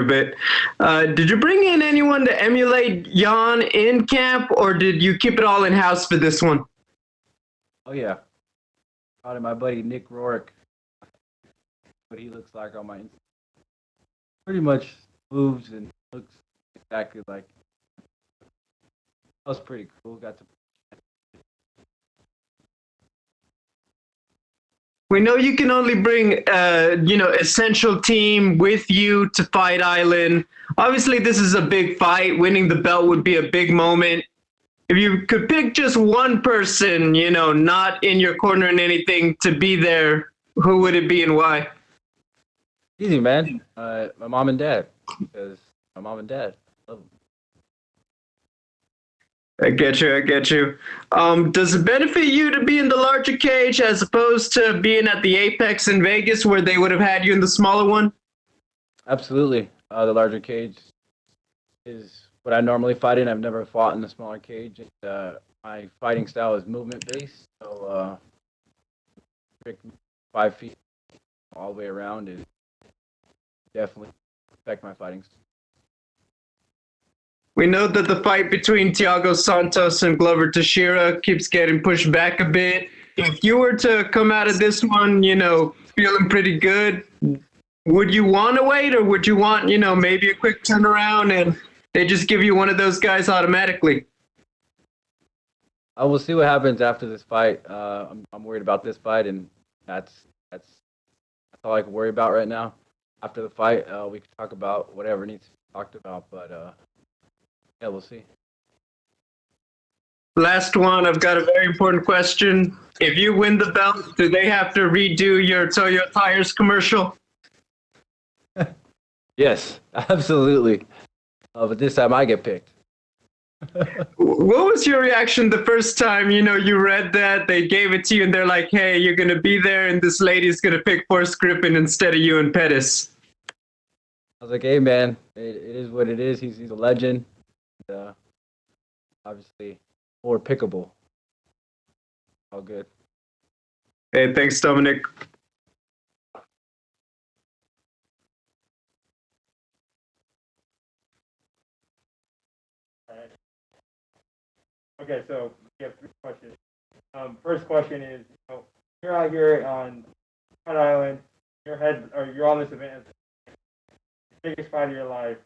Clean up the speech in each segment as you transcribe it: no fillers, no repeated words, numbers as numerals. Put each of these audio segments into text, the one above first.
a bit. Did you bring in anyone to emulate Jan in camp, or did you keep it all in house for this one? Oh yeah, out of my buddy Nick Rourke, what he looks like on my Instagram. Pretty much moves and looks exactly like. That was pretty cool. Got to. We know you can only bring, essential team with you to Fight Island. Obviously, this is a big fight. Winning the belt would be a big moment. If you could pick just one person, not in your corner and anything, to be there, who would it be and why? Easy, man. My mom and dad. Because my mom and dad love them. I get you. Does it benefit you to be in the larger cage as opposed to being at the Apex in Vegas where they would have had you in the smaller one? Absolutely. The larger cage is what I normally fight in. I've never fought in the smaller cage. My fighting style is movement based, so 5 feet all the way around is definitely affect my fighting style. We know that the fight between Thiago Santos and Glover Teixeira keeps getting pushed back a bit. If you were to come out of this one, feeling pretty good, would you want to wait, or would you want, maybe a quick turnaround and they just give you one of those guys automatically? I will see what happens after this fight. I'm worried about this fight, and that's all I can worry about right now. After the fight, we can talk about whatever needs to be talked about, but yeah, we'll see. Last one, I've got a very important question. If you win the belt, do they have to redo your Toyo Tires commercial? Yes, absolutely. But this time I get picked. What was your reaction the first time, you read that, they gave it to you, and they're like, hey, you're going to be there, and this lady's going to pick Forrest Griffin instead of you and Pettis? I was like, hey, man, it is what it is. He's a legend. Obviously, more pickable. All good. Hey, thanks, Dominick. Okay, so we have 3 questions. First question is, you're out here on Fight Island, you're on this event, biggest fight of your life.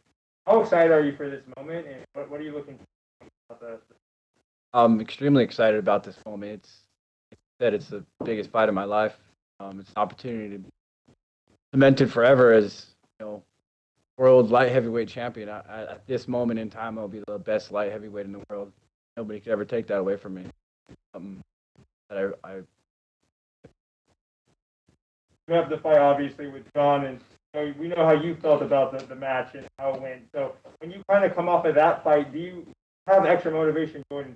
How excited are you for this moment, and what are you looking for about this? I'm extremely excited about this moment. It's the biggest fight of my life. It's an opportunity to be cemented forever as world light heavyweight champion. At this moment in time, I'll be the best light heavyweight in the world. Nobody could ever take that away from me. That I You have the fight obviously with John, and we know how you felt about the match and how it went. So when you kind of come off of that fight, do you have extra motivation going?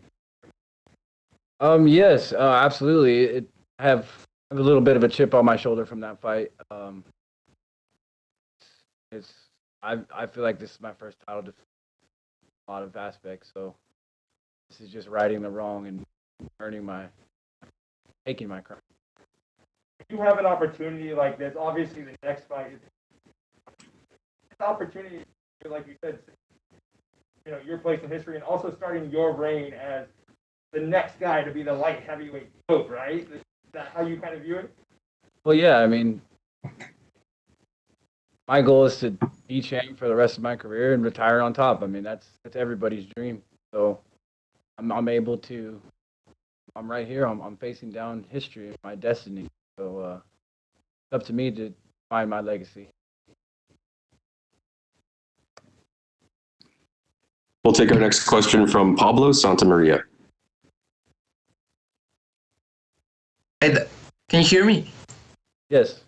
Yes, absolutely. I have a little bit of a chip on my shoulder from that fight. I feel like this is my first title defense in a lot of aspects. So this is just righting the wrong and taking my crown. If you have an opportunity like this, obviously the next fight is an opportunity, like you said, your place in history, and also starting your reign as the next guy to be the light heavyweight GOAT, right? Is that how you kind of view it? Well, yeah, I mean, my goal is to be champ for the rest of my career and retire on top. I mean, that's everybody's dream. So I'm right here. I'm facing down history and my destiny. So it's up to me to find my legacy. We'll take our next question from Pablo Santamaria. Can you hear me? Yes.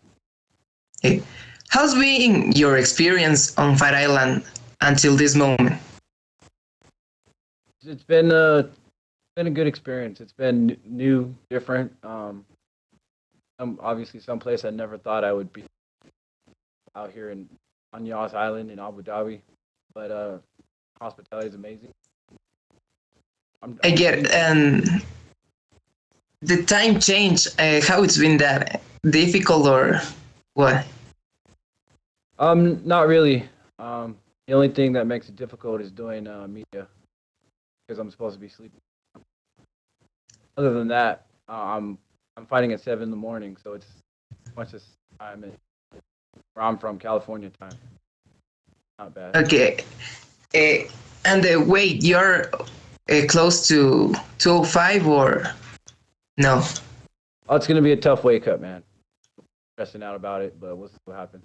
Hey. How's been your experience on Fight Island until this moment? It's been a good experience. It's been new, different. Obviously someplace I never thought I would be out here on Yas Island in Abu Dhabi, but hospitality is amazing. I get it. And the time change, how it's been that difficult or what? Not really. The only thing that makes it difficult is doing media because I'm supposed to be sleeping. Other than that, I'm fighting at 7 in the morning, so it's much as time where I'm from, California time. Not bad. Okay. And the weight, you're close to 205 or no? Oh, it's gonna be a tough weight cut, man. Stressing out about it, but we'll see what happens.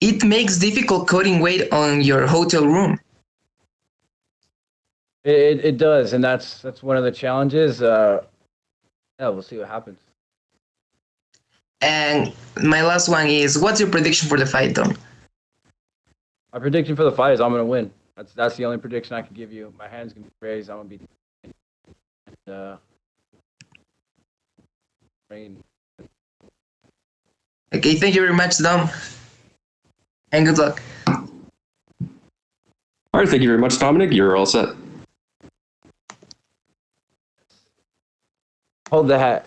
It makes difficult cutting weight on your hotel room. It does, and that's one of the challenges. Yeah, we'll see what happens. And my last one is, what's your prediction for the fight, Dom? My prediction for the fight is I'm gonna win. That's the only prediction I can give you. My hand's gonna be raised. I'm gonna be. Okay, thank you very much, Dom. And good luck. All right, thank you very much, Dominic. You're all set. Hold the hat.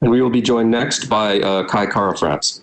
And we will be joined next by Kai Kara France.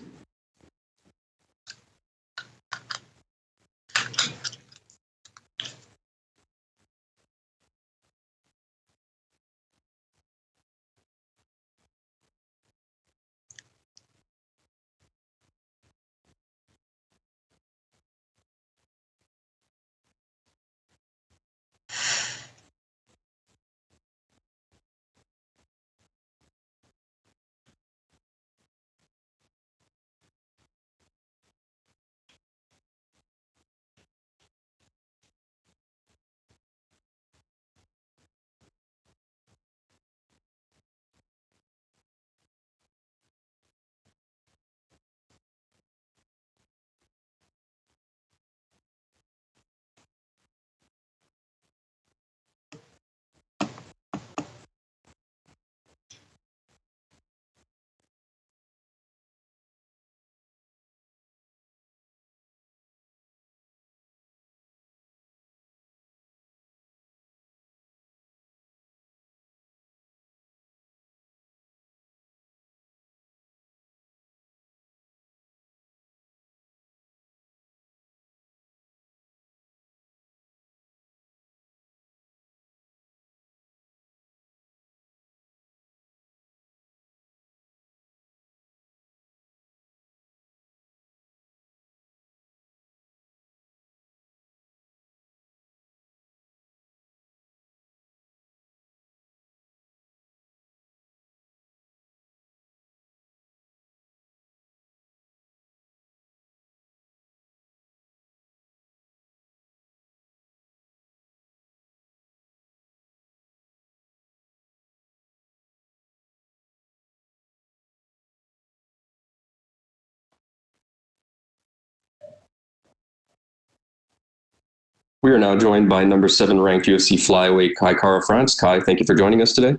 We are now joined by number 7 ranked UFC flyweight Kai Kara France. Kai, thank you for joining us today.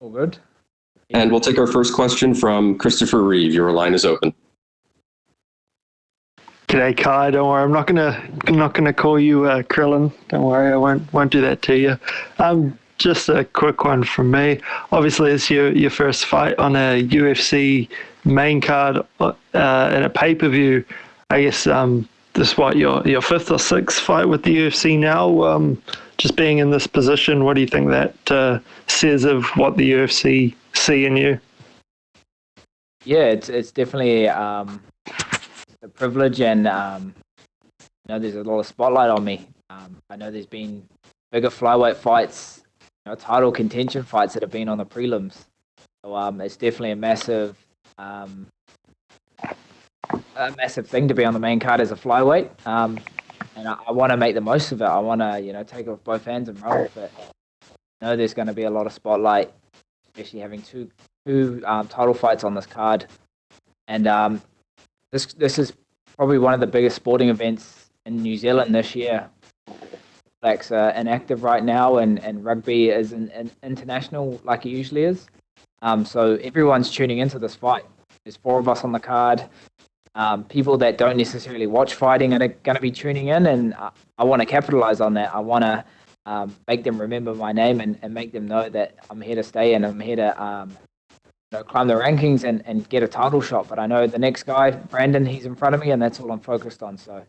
All good. And we'll take our first question from Christopher Reeve. Your line is open. G'day, Kai. Don't worry, I'm not gonna call you Krillin. Don't worry, I won't do that to you. Just a quick one from me. Obviously, it's your first fight on a UFC main card in a pay-per-view. I guess this is what your fifth or sixth fight with the UFC now. Just being in this position, what do you think that says of what the UFC see in you? Yeah, it's definitely a privilege, and there's a lot of spotlight on me. I know there's been bigger flyweight fights, title contention fights that have been on the prelims. So it's definitely a massive thing to be on the main card as a flyweight. And I want to make the most of it. I want to, take it with both hands and run with it. I know there's going to be a lot of spotlight, especially having two title fights on this card. And this is probably one of the biggest sporting events in New Zealand this year. Black's inactive right now, and rugby is an international like it usually is. So everyone's tuning into this fight. There's 4 of us on the card. People that don't necessarily watch fighting are going to be tuning in, and I want to capitalize on that. I want to make them remember my name and make them know that I'm here to stay and I'm here to climb the rankings and get a title shot. But I know the next guy, Brandon, he's in front of me, and that's all I'm focused on. So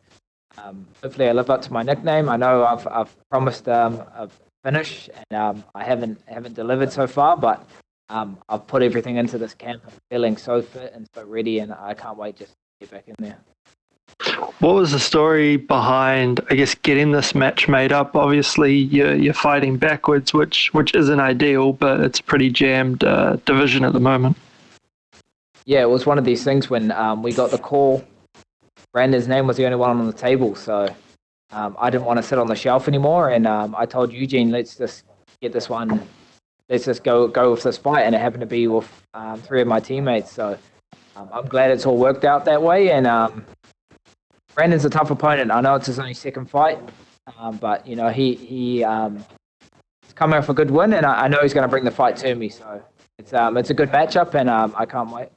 hopefully I live up to my nickname. I know I've promised a finish, and I haven't delivered so far, but I've put everything into this camp. I'm feeling so fit and so ready, and I can't wait just to get back in there. What was the story behind, I guess, getting this match made up? Obviously, you're fighting backwards, which isn't ideal, but it's a pretty jammed division at the moment. Yeah, it was one of these things when we got the call. Brandon's name was the only one on the table, so I didn't want to sit on the shelf anymore, and I told Eugene, let's just get this one. Let's just go with this fight, and it happened to be with 3 of my teammates. So I'm glad it's all worked out that way, and Brandon's a tough opponent. I know it's his only second fight, but he's coming off a good win, and I know he's going to bring the fight to me. So it's a good matchup, and I can't wait.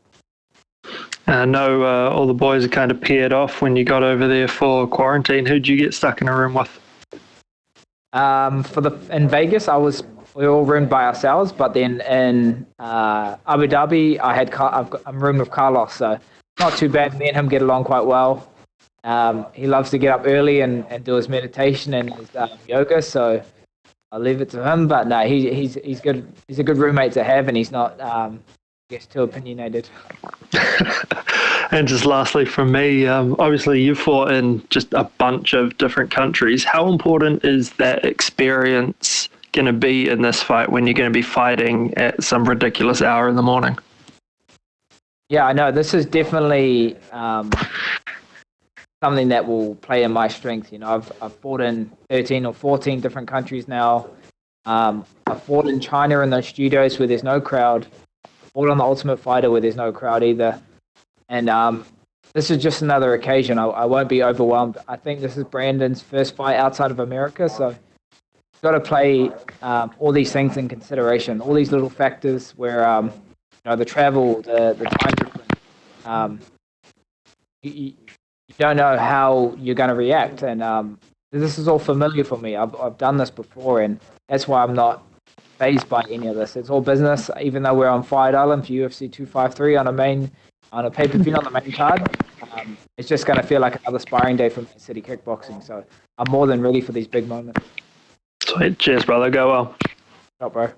I know all the boys are kind of paired off when you got over there for quarantine. Who'd you get stuck in a room with? In Vegas, we were all roomed by ourselves, but then in Abu Dhabi, I'm roomed with Carlos, so not too bad. Me and him get along quite well. He loves to get up early and do his meditation and his yoga, so I'll leave it to him. But no, he's good. He's a good roommate to have, and he's not, I guess, too opinionated. And just lastly from me, obviously you fought in just a bunch of different countries. How important is that experience going to be in this fight when you're going to be fighting at some ridiculous hour in the morning? Yeah, I know. This is definitely something that will play in my strength. I've fought in 13 or 14 different countries now. I've fought in China in those studios where there's no crowd. Fought on the Ultimate Fighter where there's no crowd either. And this is just another occasion. I won't be overwhelmed. I think this is Brandon's first fight outside of America, so you've got to play all these things in consideration, all these little factors where the travel, the time difference. You don't know how you're going to react, and this is all familiar for me. I've done this before, and that's why I'm not fazed by any of this. It's all business, even though we're on Fight Island for UFC 253 on a pay-per-view on the main card. It's just going to feel like another sparring day for City Kickboxing, so I'm more than ready for these big moments. Sweet. Cheers, brother. Go well. Up, bro.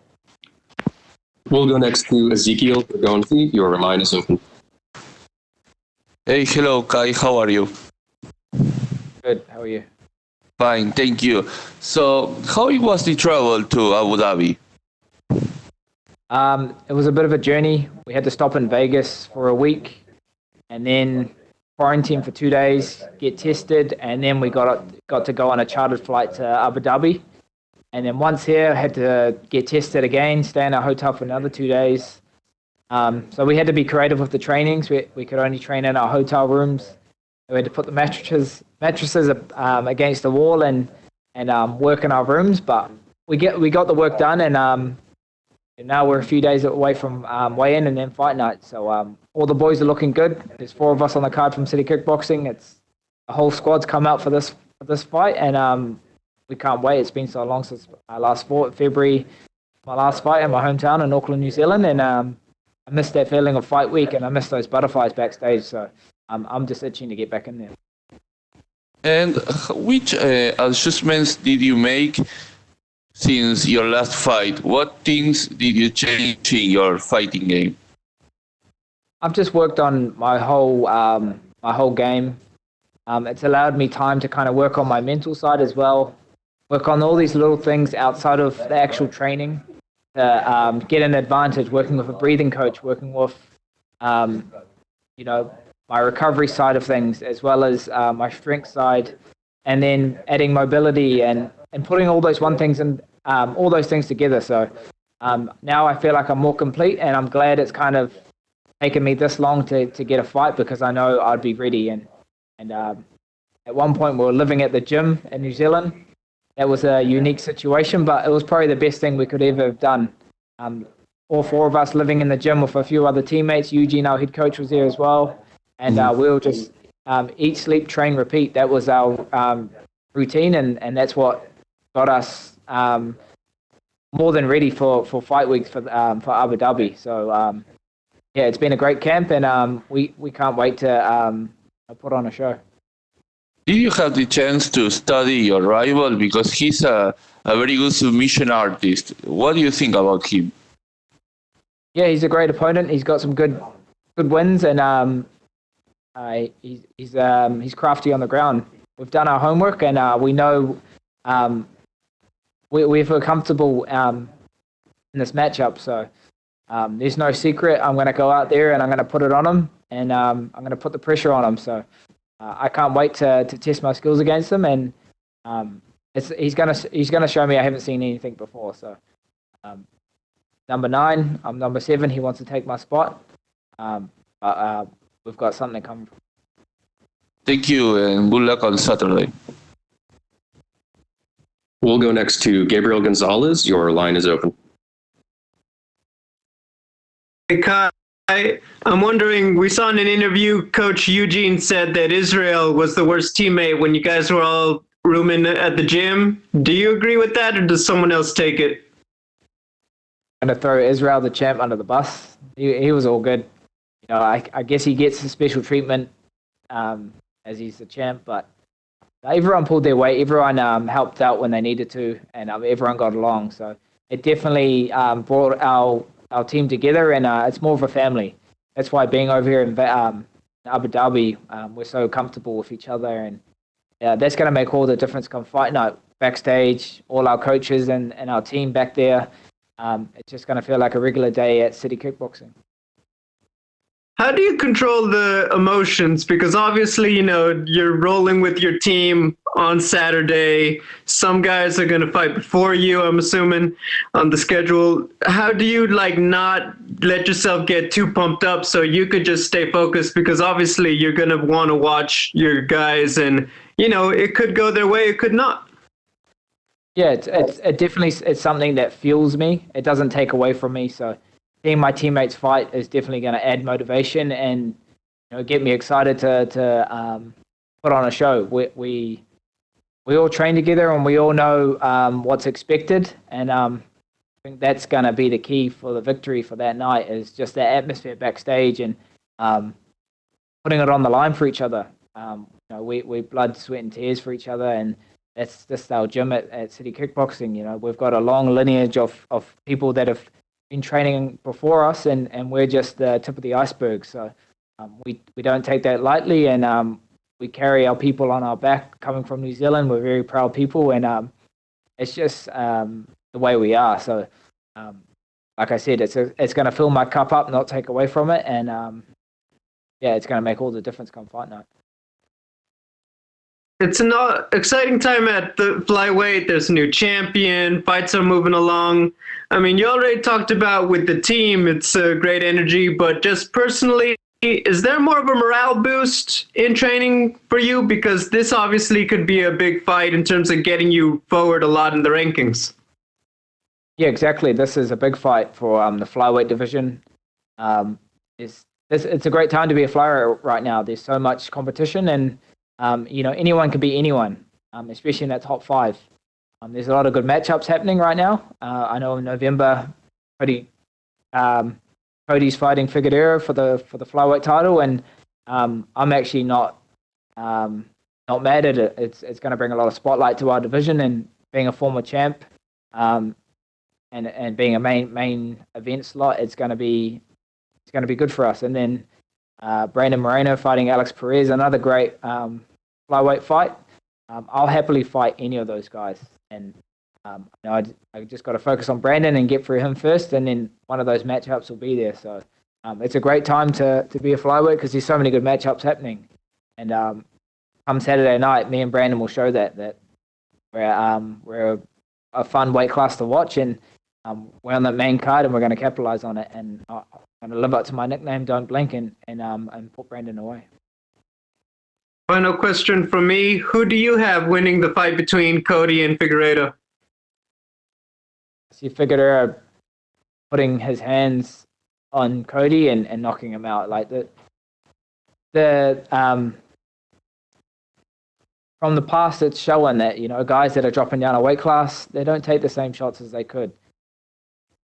We'll go next to Ezekiel Dragonfi. Your line is open. Hey, hello, Kai. How are you? Good. How are you? Fine, thank you. So, how was the travel to Abu Dhabi? It was a bit of a journey. We had to stop in Vegas for a week, and then quarantine for 2 days, get tested, and then we got to go on a chartered flight to Abu Dhabi. And then once here, had to get tested again, stay in our hotel for another 2 days. So we had to be creative with the trainings. We could only train in our hotel rooms. We had to put the mattresses against the wall and work in our rooms. But we got the work done, and now we're a few days away from weigh-in and then fight night. So all the boys are looking good. There's 4 of us on the card from City Kickboxing. It's the whole squad's come out for this fight, and we can't wait. It's been so long since I last fought. February, my last fight in my hometown in Auckland, New Zealand, and I missed that feeling of fight week, and I missed those butterflies backstage. So I'm just itching to get back in there. And which adjustments did you make since your last fight? What things did you change in your fighting game? I've just worked on my whole game. It's allowed me time to kind of work on my mental side as well, work on all these little things outside of the actual training to get an advantage, working with a breathing coach, working with, my recovery side of things, as well as my strength side, and then adding mobility and putting all those all those things together. So now I feel like I'm more complete, and I'm glad it's kind of taken me this long to get a fight, because I know I'd be ready. And at one point we were living at the gym in New Zealand. That was a unique situation, but it was probably the best thing we could ever have done. All 4 of us living in the gym with a few other teammates. Eugene, our head coach, was there as well. And we were just eat, sleep, train, repeat. That was our routine, and that's what got us more than ready for fight weeks for Abu Dhabi. So yeah, it's been a great camp, and we can't wait to put on a show. Did you have the chance to study your rival? Because he's a very good submission artist. What do you think about him? Yeah, he's a great opponent. He's got some good wins, and he's crafty on the ground. We've done our homework, and we know we feel comfortable in this matchup. So there's no secret. I'm going to go out there and I'm going to put it on him, and I'm going to put the pressure on him. So I can't wait to test my skills against him, and he's gonna show me I haven't seen anything before. So number 9, I'm number 7. He wants to take my spot, but we've got something coming. Thank you, and good luck on Saturday. We'll go next to Gabriel Gonzalez. Your line is open. Hey, Kai, I'm wondering, we saw in an interview, Coach Eugene said that Israel was the worst teammate when you guys were all rooming at the gym. Do you agree with that, or does someone else take it? I'm going to throw Israel, the champ, under the bus. He was all good. You know, I guess he gets a special treatment as he's the champ, but everyone pulled their weight. Everyone helped out when they needed to, and everyone got along. So it definitely brought our team together, and it's more of a family. That's why being over here in Abu Dhabi, we're so comfortable with each other, and that's going to make all the difference come fight night. Backstage, all our coaches and our team back there, it's just going to feel like a regular day at City Kickboxing. How do you control the emotions? Because obviously, you know, you're rolling with your team on Saturday. Some guys are going to fight before you, I'm assuming, on the schedule. How do you, not let yourself get too pumped up so you could just stay focused? Because obviously you're going to want to watch your guys, and, you know, it could go their way, it could not. Yeah, it definitely it's something that fuels me. It doesn't take away from me, so seeing my teammates fight is definitely going to add motivation and get me excited to put on a show. We all train together and we all know what's expected, and I think that's going to be the key for the victory for that night, is just that atmosphere backstage and putting it on the line for each other. We blood, sweat and tears for each other, and that's just our gym at City Kickboxing. We've got a long lineage of people that have been training before us, and we're just the tip of the iceberg. So we don't take that lightly, and we carry our people on our back. Coming from New Zealand, we're very proud people, and it's just the way we are. So like I said, it's going to fill my cup up, not take away from it, and it's going to make all the difference come fight night. It's an exciting time at the flyweight. There's a new champion. Fights are moving along. I mean, you already talked about with the team, it's a great energy, but just personally, is there more of a morale boost in training for you? Because this obviously could be a big fight in terms of getting you forward a lot in the rankings. Yeah, exactly. This is a big fight for the flyweight division. It's a great time to be a flyweight right now. There's so much competition, and anyone can beat anyone, especially in that top 5. There's a lot of good matchups happening right now. I know in November, Cody's fighting Figueroa for the flyweight title, and I'm actually not mad at it. It's going to bring a lot of spotlight to our division, and being a former champ, and being a main event slot, it's going to be good for us. And then Brandon Moreno fighting Alex Perez, another great flyweight fight. I'll happily fight any of those guys, and I just got to focus on Brandon and get through him first, and then one of those matchups will be there. So it's a great time to be a flyweight because there's so many good matchups happening. And come Saturday night, me and Brandon will show that we're a fun weight class to watch, and we're on that main card, and we're going to capitalize on it. And I'm going to live up to my nickname, Don't Blink, and put Brandon away. Final question from me. Who do you have winning the fight between Cody and Figueiredo? I see Figueroa putting his hands on Cody and knocking him out. Like from the past, it's showing that, guys that are dropping down a weight class, they don't take the same shots as they could.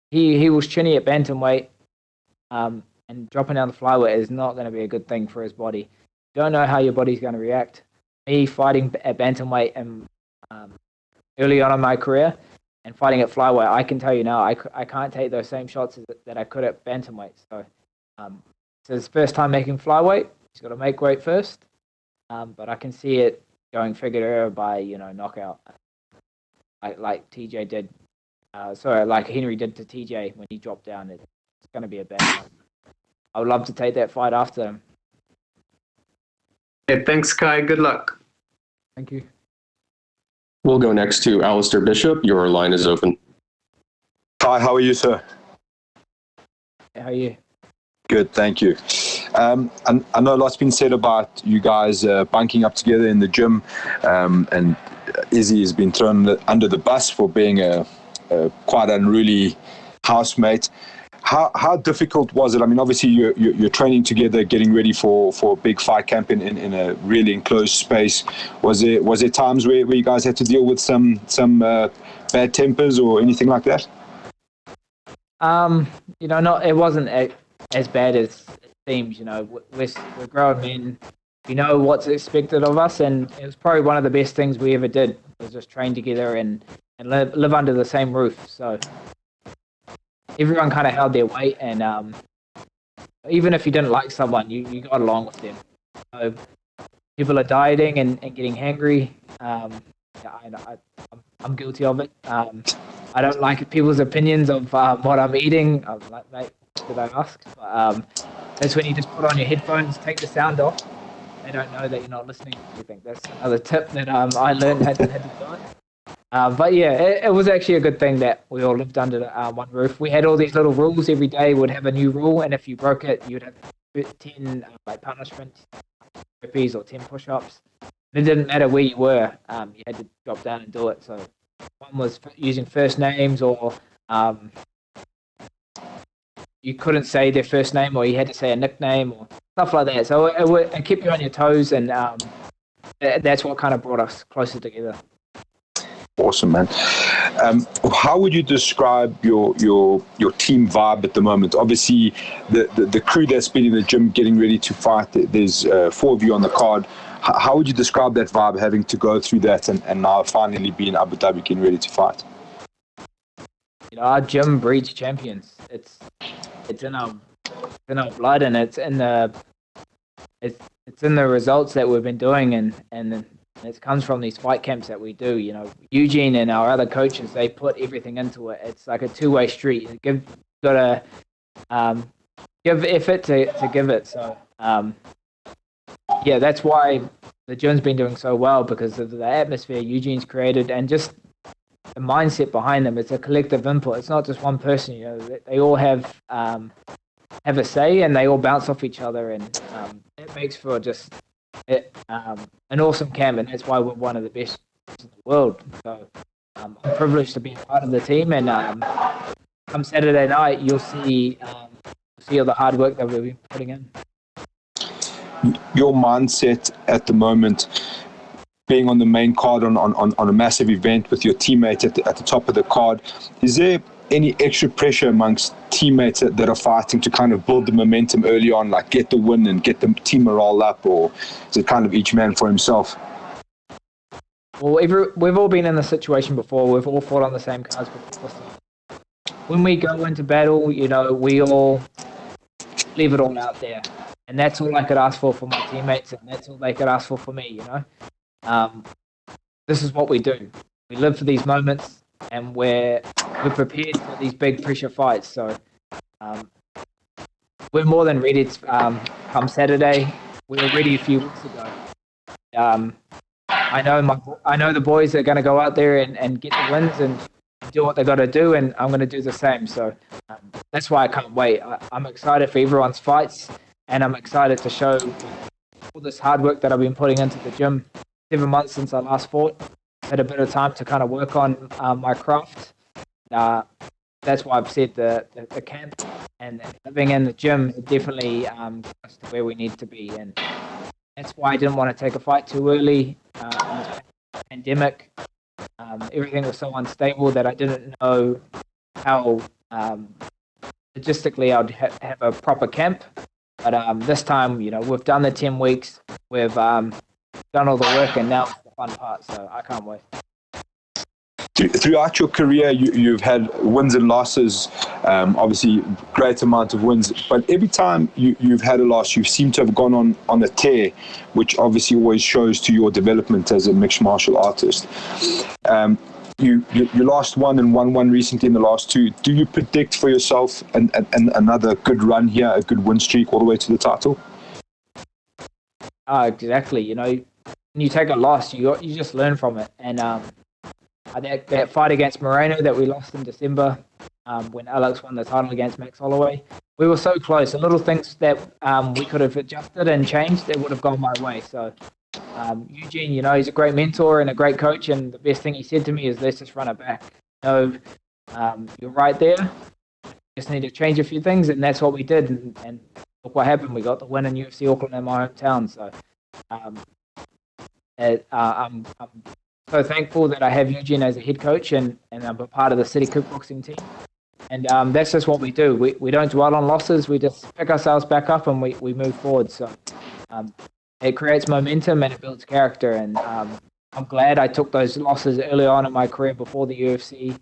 He was chinny at bantamweight, and dropping down the flyweight is not going to be a good thing for his body. You don't know how your body's going to react. Me fighting at bantamweight and early on in my career and fighting at flyweight, I can tell you now, I can't take those same shots that I could at bantamweight. So it's his first time making flyweight. He's got to make weight first. But I can see it going Figueroa by, knockout, like TJ did. Like Henry did to TJ when he dropped down. It's going to be a bad one. I would love to take that fight after him. Hey, thanks, Kai. Good luck. Thank you. We'll go next to Alistair Bishop. Your line is open. Hi, how are you, sir? How are you? Good, thank you. I know a lot's been said about you guys bunking up together in the gym, and Izzy has been thrown under the bus for being a quite unruly housemate. How difficult was it? I mean, obviously you're training together, getting ready for a big fight camp in a really enclosed space. Was there times where you guys had to deal with some bad tempers or anything like that? It wasn't as bad as it seems. We're grown men. We know what's expected of us, and it was probably one of the best things we ever did, was just train together and live under the same roof. So everyone kind of held their weight, and even if you didn't like someone, you got along with them. So people are dieting and getting hangry. I'm guilty of it. I don't like people's opinions of what I'm eating. I'm like, mate, did I ask? But that's when you just put on your headphones, take the sound off. They don't know that you're not listening. I think that's another tip that I learned had to do it. But yeah, it was actually a good thing that we all lived under one roof. We had all these little rules. Every day would have a new rule, and if you broke it, you'd have 10 punishments, burpees or 10 push-ups. It didn't matter where you were. You had to drop down and do it. So one was using first names, or you couldn't say their first name, or you had to say a nickname or stuff like that. So it kept you on your toes, and that's what kind of brought us closer together. Awesome, man. How would you describe your team vibe at the moment? Obviously, the crew that's been in the gym getting ready to fight, there's 4 of you on the card. How would you describe that vibe, having to go through that and now finally be in Abu Dhabi getting ready to fight? Our gym breeds champions. It's in our blood, and it's in the results that we've been doing, and it comes from these fight camps that we do. Eugene and our other coaches, they put everything into it. It's like a two-way street. Gotta give effort to give it. So that's why the gym's been doing so well, because of the atmosphere Eugene's created and just the mindset behind them. It's a collective input. It's not just one person. They all have a say, and they all bounce off each other, and it makes for just an awesome camp, and that's why we're one of the best in the world. So I'm privileged to be a part of the team, and come Saturday night, you'll see all the hard work that we've been putting in. Your mindset at the moment, being on the main card on a massive event with your teammates at the top of the card, is there any extra pressure amongst teammates that are fighting to kind of build the momentum early on, like get the win and get the team morale up, or is it kind of each man for himself? Well, we've all been in this situation before. We've all fought on the same cards before. So when we go into battle, we all leave it all out there. And that's all I could ask for my teammates, and that's all they could ask for me, This is what we do. We live for these moments, and we're prepared for these big pressure fights. So we're more than ready to come Saturday. We were ready a few weeks ago. I know the boys are going to go out there and get the wins and do what they got to do, and I'm going to do the same. So that's why I can't wait. I'm excited for everyone's fights, and I'm excited to show all this hard work that I've been putting into the gym. 7 months since I last fought. Had a bit of time to kind of work on my craft. That's why I've said the camp and living in the gym definitely got us to where we need to be. And That's why I didn't want to take a fight too early in this pandemic. Everything was so unstable that I didn't know how logistically I'd have a proper camp. But this time, we've done the 10 weeks, we've done all the work, and now it's the fun part, so I can't wait. Throughout your career, you've had wins and losses, obviously great amount of wins, but every time you've had a loss, you seem to have gone on a tear, which obviously always shows to your development as a mixed martial artist. You lost one and won one recently in the last two. Do you predict for yourself another good run here, a good win streak all the way to the title? Exactly. When you take a loss, you just learn from it. And that fight against Moreno that we lost in December, when Alex won the title against Max Holloway, we were so close. The little things that we could have adjusted and changed, it would have gone my way. So Eugene, he's a great mentor and a great coach, and the best thing he said to me is, let's just run it back. You're right there. Just need to change a few things, and that's what we did. And look what happened. We got the win in UFC Auckland in my hometown. So I'm so thankful that I have Eugene as a head coach, and I'm a part of the city kickboxing team. And that's just what we do. We don't dwell on losses. We just pick ourselves back up and we move forward. So it creates momentum and it builds character. And I'm glad I took those losses early on in my career before the UFC,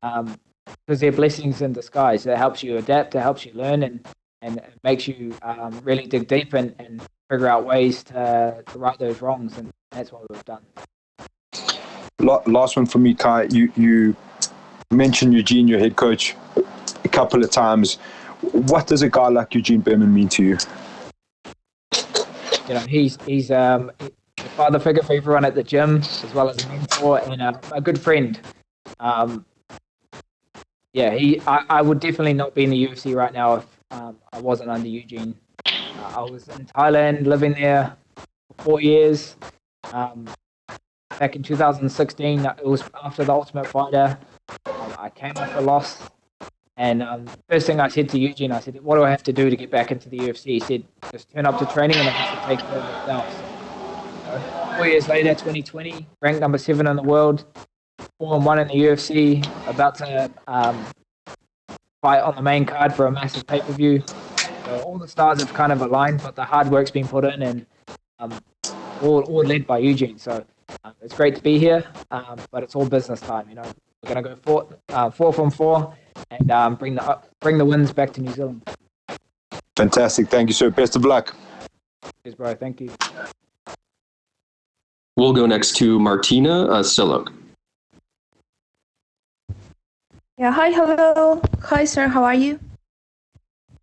because they're blessings in disguise. It helps you adapt, it helps you learn, and it makes you really dig deep and figure out ways to right those wrongs. And that's what we've done. Last one for me, Kai. You mentioned Eugene, your head coach, a couple of times. What does a guy like Eugene Berman mean to you? He's a father figure for everyone at the gym, as well as a mentor and a good friend. I would definitely not be in the UFC right now if I wasn't under Eugene. I was in Thailand, living there for 4 years. Back in 2016, it was after the Ultimate Fighter. I came off a loss, and first thing I said to Eugene, I said, what do I have to do to get back into the UFC? He said, just turn up to training and I have to take care of myself. So, 4 years later, 2020, ranked number 7 in the world, 4-1 in the UFC, about to fight on the main card for a massive pay-per-view. So all the stars have kind of aligned, but the hard work's been put in, and all led by Eugene. So it's great to be here, but it's all business time. We're going to go 4 from 4 and bring the wins back to New Zealand. Fantastic. Thank you, sir. Best of luck. Cheers, bro. Thank you. We'll go next to Martina Silok. Yeah, hi, hello. Hi, sir. How are you?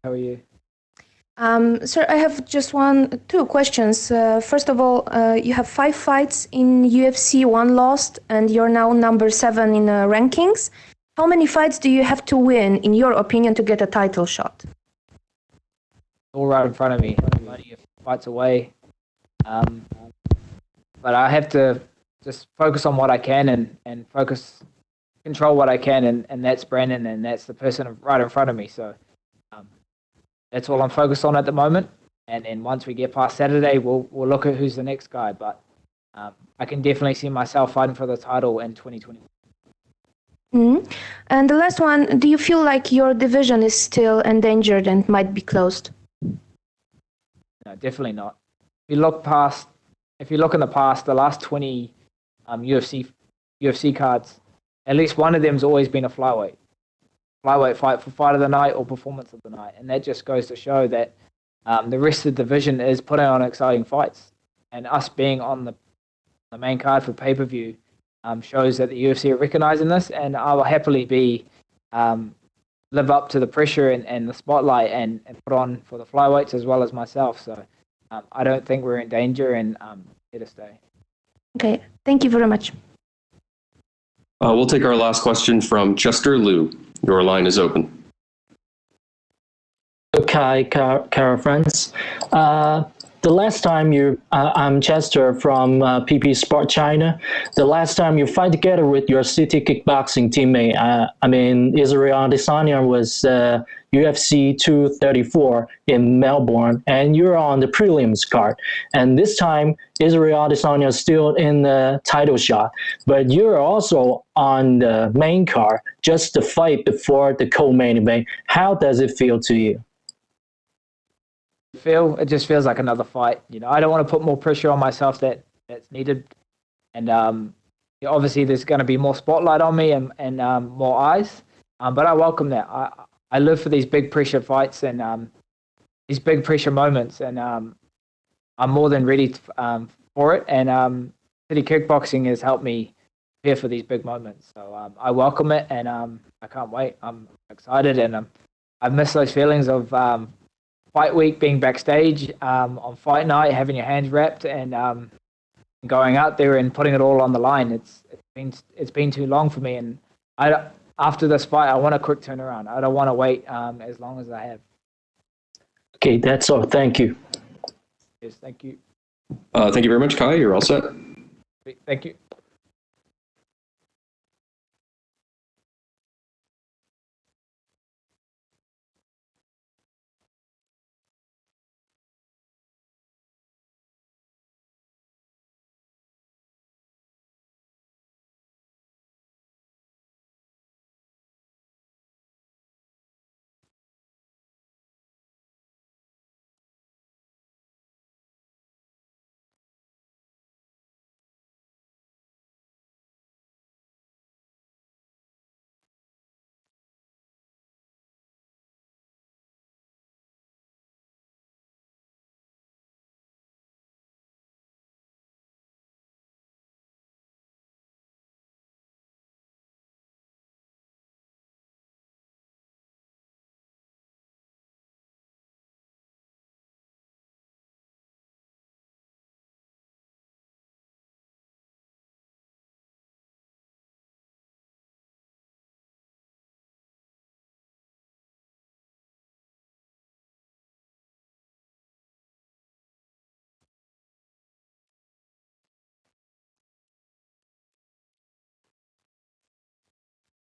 How are you? Sir, I have just two questions. First of all, you have 5 fights in UFC, 1 lost, and you're now number 7 in rankings. How many fights do you have to win, in your opinion, to get a title shot? All right in front of me. I'm only a few fights away. But I have to just focus on what I can and control what I can, and that's Brandon, and that's the person right in front of me. So that's all I'm focused on at the moment. And once we get past Saturday, we'll look at who's the next guy. But I can definitely see myself fighting for the title in 2020. Mm-hmm. And the last one, do you feel like your division is still endangered and might be closed? No, definitely not. If you look in the past, the last 20 UFC cards, at least one of them's always been a flyweight fight for fight of the night or performance of the night, and that just goes to show that the rest of the division is putting on exciting fights, and us being on the main card for pay-per-view shows that the UFC are recognizing this, and I will happily live up to the pressure and the spotlight and put on for the flyweights as well as myself. So I don't think we're in danger, and here to stay. Okay, thank you very much. We'll take our last question from Chester Liu. Your line is open. Okay, Cara friends. the last time I'm Chester from PP Sport China. The last time you fight together with your city kickboxing teammate, Israel Adesanya was UFC 234 in Melbourne, and you're on the prelims card. And this time, Israel Adesanya is still in the title shot, but you're also on the main card, just the fight before the co-main event. How does it feel to you? It just feels like another fight. I don't want to put more pressure on myself that's needed, and obviously there's going to be more spotlight on me and more eyes, but I welcome that. I live for these big pressure fights and these big pressure moments, and I'm more than ready for it. And city kickboxing has helped me prepare for these big moments, so I welcome it, and I can't wait. I'm excited, and I've missed those feelings of fight week, being backstage on fight night, having your hands wrapped, and going out there and putting it all on the line. It's been too long for me, and after this fight, I want a quick turnaround. I don't want to wait as long as I have. Okay, that's all. Thank you. Yes, thank you. Thank you very much, Kai. You're all set. Thank you.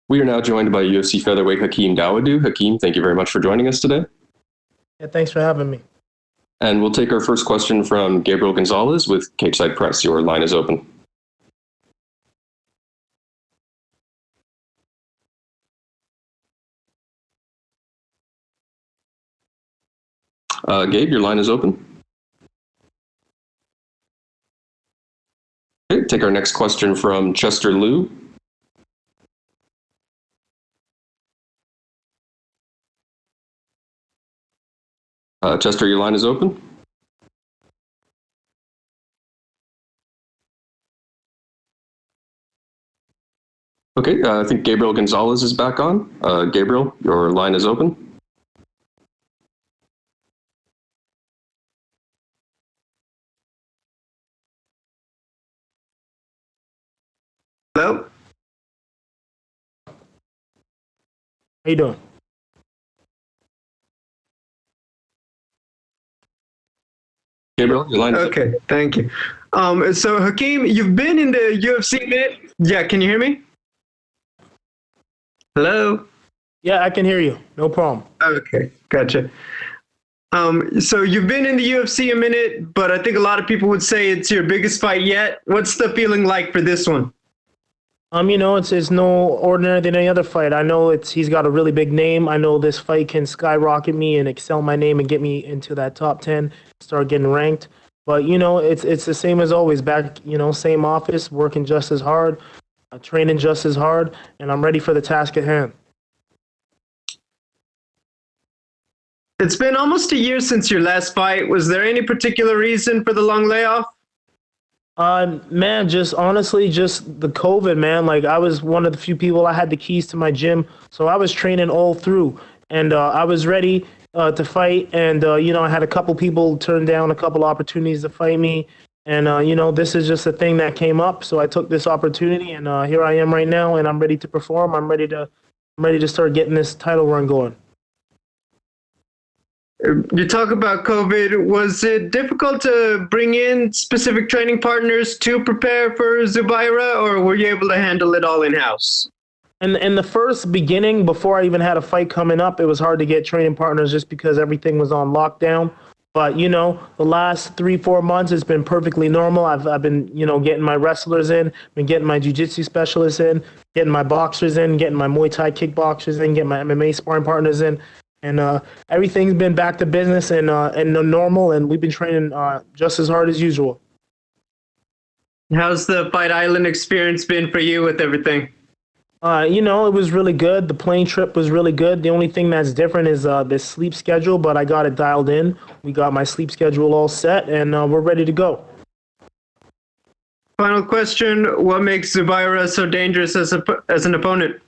We are now joined by UFC featherweight Hakeem Dawodu. Hakeem, thank you very much for joining us today. Yeah, thanks for having me. And we'll take our first question from Gabriel Gonzalez with Capeside Press. Your line is open. Gabe, your line is open. Okay, take our next question from Chester Liu. Chester, your line is open. Okay, I think Gabriel Gonzalez is back on. Gabriel, your line is open. Hello? How you doing? Gabriel, your line is Okay, open. thank you. So Hakeem, you've been in the UFC minute. Yeah, can you hear me? Hello? Yeah, I can hear you. No problem. Okay, gotcha. So you've been in the UFC a minute, but I think a lot of people would say it's your biggest fight yet. What's the feeling like for this one? It's no ordinary than any other fight. I know he's got a really big name. I know this fight can skyrocket me and excel my name and get me into that top 10, start getting ranked. But it's the same as always. Back, same office, working just as hard, training just as hard, and I'm ready for the task at hand. It's been almost a year since your last fight. Was there any particular reason for the long layoff? Man, just honestly, just the COVID, man. Like, I was one of the few people, I had the keys to my gym, so I was training all through, and I was ready to fight, and I had a couple people turn down a couple opportunities to fight me, and this is just a thing that came up, so I took this opportunity, and here I am right now, and I'm ready to perform. I'm ready to start getting this title run going. You talk about COVID. Was it difficult to bring in specific training partners to prepare for Zubaira, or were you able to handle it all in-house? In the first beginning, before I even had a fight coming up, it was hard to get training partners just because everything was on lockdown. But, the last 3-4 months, it's been perfectly normal. I've been, getting my wrestlers in, been getting my jiu-jitsu specialists in, getting my boxers in, getting my Muay Thai kickboxers in, getting my MMA sparring partners in. And everything's been back to business and normal, and we've been training just as hard as usual. How's the Fight Island experience been for you with everything? It was really good. The plane trip was really good. The only thing that's different is the sleep schedule, but I got it dialed in. We got my sleep schedule all set, and we're ready to go. Final question: what makes Zubaira so dangerous as an opponent?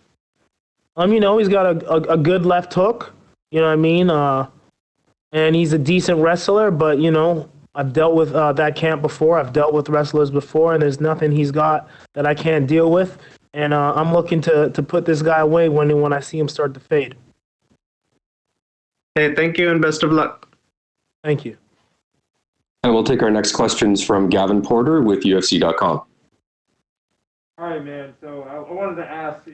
He's got a good left hook. You know what I mean? And he's a decent wrestler, but I've dealt with that camp before. I've dealt with wrestlers before, and there's nothing he's got that I can't deal with. And I'm looking to put this guy away when I see him start to fade. Hey, thank you and best of luck. Thank you. And we'll take our next questions from Gavin Porter with UFC.com. All right, man. So I wanted to ask, you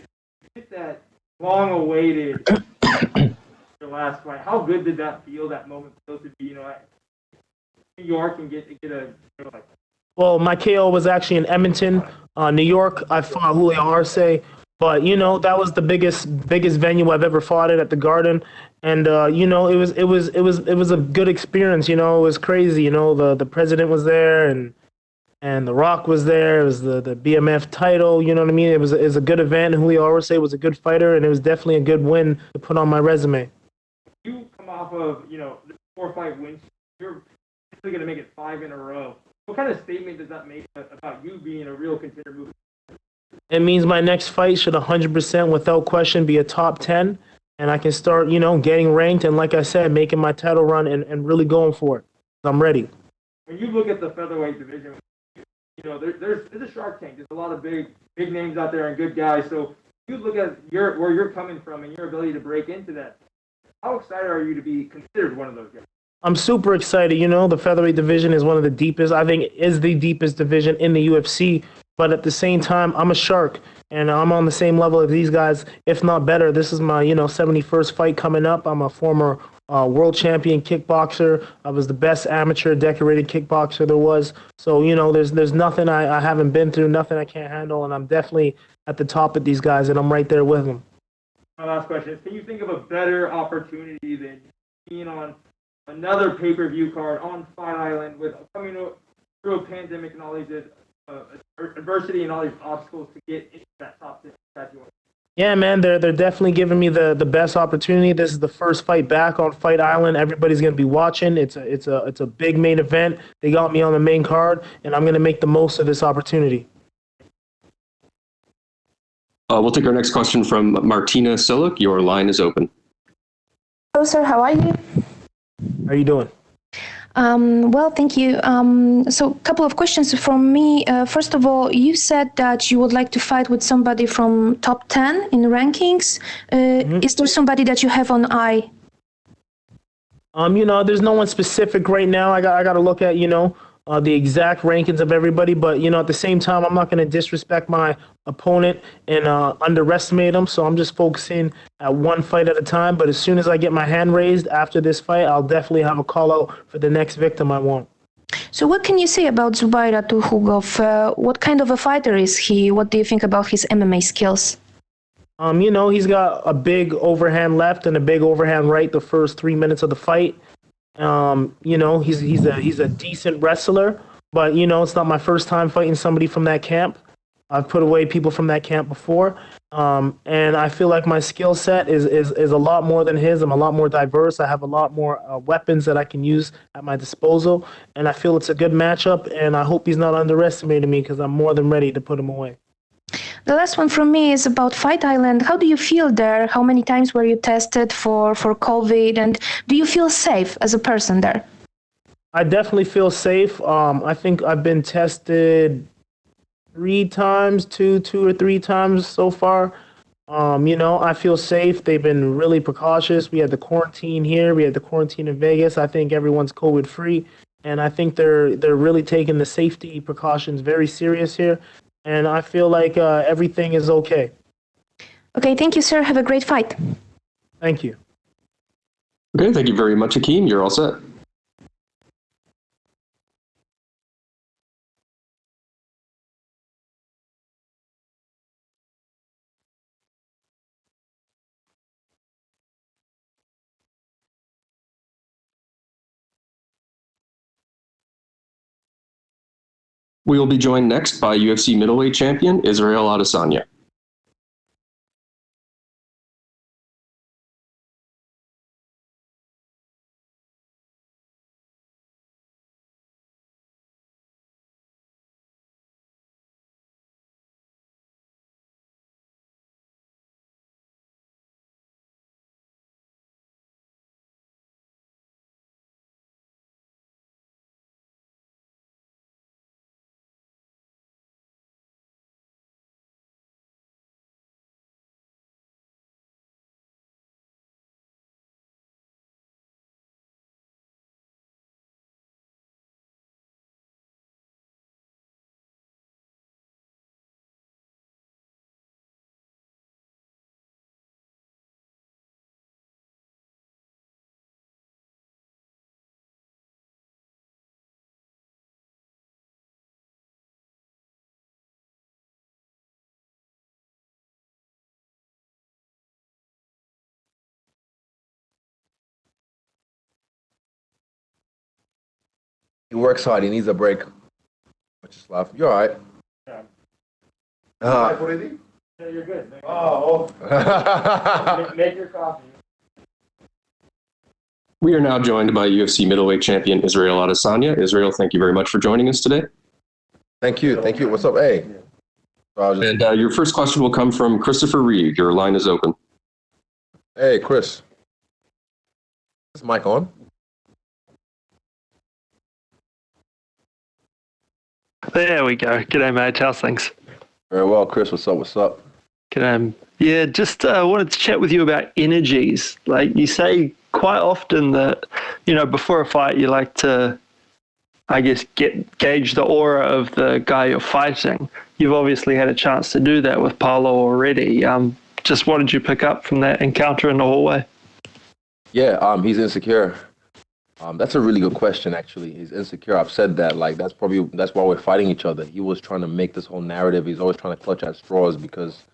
get that long-awaited your last fight. How good did that feel? That moment feel to be, at New York and get a like. Well, my KO was actually in Edmonton, New York. I fought Julio Arce, but that was the biggest venue I've ever fought at the Garden, and it was a good experience. It was crazy. The president was there, and The Rock was there. It was the BMF title. You know what I mean? It was a good event. Julio Arce was a good fighter, and it was definitely a good win to put on my resume. You come off of the 4-fight win. You're basically going to make it 5 in a row. What kind of statement does that make about you being a real contender moving? It means my next fight should 100% without question be a top 10, and I can start, getting ranked and, like I said, making my title run and really going for it. I'm ready. When you look at the featherweight division, there's a Shark Tank. There's a lot of big names out there and good guys. So you look at where you're coming from and your ability to break into that. How excited are you to be considered one of those guys? I'm super excited. The featherweight division is one of the deepest. I think it is the deepest division in the UFC. But at the same time, I'm a shark, and I'm on the same level as these guys, if not better. This is my 71st fight coming up. I'm a former world champion kickboxer. I was the best amateur decorated kickboxer there was. So there's nothing I haven't been through, nothing I can't handle, and I'm definitely at the top of these guys, and I'm right there with them. My last question is: can you think of a better opportunity than being on another pay-per-view card on Fight Island with coming through a pandemic and all these adversity and all these obstacles to get into that top 10 that you want? Yeah, man, they're definitely giving me the best opportunity. This is the first fight back on Fight Island. Everybody's gonna be watching. It's a big main event. They got me on the main card, and I'm gonna make the most of this opportunity. We'll take our next question from Martina Siluk. Your line is open. Hello, sir. How are you? How are you doing? Well, thank you. So a couple of questions from me. First of all, you said that you would like to fight with somebody from top 10 in rankings. Is there somebody that you have on eye? There's no one specific right now. I got to look at, the exact rankings of everybody. But, at the same time, I'm not going to disrespect my opponent and underestimate him. So I'm just focusing at one fight at a time. But as soon as I get my hand raised after this fight, I'll definitely have a call out for the next victim I want. So what can you say about Zubaira Tukhogov? What kind of a fighter is he? What do you think about his MMA skills? He's got a big overhand left and a big overhand right the first 3 minutes of the fight. He's a decent wrestler, but it's not my first time fighting somebody from that camp. I've put away people from that camp before, and I feel like my skill set is a lot more than his. I'm a lot more diverse. I have a lot more weapons that I can use at my disposal, and I feel it's a good matchup, and I hope he's not underestimating me because I'm more than ready to put him away. The last one from me is about Fight Island. How do you feel there? How many times were you tested for COVID? And do you feel safe as a person there? I definitely feel safe. I think I've been tested 3 times, two or three times so far. I feel safe. They've been really precautious. We had the quarantine here. We had the quarantine in Vegas. I think everyone's COVID free, and I think they're really taking the safety precautions very serious here. And I feel like everything is okay. Okay, thank you, sir. Have a great fight. Thank you. Okay, thank you very much, Hakeem. You're all set. We will be joined next by UFC middleweight champion Israel Adesanya. He works hard. He needs a break. Just laugh. You're all right. Yeah. What is he? Yeah, you're good. Make your coffee. We are now joined by UFC middleweight champion Israel Adesanya. Israel, thank you very much for joining us today. Thank you. Thank you. What's up? Hey. And your first question will come from Christopher Reed. Your line is open. Hey, Chris. Is mic on? There we go. G'day, mate. How's things? Very well, Chris. What's up? What's up? G'day. Yeah, just wanted to chat with you about energies. Like you say quite often that, before a fight, you like to, I guess, gauge the aura of the guy you're fighting. You've obviously had a chance to do that with Paulo already. Just what did you pick up from that encounter in the hallway? Yeah, he's insecure. That's a really good question, actually. He's insecure. I've said that. Like, that's why we're fighting each other. He was trying to make this whole narrative. He's always trying to clutch at straws because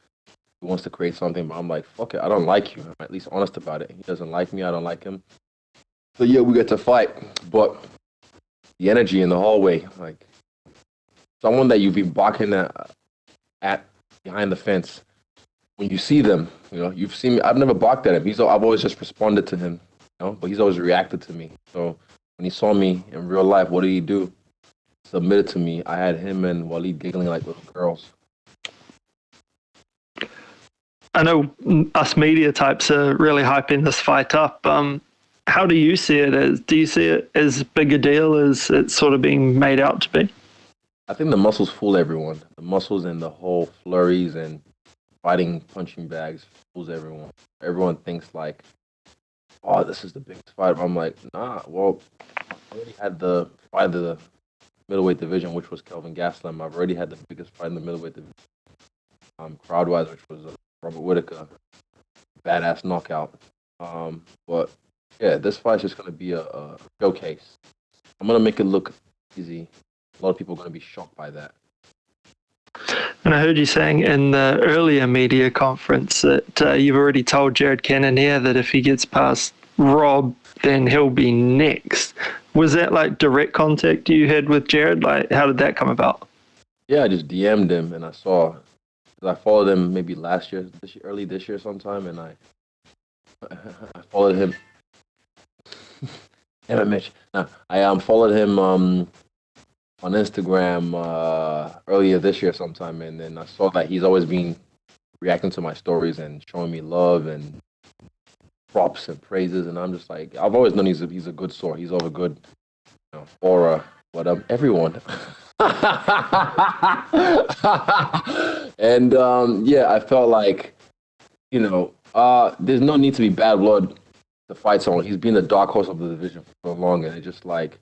he wants to create something. But I'm like, fuck it. I don't like you. I'm at least honest about it. He doesn't like me. I don't like him. So, yeah, we get to fight. But the energy in the hallway, like, someone that you've been barking at behind the fence, when you see them, you've seen me. I've never barked at him. I've always just responded to him. But he's always reacted to me. So when he saw me in real life, what did he do? Submitted to me. I had him and Waleed giggling like little girls. I know us media types are really hyping this fight up. How do you see it as? Do you see it as big a deal as it's sort of being made out to be? I think the muscles fool everyone. The muscles and the whole flurries and fighting punching bags fools everyone. Everyone thinks like, oh, this is the biggest fight. I'm like, nah, well, I already had the fight of the middleweight division, which was Kelvin Gastelum. I've already had the biggest fight in the middleweight division, crowd-wise, which was Robert Whittaker. Badass knockout. But, yeah, this fight's just going to be a showcase. I'm going to make it look easy. A lot of people are going to be shocked by that. And I heard you saying in the earlier media conference that you've already told Jared Cannonier that if he gets past Rob, then he'll be next. Was that like direct contact you had with Jared? Like, how did that come about? Yeah, I just DM'd him and I followed him maybe early this year sometime, and I followed him. Damn it, Mitch. No, I followed him on Instagram earlier this year sometime, and then I saw that he's always been reacting to my stories and showing me love and props and praises, and I'm just like, I've always known he's a good sort. He's of a good aura, but everyone. And yeah, I felt like there's no need to be bad blood to fight someone. He's been the dark horse of the division for so long, and it's just like,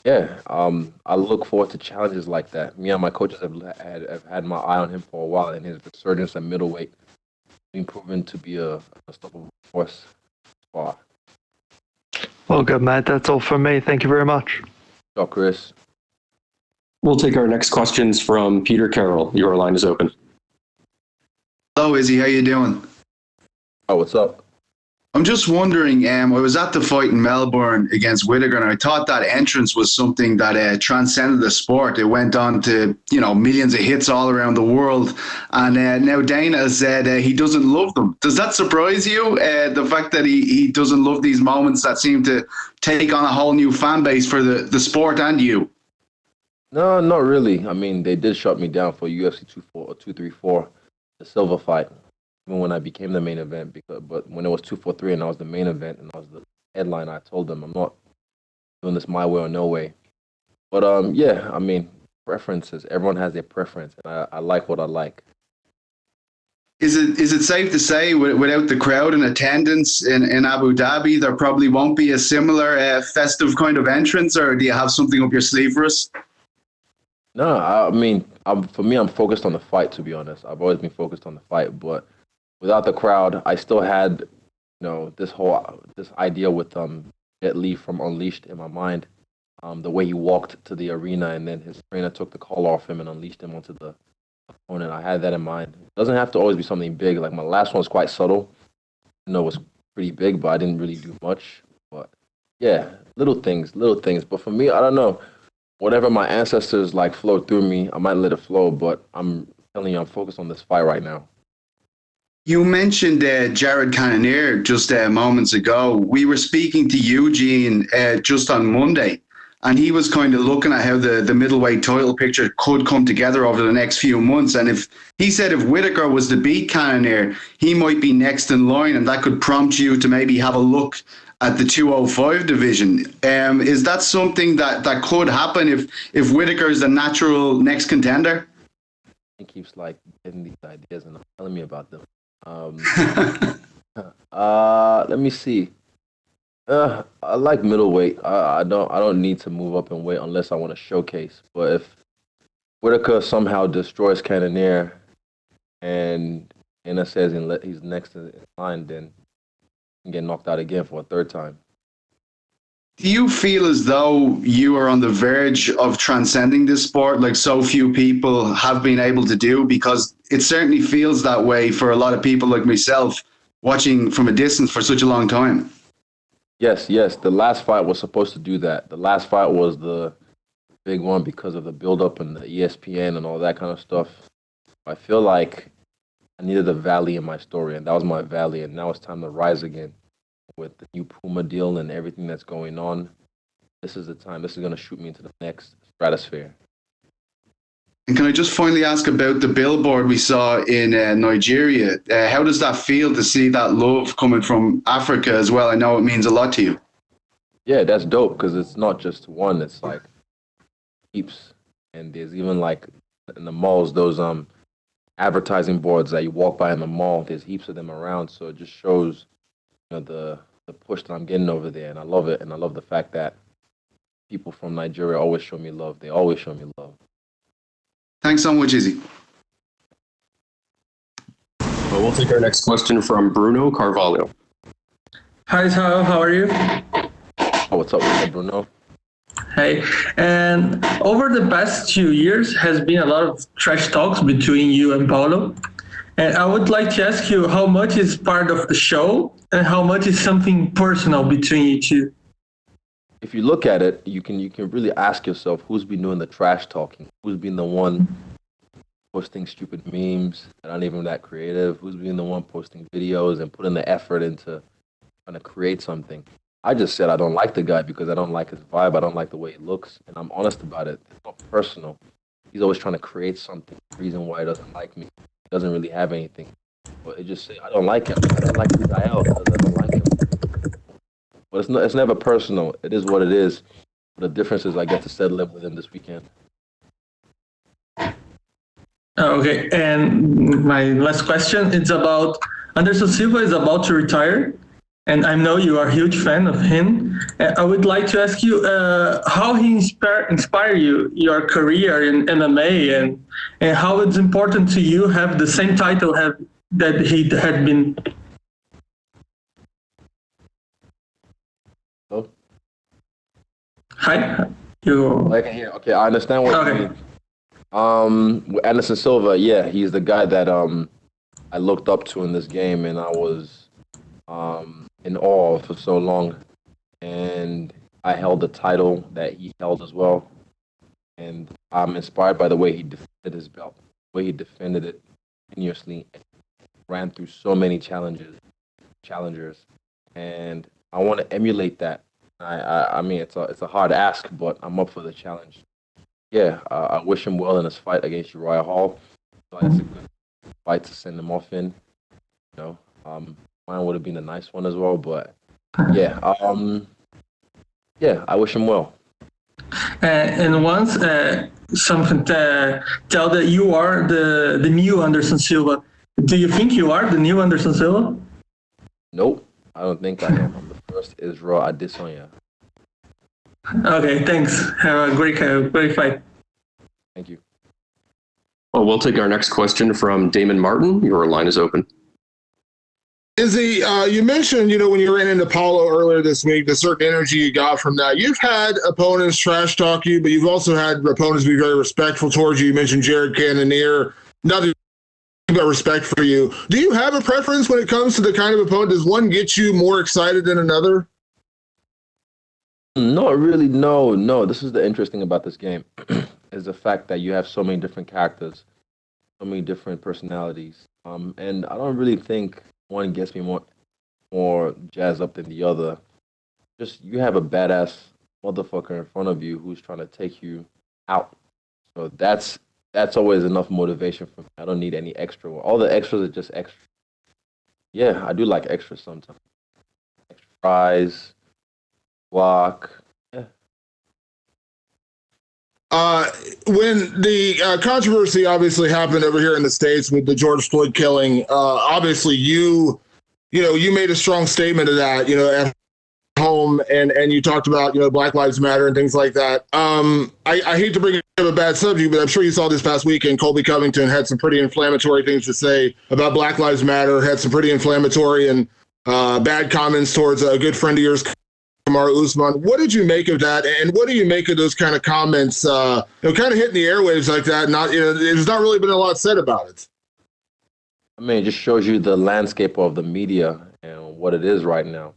yeah, I look forward to challenges like that. Me and my coaches have had my eye on him for a while, and his resurgence at middleweight being proven to be a unstoppable force. Far. Well, good, Matt. That's all from me. Thank you very much. Ciao, Chris. We'll take our next questions from Peter Carroll. Your line is open. Hello, Izzy. How you doing? Oh, what's up? I'm just wondering, I was at the fight in Melbourne against Whittaker, and I thought that entrance was something that transcended the sport. It went on to, millions of hits all around the world. And now Dana has said he doesn't love them. Does that surprise you, the fact that he doesn't love these moments that seem to take on a whole new fan base for the sport and you? No, not really. I mean, they did shut me down for UFC 234, the silver fight. Even when I became the main event, but when it was 243 and I was the main event and I was the headline, I told them I'm not doing this my way or no way. But yeah, I mean, preferences. Everyone has their preference, and I like what I like. Is it safe to say, without the crowd in attendance in Abu Dhabi, there probably won't be a similar festive kind of entrance, or do you have something up your sleeve for us? No, I mean, for me, I'm focused on the fight. To be honest, I've always been focused on the fight, but without the crowd, I still had, this idea with Jet Li from Unleashed in my mind. The way he walked to the arena and then his trainer took the collar off him and unleashed him onto the opponent. I had that in mind. It doesn't have to always be something big. Like my last one was quite subtle. It was pretty big, but I didn't really do much. But yeah, little things. But for me, I don't know. Whatever my ancestors flow through me, I might let it flow. But I'm telling you, I'm focused on this fight right now. You mentioned Jared Cannonier just moments ago. We were speaking to Eugene just on Monday, and he was kind of looking at how the middleweight title picture could come together over the next few months. And he said if Whittaker was to beat Cannonier, he might be next in line, and that could prompt you to maybe have a look at the 205 division. Is that something that could happen if Whittaker is the natural next contender? He keeps getting these ideas and not telling me about them. Let me see. I like middleweight. I don't need to move up in weight unless I want to showcase. But if Whittaker somehow destroys Cannonier and Anna says he's next in line, then he can get knocked out again for a third time. Do you feel as though you are on the verge of transcending this sport like so few people have been able to do? Because it certainly feels that way for a lot of people like myself watching from a distance for such a long time. Yes. The last fight was supposed to do that. The last fight was the big one because of the build-up and the ESPN and all that kind of stuff. I feel like I needed a valley in my story, and that was my valley, and now it's time to rise again. With the new Puma deal and everything that's going on, this is the time. This is going to shoot me into the next stratosphere. And can I just finally ask about the billboard we saw in Nigeria? How does that feel to see that love coming from Africa as well? I know it means a lot to you. Yeah, that's dope because it's not just one. It's heaps. And there's even in the malls, those advertising boards that you walk by in the mall. There's heaps of them around. So it just shows the push that I'm getting over there, and I love it, and I love the fact that people from Nigeria always show me love. They always show me love. Thanks so much, Izzy. Well, we'll take our next question from Bruno Carvalho. Hi, Tyler. How are you? Oh, what's up, Bruno? Hey, and over the past 2 years has been a lot of trash talks between you and Paulo. And I would like to ask you how much is part of the show and how much is something personal between you two? If you look at it, you can really ask yourself who's been doing the trash talking, who's been the one posting stupid memes that aren't even that creative, who's been the one posting videos and putting the effort into trying to create something. I just said I don't like the guy because I don't like his vibe, I don't like the way he looks, and I'm honest about it. It's not personal. He's always trying to create something, the reason why he doesn't like me. He doesn't really have anything. But it just say I don't like him. I don't like this guy out because I don't like him. But it's never personal. It is what it is. The difference is I get to settle in with him this weekend. Okay, and my last question is about Anderson Silva is about to retire, and I know you are a huge fan of him. I would like to ask you how he inspire you, your career in MMA, and how it's important to you have the same title that he had been. Oh. Hi. I can hear. Okay, I understand what you mean. With Anderson Silva, yeah, he's the guy that I looked up to in this game, and I was in awe for so long. And I held the title that he held as well. And I'm inspired by the way he defended his belt, the way he defended it continuously, ran through so many challengers, and I want to emulate that. I mean, it's a hard ask, but I'm up for the challenge. Yeah, I wish him well in his fight against Uriah Hall. So it's a good fight to send him off in. You know, mine would have been a nice one as well, but yeah, I wish him well. And once something tell that you are the new Anderson Silva. Do you think you are the new Anderson Silva? Nope, I don't think I am. I'm the first Israel Adesanya. Okay, thanks. Have a great fight. Thank you. Well, we'll take our next question from Damon Martin. Your line is open. Izzy, you mentioned, when you ran into Paulo earlier this week, the certain energy you got from that. You've had opponents trash talk you, but you've also had opponents be very respectful towards you. You mentioned Jared Cannonier. Nothing but respect for you. Do you have a preference when it comes to the kind of opponent? Does one get you more excited than another? Not really. No. This is the interesting about this game, is the fact that you have so many different characters, so many different personalities, and I don't really think one gets me more jazzed up than the other. Just you have a badass motherfucker in front of you who's trying to take you out. So that's always enough motivation for me. I don't need any extra. All the extras are just extra. Yeah, I do like extras sometimes. Extra fries, guac. Yeah. When the controversy obviously happened over here in the States with the George Floyd killing, obviously you made a strong statement of that, at home, and you talked about, Black Lives Matter and things like that. I hate to bring up a bad subject, but I'm sure you saw this past weekend, Colby Covington had some pretty inflammatory things to say about Black Lives Matter, had some pretty inflammatory and bad comments towards a good friend of yours, Kamaru Usman. What did you make of that, and what do you make of those kind of comments, kind of hitting the airwaves like that? There's not really been a lot said about it. I mean, it just shows you the landscape of the media and what it is right now.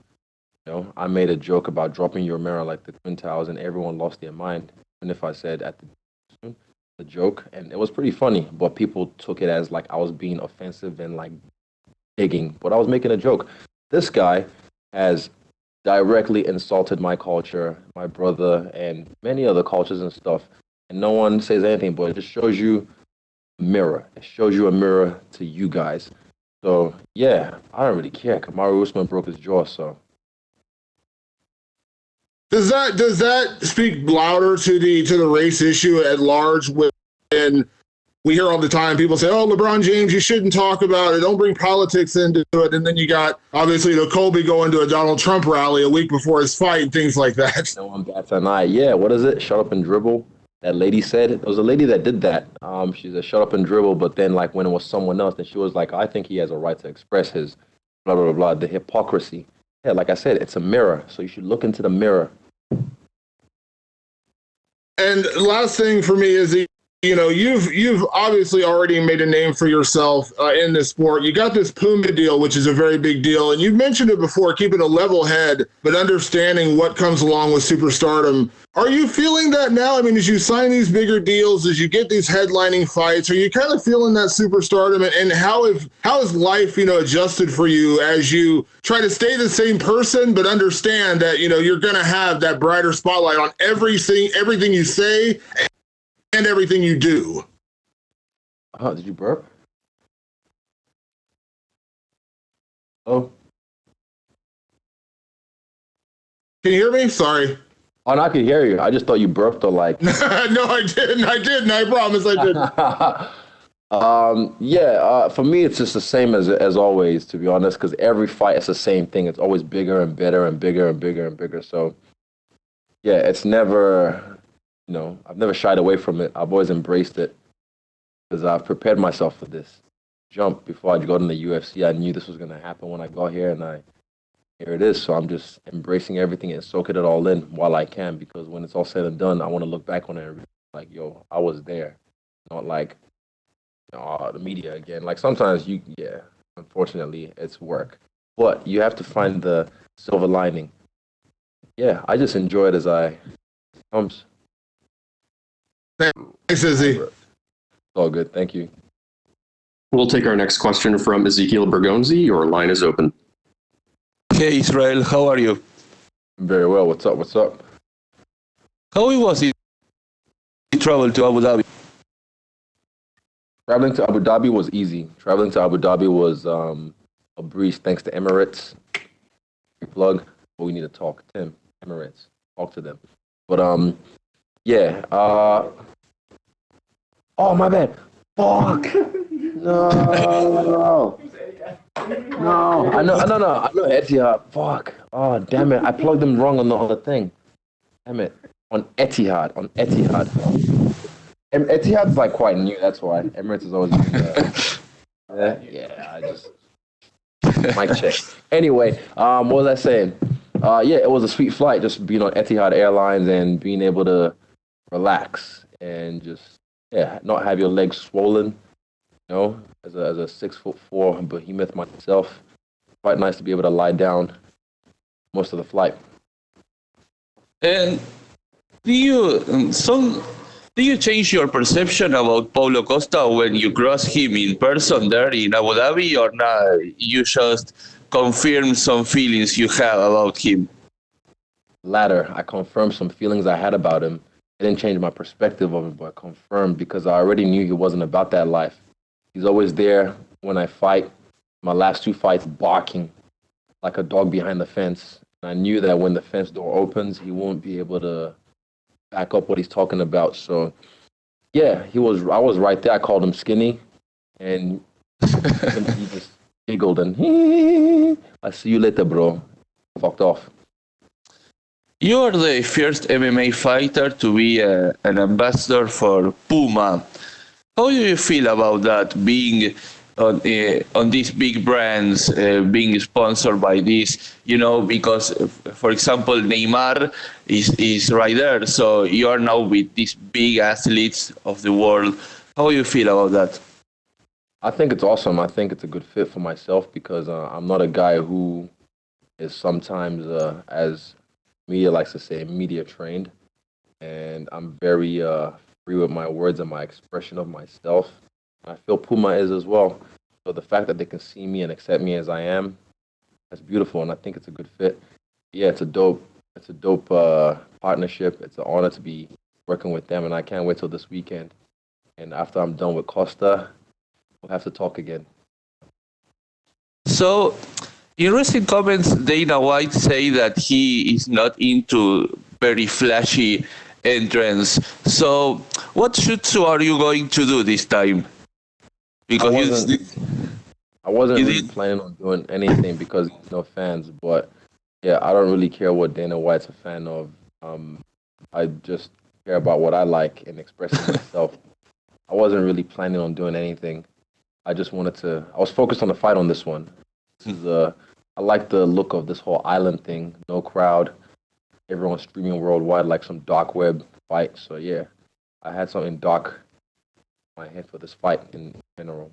I made a joke about dropping your mirror like the Twin Towers, and everyone lost their mind. And if I said at the joke, and it was pretty funny, but people took it as like I was being offensive and like digging, but I was making a joke. This guy has directly insulted my culture, my brother, and many other cultures and stuff, and no one says anything, but it just shows you a mirror. It shows you a mirror to you guys. So yeah, I don't really care. Kamaru Usman broke his jaw, so. Does that speak louder to the race issue at large? When we hear all the time people say, "Oh, LeBron James, you shouldn't talk about it. Don't bring politics into it." And then you got obviously Colby going to a Donald Trump rally a week before his fight and things like that. No one bats an eye. Yeah, what is it? Shut up and dribble. That lady said it. There was a lady that did that. She said, "Shut up and dribble." But then, like when it was someone else, then she was like, "I think he has a right to express his blah blah blah." The hypocrisy. Yeah, like I said, it's a mirror. So you should look into the mirror. And last thing for me is, you've obviously already made a name for yourself in this sport. You got this Puma deal, which is a very big deal. And you've mentioned it before, keeping a level head, but understanding what comes along with superstardom. Are you feeling that now? I mean, as you sign these bigger deals, as you get these headlining fights, are you kind of feeling that superstardom? And how is life, adjusted for you as you try to stay the same person, but understand that, you're going to have that brighter spotlight on everything you say and everything you do? Oh, did you burp? Oh. Can you hear me? Sorry. Oh, no, I could hear you. I just thought you burped or like. No, I didn't. I promise I didn't. For me, it's just the same as always, to be honest, because every fight is the same thing. It's always bigger and better and bigger and bigger and bigger. So, yeah, it's never, I've never shied away from it. I've always embraced it because I've prepared myself for this jump before I got in the UFC. I knew this was going to happen when I got here, and here it is. So I'm just embracing everything and soaking it all in while I can, because when it's all said and done, I want to look back on it and be like, yo, I was there. Not like, the media again. Like sometimes unfortunately, it's work. But you have to find the silver lining. Yeah, I just enjoy it as I comes. Thanks, Izzy. It's all good. Thank you. We'll take our next question from Ezekiel Bergonzi. Your line is open. Hey, Israel, how are you? Very well. What's up? What's up? How was it travel to Abu Dhabi? Traveling to Abu Dhabi was easy. Traveling to Abu Dhabi was a breeze thanks to Emirates. Plug. But we need to talk. Tim, Emirates. Talk to them. But, oh, my bad. Fuck. No. No. I know Etihad. Fuck. Oh, damn it. I plugged them wrong on the thing. Damn it. On Etihad. And Etihad's like quite new, that's why. Emirates is always I just mic check. Anyway, what was I saying? It was a sweet flight, just being on Etihad Airlines and being able to relax and just not have your legs swollen. As a 6'4" behemoth myself, quite nice to be able to lie down most of the flight. And do you change your perception about Paulo Costa when you cross him in person there in Abu Dhabi, or not? You just confirm some feelings you have about him? Latter. I confirmed some feelings I had about him. It didn't change my perspective of him, but I confirmed because I already knew he wasn't about that life. He's always there when I fight. My last 2 fights, barking like a dog behind the fence. And I knew that when the fence door opens, he won't be able to back up what he's talking about. So, I was right there. I called him skinny, and he just giggled and I see you later, bro. Fucked off. You are the first MMA fighter to be an ambassador for Puma. How do you feel about that, being on these big brands, being sponsored by this? Because, for example, Neymar is right there. So you are now with these big athletes of the world. How do you feel about that? I think it's awesome. I think it's a good fit for myself because I'm not a guy who is sometimes, as media likes to say, media trained. And I'm very free with my words and my expression of myself. I feel Puma is as well. So the fact that they can see me and accept me as I am, that's beautiful, and I think it's a good fit. Yeah, it's a dope partnership. It's an honor to be working with them, and I can't wait till this weekend. And after I'm done with Costa, we'll have to talk again. So, in recent comments, Dana White say that he is not into very flashy entrance. So, what shoots are you going to do this time? Because I wasn't really planning on doing anything because there's no fans. But I don't really care what Dana White's a fan of. I just care about what I like and expressing myself. I wasn't really planning on doing anything. I was focused on the fight on this one. I like the look of this whole island thing. No crowd. Everyone's streaming worldwide like some dark web fight. So I had something dark in my head for this fight in general.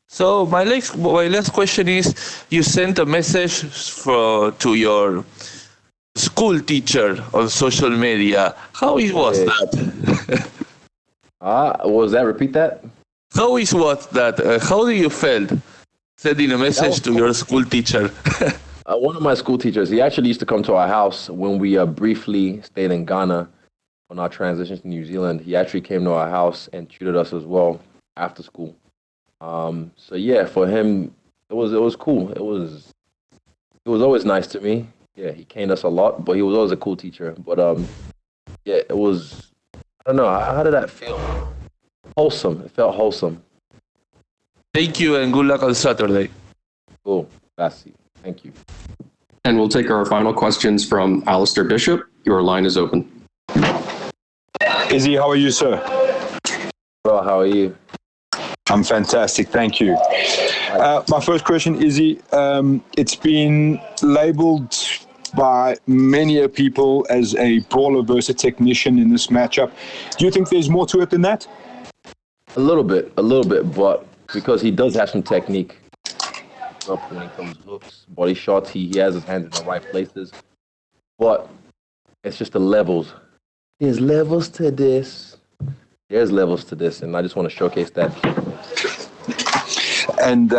So my last question is: you sent a message to your school teacher on social media. How was that? Was that? Repeat that. How do you felt sending a message to your school teacher? One of my school teachers, he actually used to come to our house when we briefly stayed in Ghana on our transition to New Zealand. He actually came to our house and tutored us as well after school. For him, it was cool. It was always nice to me. He caned us a lot, but he was always a cool teacher. But it was, I don't know, how did that feel? wholesome. It felt wholesome. Thank you and good luck on Saturday. Cool. Gracias. Thank you. And we'll take our final questions from Alistair Bishop. Your line is open. Izzy, how are you, sir? Well, how are you? I'm fantastic, thank you. My first question, Izzy, it's been labeled by many people as a brawler versus a technician in this matchup. Do you think there's more to it than that? A little bit, but because he does have some technique. Up when it comes to hooks, body shots, he has his hands in the right places. But it's just the levels. There's levels to this. There's levels to this, and I just want to showcase that. And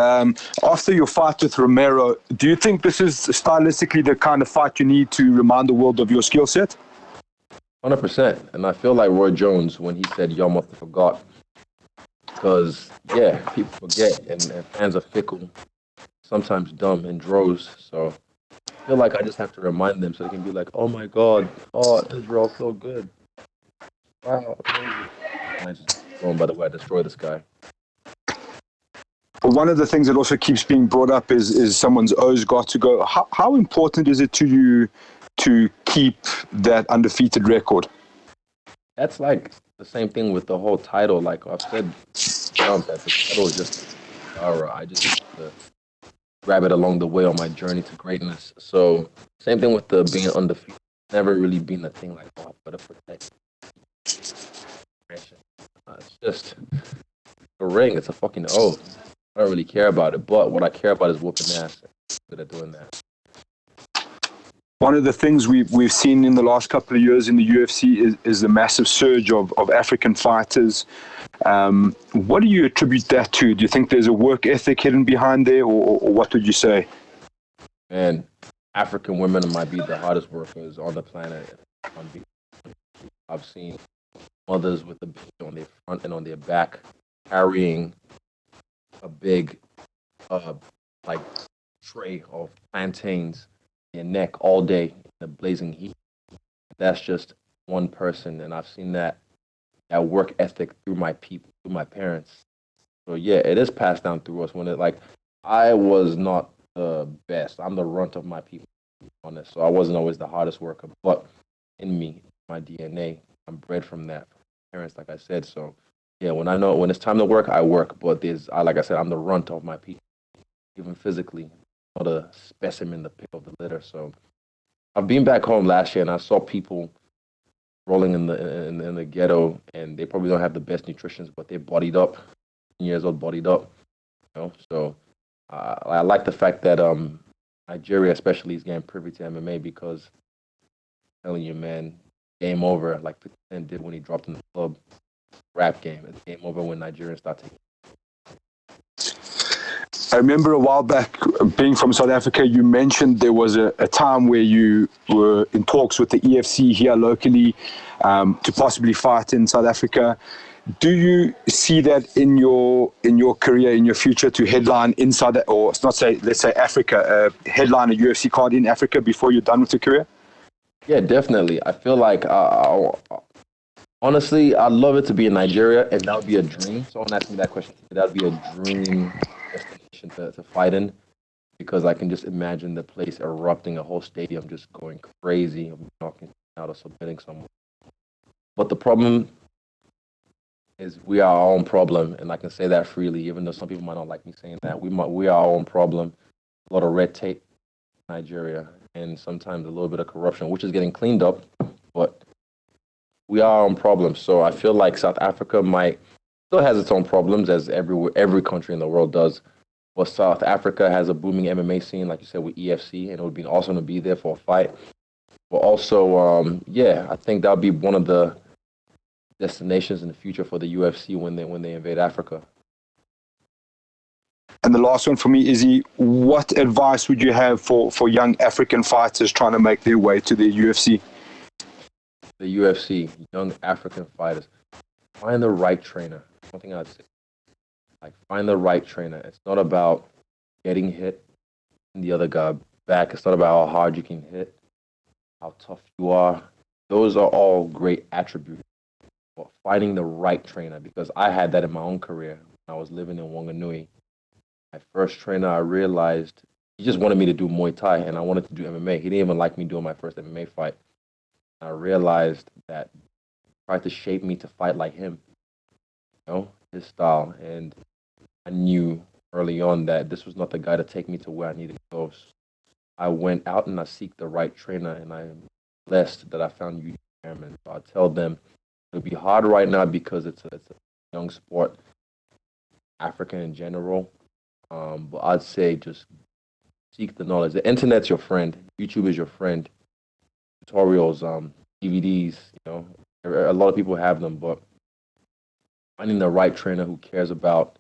after your fight with Romero, do you think this is stylistically the kind of fight you need to remind the world of your skill set? 100%. And I feel like Roy Jones when he said, y'all must have forgot. Because, yeah, people forget, and fans are fickle, sometimes dumb in droves. So I feel like I just have to remind them so they can be like, oh my God, oh, Israel's so good. Wow, amazing. And I just go on by the way I destroy this guy. One of the things that also keeps being brought up is someone's O's got to go. How important is it to you to keep that undefeated record? That's like the same thing with the whole title. Like I've said, that the title is just, I just have to grab it along the way on my journey to greatness. So same thing with the being undefeated. Never really been a thing like, oh, I've got to protect. It's just a ring. It's a fucking oath. I don't really care about it, but what I care about is whooping ass. Good at doing that. One of the things we've seen in the last couple of years in the UFC is the massive surge of African fighters. What do you attribute that to? Do you think there's a work ethic hidden behind there, or what would you say? Man, African women might be the hardest workers on the planet. I've seen mothers with the baby on their front and on their back carrying a big like tray of plantains in their neck all day in the blazing heat. That's just one person, and I've seen that work ethic through my people, through my parents. So yeah, it is passed down through us. When it like I was not the best. I'm the runt of my people on this, so I wasn't always the hardest worker. But in me, my DNA, I'm bred from that. From parents, like I said. So yeah, when it's time to work, I work. But like I said, I'm the runt of my people, even physically, not a specimen, the pick of the litter. So I've been back home last year, and I saw people rolling in the ghetto, and they probably don't have the best nutrition, but they're bodied up, 10 years old, bodied up. You know, so I like the fact that Nigeria, especially, is getting privy to MMA because I'm telling you, man, game over, like 50 Cent did when he dropped in the club. Rap game. It's game over when Nigerians start taking. I remember a while back, being from South Africa, you mentioned there was a time where you were in talks with the EFC here locally to possibly fight in South Africa. Do you see that in your career, in your future, to headline inside, or let's say Africa, headline a UFC card in Africa before you're done with your career? Yeah, definitely. I feel like honestly, I'd love it to be in Nigeria, and that would be a dream. Someone asked me that question. That would be a dream destination to fight in, because I can just imagine the place erupting, a whole stadium just going crazy, knocking out or submitting someone. But the problem is we are our own problem, and I can say that freely, even though some people might not like me saying that. We are our own problem. A lot of red tape in Nigeria, and sometimes a little bit of corruption, which is getting cleaned up, but we are our own problem. So I feel like South Africa still has its own problems, as every country in the world does. But South Africa has a booming MMA scene, like you said, with EFC, and it would be awesome to be there for a fight. But also, I think that would be one of the destinations in the future for the UFC when they invade Africa. And the last one for me, Izzy, what advice would you have for young African fighters trying to make their way to the UFC? The UFC, young African fighters, find the right trainer. One thing I'd say, like, find the right trainer. It's not about getting hit and the other guy back. It's not about how hard you can hit, how tough you are. Those are all great attributes. but finding the right trainer, because I had that in my own career when I was living in Wanganui. My first trainer, I realized he just wanted me to do Muay Thai, and I wanted to do MMA. He didn't even like me doing my first MMA fight. I realized that he tried to shape me to fight like him, his style. And I knew early on that this was not the guy to take me to where I needed to go. So I went out and I seek the right trainer, and I'm blessed that I found you, Chairman. So I tell them it'll be hard right now because it's a young sport, Africa in general. But I'd say just seek the knowledge. The internet's your friend. YouTube is your friend. Tutorials, DVDs, a lot of people have them, but finding the right trainer who cares about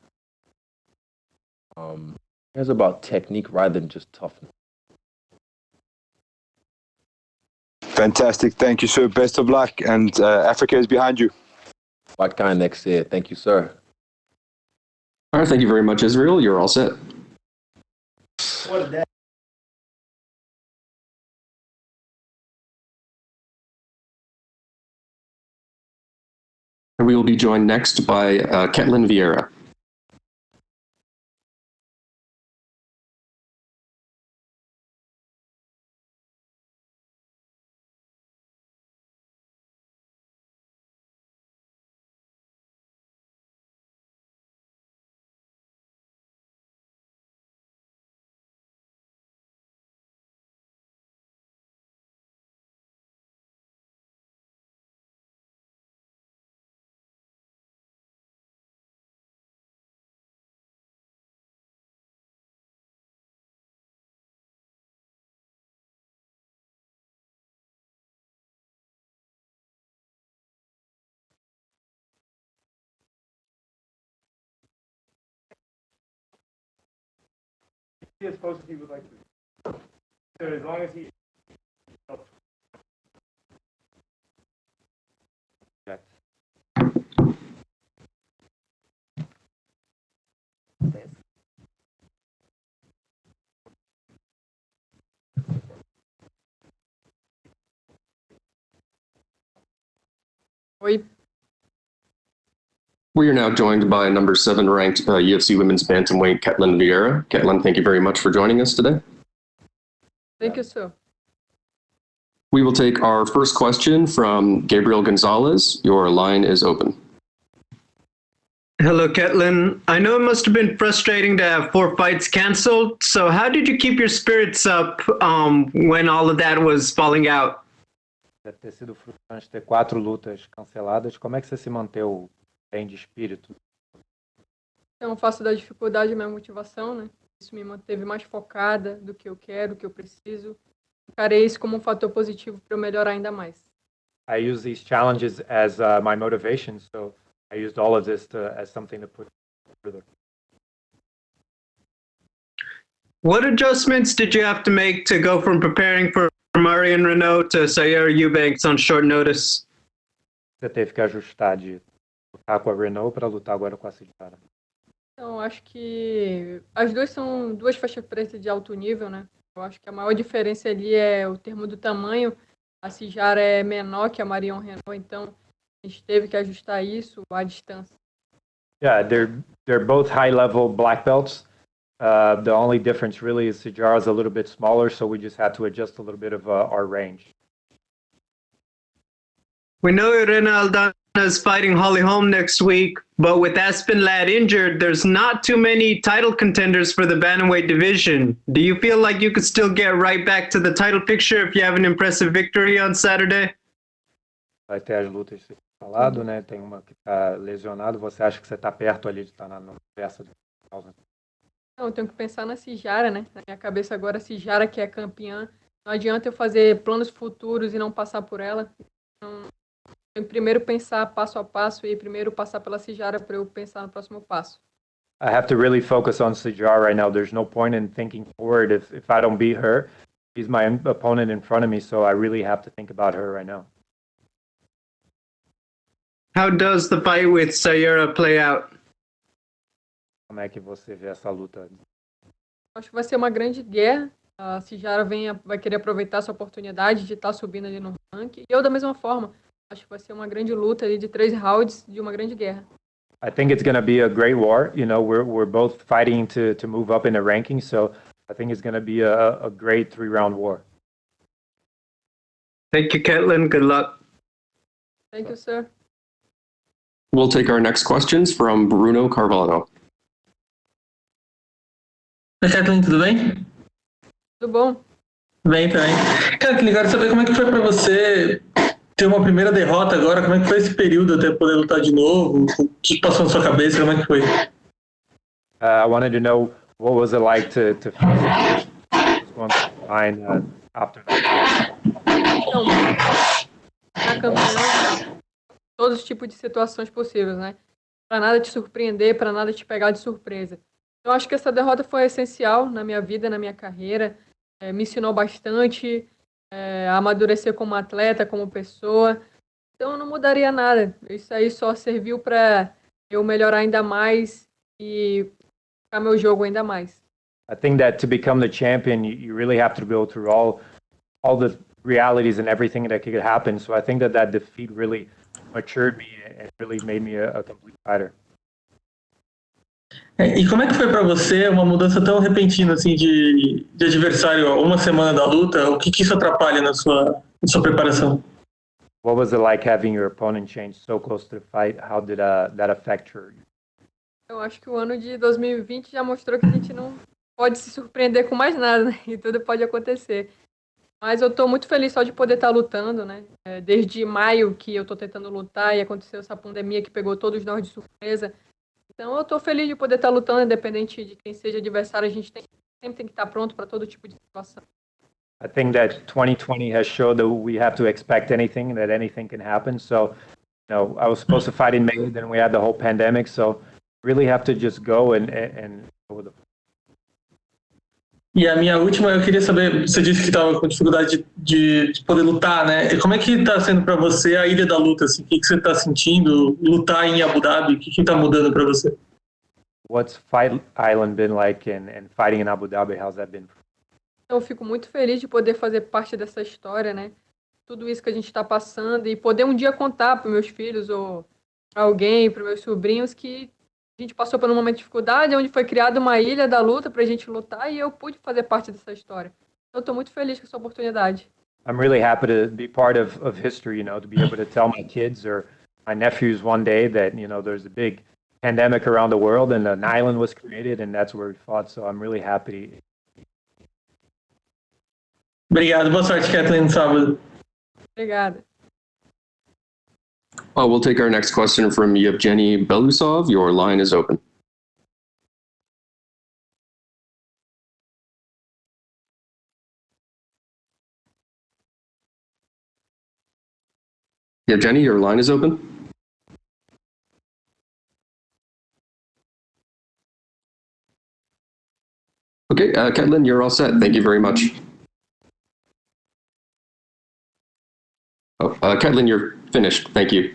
technique rather than just toughness. Fantastic. Thank you, sir. Best of luck. And Africa is behind you. What kind next year? Thank you, sir. All right. Thank you very much, Israel. You're all set. What a day. And we will be joined next by Ketlen Vieira. As close as he would like to. So as long as he. Oi. We are now joined by number 7 ranked UFC women's bantamweight Ketlen Vieira. Ketlen, thank you very much for joining us today. Thank you, sir. We will take our first question from Gabriel Gonzalez. Your line is open. Hello, Ketlen. I know it must have been frustrating to have 4 fights canceled. So how did you keep your spirits up when all of that was falling out? Deve ter sido frustrante ter 4 lutas canceladas. Como é que você se manteve bem de espírito? Então, faço da dificuldade a minha motivação, né? Isso me manteve mais focada do que eu quero, do que eu preciso. Encarei isso como um fator positivo para eu melhorar ainda mais. I use these challenges as my motivation, so I used all of this as something to push further. What adjustments did you have to make to go from preparing for Marion Renault to Sijara Eubanks on short notice? Você teve que ajustar de lutar com a Renault para lutar agora com a Sijara. Então, acho que as duas são 2 faixas pretas de alto nível, né? Eu acho que a maior diferença ali é o termo do tamanho. A Sijara é menor que a Marion Renault, então a gente teve que ajustar isso à distância. Yeah, they're both high-level black belts. The only difference really is Sijara is a little bit smaller, so we just had to adjust a little bit of our range. We know Irene Aldana is fighting Holly Holm next week, but with Aspen Ladd injured, there's not too many title contenders for the bantamweight division. Do you feel like you could still get right back to the title picture if you have an impressive victory on Saturday? Vai ter as lutas que você falado, né? Tem uma que está lesionado. Você acha que você está perto ali de estar na conversa? Não, eu tenho que pensar na Sijara, né? Na minha cabeça agora, a Sijara que é campeã. Não adianta eu fazer planos futuros e não passar por ela. Então, eu primeiro pensar passo a passo e primeiro passar pela Sijara para eu pensar no próximo passo. I have to really focus on Sijara right now. There's no point in thinking forward if I don't beat her. She's my opponent in front of me, so I really have to think about her right now. How does the fight with Sijara play out? Como é que você vê essa luta? Acho que vai ser uma grande guerra. A Sijara vai querer aproveitar essa oportunidade de estar subindo ali no ranking. E eu, da mesma forma, Acho que vai ser uma grande luta ali de 3 rounds de uma grande guerra. I think it's going to be a great war. You know, we're both fighting to move up in the rankings, so I think it's going to be a great 3-round war. Thank you, Ketlen. Good luck. Thank you, sir. We'll take our next questions from Bruno Carvalho. Oi, Ketlen, tudo bem? Tudo bom? Bem também. Ketlen, quero saber como é que foi para você ter uma primeira derrota agora, como é que foi esse período até poder lutar de novo? O que passou na sua cabeça, como é que foi? I wanted to know what was it like to face this one line after that. Então, na campeã, todos os tipos de situações possíveis, né? Para nada te surpreender, para nada te pegar de surpresa. Eu acho que essa derrota foi essencial na minha vida, na minha carreira. Me ensinou bastante a amadurecer como atleta, como pessoa. Então, eu não mudaria nada. Isso aí só serviu para eu melhorar ainda mais e ficar meu jogo ainda mais. I think that to become the champion, you really have to go through all the realities and everything that could happen. So I think that defeat really matured me and really made me a complete fighter. E como é que foi para você uma mudança tão repentina assim de adversário a uma semana da luta? O que isso atrapalha na sua preparação? What was it like having your opponent change so close to the fight? How did that affect your? Eu acho que o ano de 2020 já mostrou que a gente não pode se surpreender com mais nada, né? E tudo pode acontecer. Mas eu estou muito feliz só de poder estar lutando, né? Desde maio que eu estou tentando lutar e aconteceu essa pandemia que pegou todos nós de surpresa. Então eu estou feliz de poder estar lutando, independente de quem seja adversário. A gente sempre tem que estar pronto para todo tipo de situação. I think that 2020 has showed that we have to expect anything, that anything can happen. So, you know, I was supposed to fight in May, then we had the whole pandemic. So, really have to just go and go with the. E a minha última, eu queria saber, você disse que estava com dificuldade de poder lutar, né? E como é que está sendo para você a ilha da luta? Assim? O que você está sentindo? Lutar em Abu Dhabi, o que está mudando para você? What's Fight Island been like and fighting in Abu Dhabi? How's that been? Eu fico muito feliz de poder fazer parte dessa história, né? Tudo isso que a gente está passando e poder um dia contar para meus filhos ou para alguém, para meus sobrinhos que a gente passou por um momento de dificuldade, onde foi criada uma ilha da luta para a gente lutar e eu pude fazer parte dessa história. Então, eu estou muito feliz com essa oportunidade. I'm really happy to be part of history, you know, to be able to tell my kids or my nephews one day that, you know, there's a big pandemic around the world and an island was created and that's where we fought. So I'm really happy. Obrigado. Boa sorte, Ketlen, no sábado. Obrigada. We'll take our next question from Yevgeny Belousov. Your line is open. Yevgeny, your line is open. Okay, Ketlen, you're all set. Thank you very much. Ketlen, you're finished. Thank you.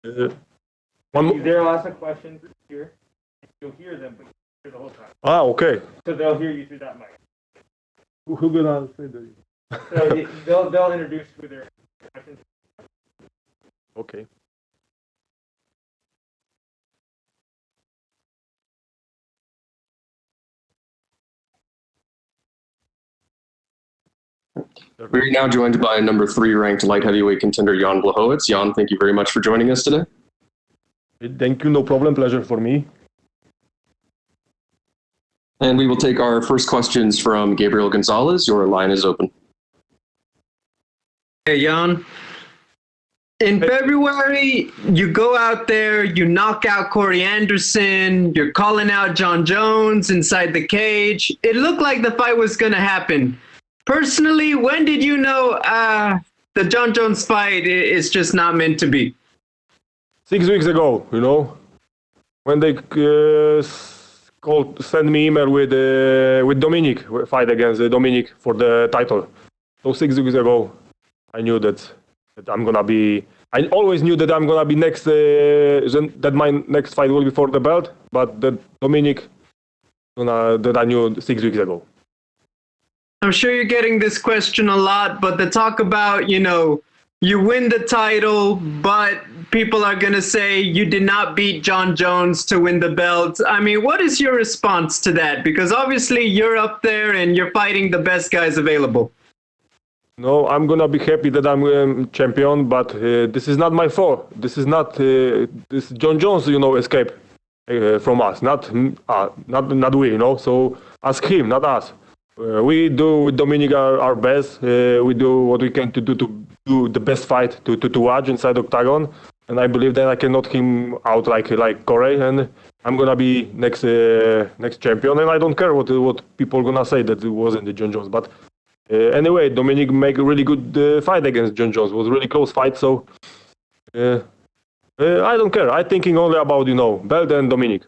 They'll ask a question here. You'll hear them, but you hear the whole time. Okay. So they'll hear you through that mic. Who gonna say that? So they'll introduce who their questions. Okay. We're now joined by number 3 ranked light heavyweight contender Jan Blachowicz. Jan, thank you very much for joining us today. Thank you, no problem, pleasure for me. And we will take our first questions from Gabriel Gonzalez. Your line is open. Hey, Jan. In February, you go out there, you knock out Corey Anderson, you're calling out John Jones inside the cage. It looked like the fight was going to happen. Personally, when did you know the John Jones fight is just not meant to be? 6 weeks ago, when they sent me email with Dominick, fight against Dominick for the title. So 6 weeks ago, I knew that I'm gonna be. I always knew that I'm gonna be next. That my next fight will be for the belt, but that Dominick, that I knew 6 weeks ago. I'm sure you're getting this question a lot, but the talk about, you win the title, but people are going to say you did not beat John Jones to win the belt. I mean, what is your response to that? Because obviously you're up there and you're fighting the best guys available. No, I'm going to be happy that I'm champion, but this is not my fault. This is not this John Jones, escape from us, not we, So ask him, not us. We do with Dominick our best. We do what we can to do the best fight to watch inside octagon, and I believe that I can knock him out like Corey, and I'm gonna be next champion. And I don't care what people gonna say that it wasn't the John Jones. But anyway, Dominick make a really good fight against John Jones. It was a really close fight, so I don't care. I'm thinking only about belt and Dominick.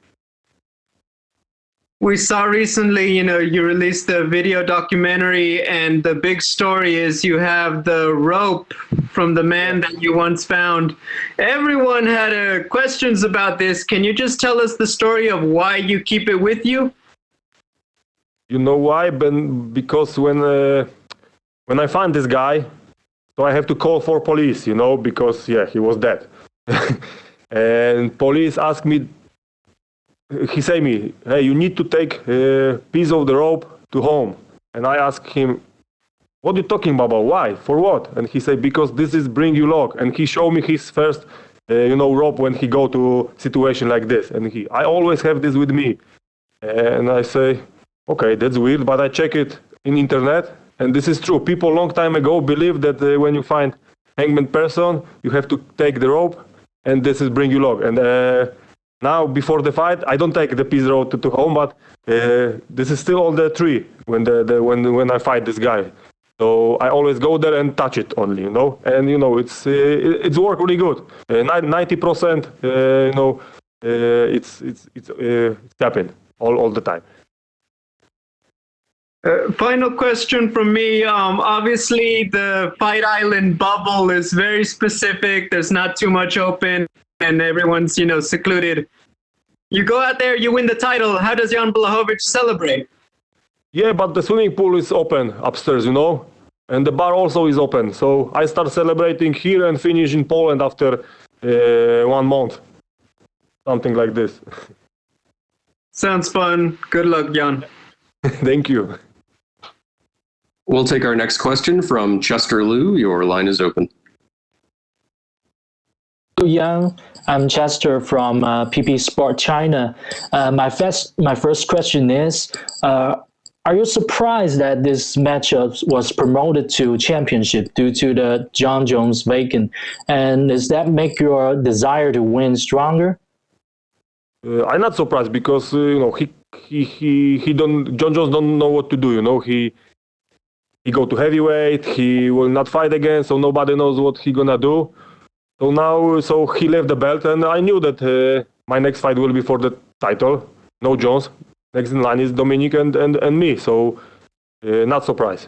We saw recently, you released a video documentary, and the big story is you have the rope from the man that you once found. Everyone had questions about this. Can you just tell us the story of why you keep it with you? You know why? Because when I find this guy, so I have to call for police, because he was dead. And police asked me. He say me, hey, you need to take a piece of the rope to home. And I ask him, what are you talking about? Why? For what? And he say, because this is bring you luck. And he show me his first, rope when he go to situation like this. And I always have this with me. And I say, okay, that's weird, but I check it in internet. And this is true. People long time ago believe that when you find hangman person, you have to take the rope and this is bring you luck. And now, before the fight, I don't take the piece road to home, but this is still on the tree when I fight this guy. So I always go there and touch it only, And it's work really good. 90%, it's happened all the time. Final question from me. Obviously, the Fight Island bubble is very specific. There's not too much open. And everyone's, secluded. You go out there, you win the title. How does Jan Blachowicz celebrate? Yeah, but the swimming pool is open upstairs, and the bar also is open. So I start celebrating here and finish in Poland after 1 month. Something like this. Sounds fun. Good luck, Jan. Thank you. We'll take our next question from Chester Liu. Your line is open. Yang, I'm Chester from PP Sport China. My first question is, are you surprised that this matchup was promoted to championship due to the John Jones vacant? And does that make your desire to win stronger? I'm not surprised because John Jones don't know what to do. He go to heavyweight. He will not fight again, so nobody knows what he gonna do. So he left the belt, and I knew that my next fight will be for the title. No Jones. Next in line is Dominick and me. So not surprised.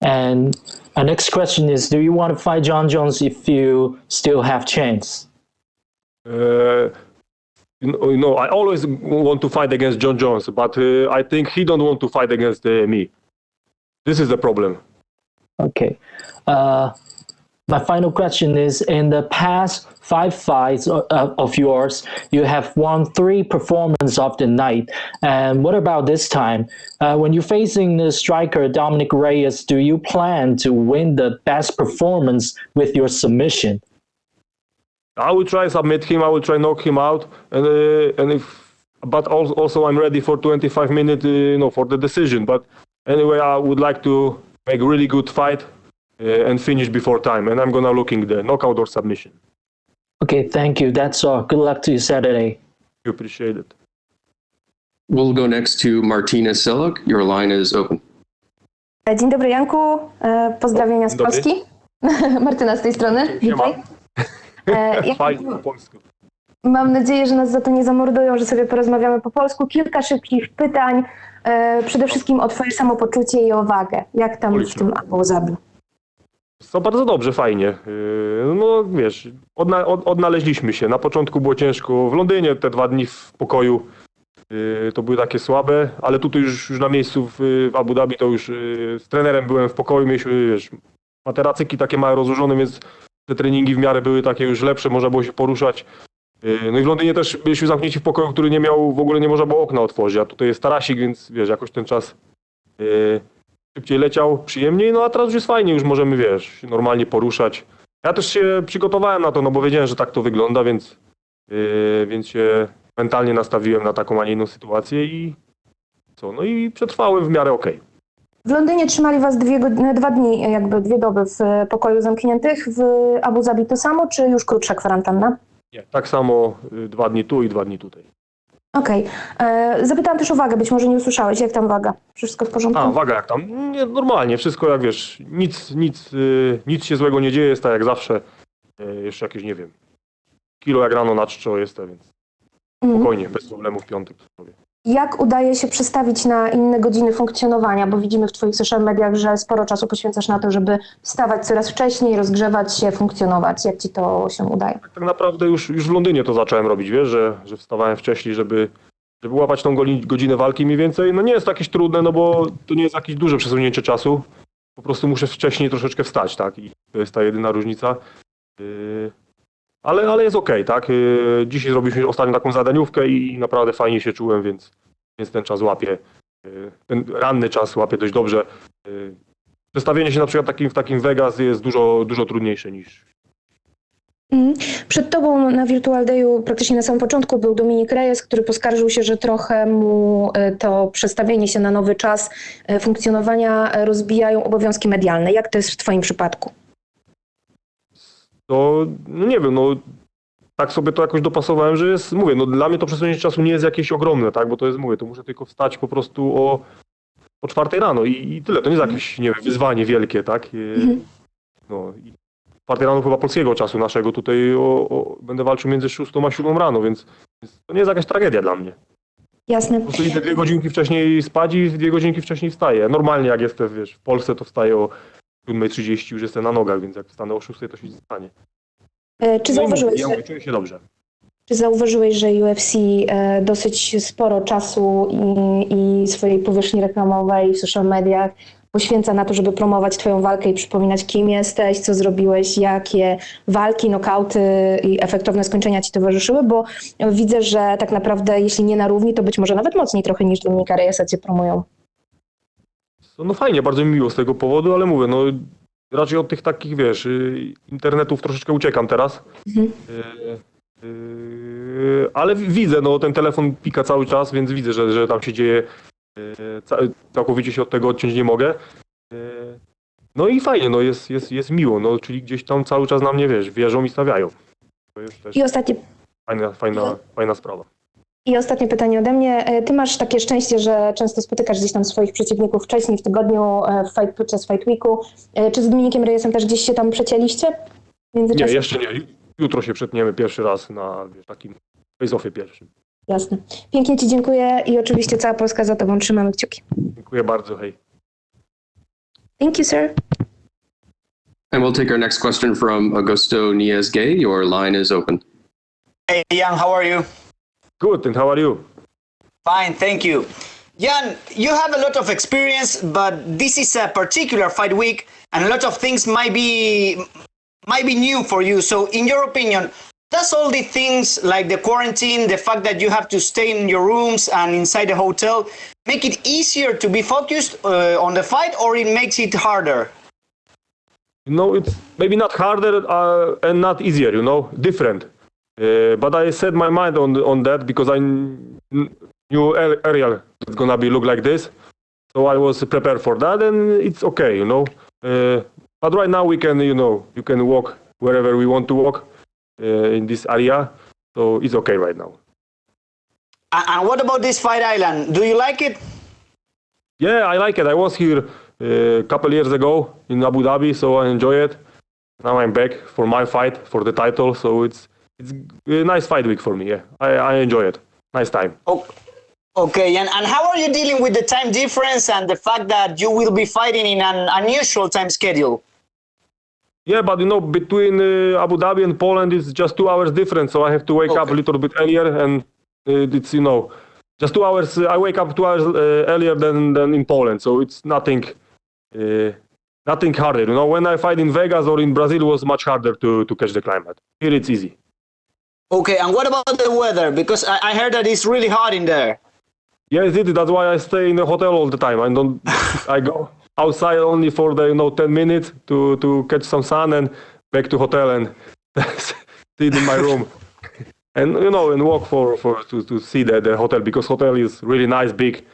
And our next question is: do you want to fight John Jones if you still have chance? I always want to fight against John Jones, but I think he don't want to fight against me. This is the problem. Okay. My final question is, in the past 5 fights of yours, you have won 3 performances of the night. And what about this time? When you're facing the striker Dominick Reyes, do you plan to win the best performance with your submission? I will try submit him. I will try knock him out, but also I'm ready for 25 minutes, for the decision. But anyway, I would like to make a really good fight and finish before time, and I'm gonna looking the knockout or submission. Okay, thank you. That's all. Good luck to you Saturday. You appreciate it. We'll go next to Martina Seluk. Your line is open. Dzień dobry, Janku. Pozdrowienia z Polski. Martyna z tej strony. Witaj. Mam nadzieję, że nas za to nie zamordują, że sobie porozmawiamy po polsku. Kilka szybkich pytań. Przede wszystkim o twoje samopoczucie i o wagę. Jak tam w tym Abu Zabi? Co bardzo dobrze, fajnie. No wiesz, odnaleźliśmy się. Na początku było ciężko. W Londynie te 2 dni w pokoju to były takie słabe, ale tutaj już na miejscu w Abu Dhabi to już z trenerem byłem w pokoju. Mieliśmy, wiesz, materacyki takie małe rozłożone, więc te treningi w miarę były takie już lepsze, można było się poruszać. No i w Londynie też byliśmy zamknięci w pokoju, który nie miał, w ogóle nie można było okna otworzyć, a tutaj jest tarasik, więc wiesz, jakoś ten czas szybciej leciał, przyjemniej, no a teraz już jest fajnie, już możemy, wiesz, się normalnie poruszać. Ja też się przygotowałem na to, no bo wiedziałem, że tak to wygląda, więc się mentalnie nastawiłem na taką, a nie inną sytuację i no i przetrwałem w miarę okej. W Londynie trzymali was 2 dni, jakby 2 doby w pokoju zamkniętych. W Abu Zabi to samo, czy już krótsza kwarantanna? Nie, tak samo 2 dni tu i 2 dni tutaj. Okej. Zapytałam też o wagę, być może nie usłyszałeś. Jak tam waga? Wszystko w porządku? A, waga jak tam? Nie, normalnie, wszystko jak wiesz, nic się złego nie dzieje, jest tak jak zawsze. Jeszcze jakieś, nie wiem, kilo jak rano na czczo jestem, więc spokojnie, bez problemu w piątek sobie. Jak udaje się przestawić na inne godziny funkcjonowania? Bo widzimy w twoich social mediach, że sporo czasu poświęcasz na to, żeby wstawać coraz wcześniej, rozgrzewać się, funkcjonować. Jak ci to się udaje? Tak naprawdę już w Londynie to zacząłem robić, wiesz, że wstawałem wcześniej, żeby łapać tą godzinę walki mniej więcej. No nie jest to jakieś trudne, no bo to nie jest jakieś duże przesunięcie czasu. Po prostu muszę wcześniej troszeczkę wstać, tak? I to jest ta jedyna różnica. Ale jest okej, tak? Dzisiaj zrobiliśmy ostatnio taką zadaniówkę i naprawdę fajnie się czułem, więc ten czas łapię. Ten ranny czas łapię dość dobrze. Przestawienie się na przykład w takim Vegas jest dużo trudniejsze niż... Przed tobą na Virtual Dayu praktycznie na samym początku był Dominick Reyes, który poskarżył się, że trochę mu to przestawienie się na nowy czas funkcjonowania rozbijają obowiązki medialne. Jak to jest w twoim przypadku? To no nie wiem, no tak sobie to jakoś dopasowałem, że jest, mówię, no dla mnie to przesunięcie czasu nie jest jakieś ogromne, tak, bo to jest, mówię, to muszę tylko wstać po prostu o 4 rano i tyle, to nie jest jakieś, nie wiem, wyzwanie wielkie, tak, no i 4 rano chyba polskiego czasu naszego, tutaj będę walczył między 6 a 7 rano, więc to nie jest jakaś tragedia dla mnie. Jasne. Po prostu idę 2 godzinki wcześniej spać i 2 godzinki wcześniej wstaję. Normalnie jak jestem, wiesz, w Polsce to wstaję o 7:30, już jestem na nogach, więc jak wstanę o 6, to się stanie. Czy zauważyłeś, czuję się dobrze. Czy zauważyłeś, że UFC dosyć sporo czasu i swojej powierzchni reklamowej w social mediach poświęca na to, żeby promować twoją walkę i przypominać, kim jesteś, co zrobiłeś, jakie walki, nokauty i efektowne skończenia ci towarzyszyły, bo widzę, że tak naprawdę jeśli nie na równi, to być może nawet mocniej trochę niż Dominicka Reyesa cię promują. No fajnie, bardzo mi miło z tego powodu, ale mówię, no raczej od tych takich, wiesz, internetów troszeczkę uciekam teraz. Ale widzę, no ten telefon pika cały czas, więc widzę, że tam się dzieje. Całkowicie się od tego odciąć nie mogę. No i fajnie, no jest miło, no czyli gdzieś tam cały czas na mnie, wiesz, wierzą i stawiają. To jest też fajna sprawa. I ostatnie pytanie ode mnie. Ty masz takie szczęście, że często spotykasz gdzieś tam swoich przeciwników wcześniej w tygodniu, podczas Fight Weeku. Czy z Dominikiem Reyesem też gdzieś się tam przecięliście? Nie, jeszcze nie. Jutro się przetniemy pierwszy raz na takim face-offie pierwszym. Jasne. Pięknie ci dziękuję i oczywiście cała Polska za tobą. Trzymamy kciuki. Dziękuję bardzo, hej. Thank you, sir. And we'll take our next question from Augusto Niez-Gay. Your line is open. Hey, Jan, how are you? Good, and how are you? Fine, thank you. Jan, you have a lot of experience, but this is a particular fight week, and a lot of things might be new for you. So, in your opinion, does all the things like the quarantine, the fact that you have to stay in your rooms and inside the hotel, make it easier to be focused on the fight, or it makes it harder? It's maybe not harder and not easier, different. But I set my mind on that because I knew Ariel is gonna look like this, so I was prepared for that, and it's okay, But right now we can, you can walk wherever we want to walk in this area, so it's okay right now. And what about this Fight Island? Do you like it? Yeah, I like it. I was here a couple years ago in Abu Dhabi, so I enjoy it. Now I'm back for my fight for the title, so it's a nice fight week for me. Yeah, I enjoy it. Nice time. Okay, and how are you dealing with the time difference and the fact that you will be fighting in an unusual time schedule? Yeah, but between Abu Dhabi and Poland is just 2 hours difference, so I have to wake up a little bit earlier, and it's just 2 hours. I wake up 2 hours earlier than in Poland, so it's nothing harder. When I fight in Vegas or in Brazil, it was much harder to catch the climate. Here it's easy. Okay, and what about the weather? Because I heard that it's really hot in there. Yes, that's why I stay in the hotel all the time. I go outside only for the 10 minutes to catch some sun and back to hotel and sit in my room and and walk to see the hotel, because hotel is really nice, big.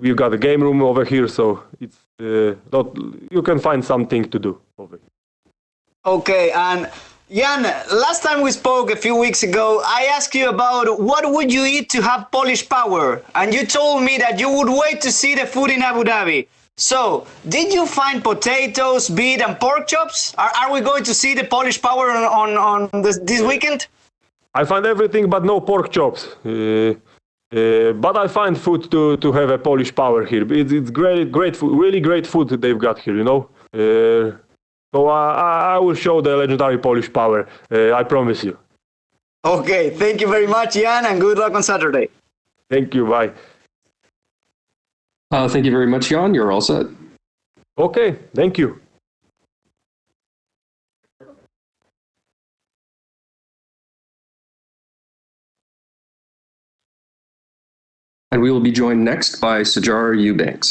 We've got a game room over here, so it's you can find something to do over here. Okay, and Jan, last time we spoke a few weeks ago, I asked you about what would you eat to have Polish power, and you told me that you would wait to see the food in Abu Dhabi. So, did you find potatoes, beef, and pork chops? Are we going to see the Polish power on this weekend? I find everything but no pork chops. But I find food to have a Polish power here. It's great food, really great food that they've got here, So I will show the legendary Polish power, I promise you. Okay, thank you very much, Jan, and good luck on Saturday. Thank you, bye. Thank you very much, Jan. You're all set. Okay, thank you. And we will be joined next by Sijara Eubanks.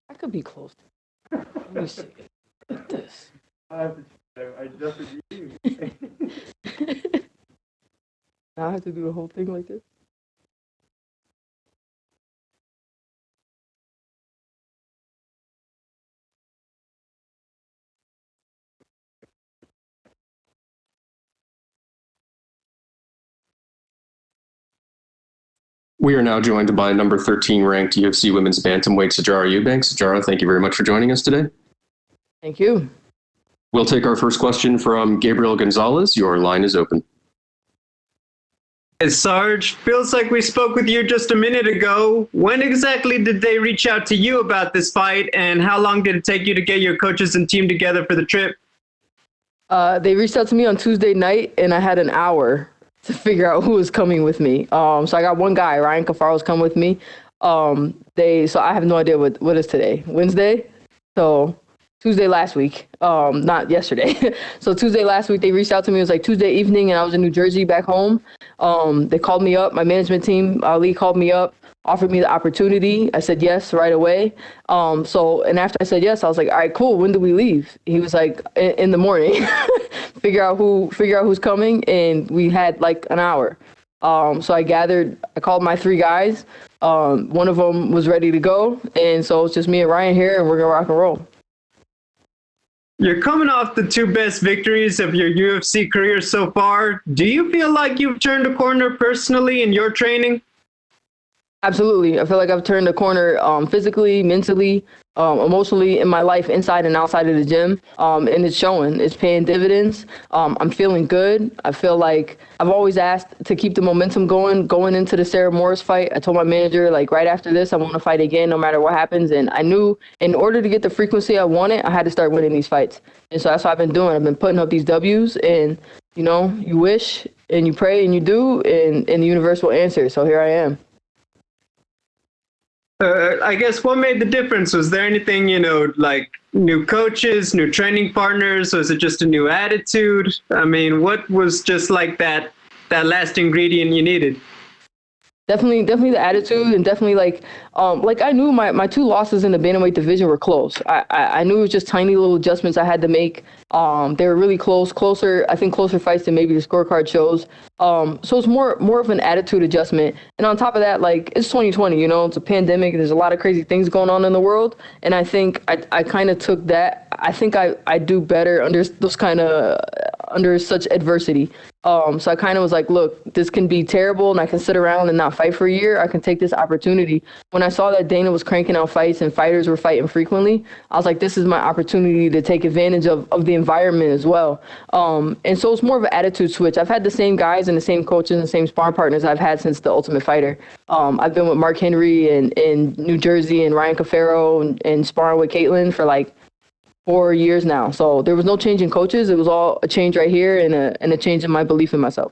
I could be close. Let me see. Like this. I adjusted you. Now I have to do the whole thing like this. We are now joined by number 13 ranked UFC women's bantamweight Sijara Eubanks. Sijara, thank you very much for joining us today. Thank you. We'll take our first question from Gabriel Gonzalez. Your line is open. Hey, Sarge, feels like we spoke with you just a minute ago. When exactly did they reach out to you about this fight, and how long did it take you to get your coaches and team together for the trip? They reached out to me on Tuesday night, and I had an hour to figure out who was coming with me. So I got one guy, Ryan Cafaro's come with me. So I have no idea what is today, Wednesday? So Tuesday last week, not yesterday. So Tuesday last week, they reached out to me. It was like Tuesday evening, and I was in New Jersey back home. They called me up. My management team, Ali, called me up, offered me the opportunity. I said yes right away. And after I said yes, I was like, all right, cool. When do we leave? He was like, in the morning. figure out who's coming, and we had like an hour. So I called my 3 guys. One of them was ready to go, and so it's just me and Ryan here, and we're gonna rock and roll. You're coming off the 2 best victories of your UFC career so far. Do you feel like you've turned a corner personally in your training? Absolutely. I feel like I've turned a corner physically, mentally, emotionally in my life inside and outside of the gym. And it's showing. It's paying dividends. I'm feeling good. I feel like I've always asked to keep the momentum going into the Sarah Morris fight. I told my manager, like, right after this, I want to fight again no matter what happens. And I knew in order to get the frequency I wanted, I had to start winning these fights. And so that's what I've been doing. I've been putting up these W's, and, you know, you wish and you pray and you do, and the universe will answer. So here I am. I guess what made the difference? Was there anything, you know, like new coaches, new training partners? Was it just a new attitude? I mean, what was just like that last ingredient you needed? Definitely the attitude, and definitely like I knew my 2 losses in the bantamweight division were close. I knew it was just tiny little adjustments I had to make. They were really closer fights than maybe the scorecard shows. So it's more of an attitude adjustment. And on top of that, like, it's 2020, you know, it's a pandemic. There's a lot of crazy things going on in the world. And I think I kind of took that. I think I do better under such adversity. So I kind of was like, look, this can be terrible and I can sit around and not fight for a year. I can take this opportunity. When I saw that Dana was cranking out fights and fighters were fighting frequently, I was like, this is my opportunity to take advantage of the environment as well. And so it's more of an attitude switch. I've had the same guys and the same coaches and the same sparring partners I've had since The Ultimate Fighter. I've been with Mark Henry in New Jersey and Ryan Cafaro and sparring with Ketlen for like 4 years now. So there was no change in coaches. It was all a change right here and a change in my belief in myself.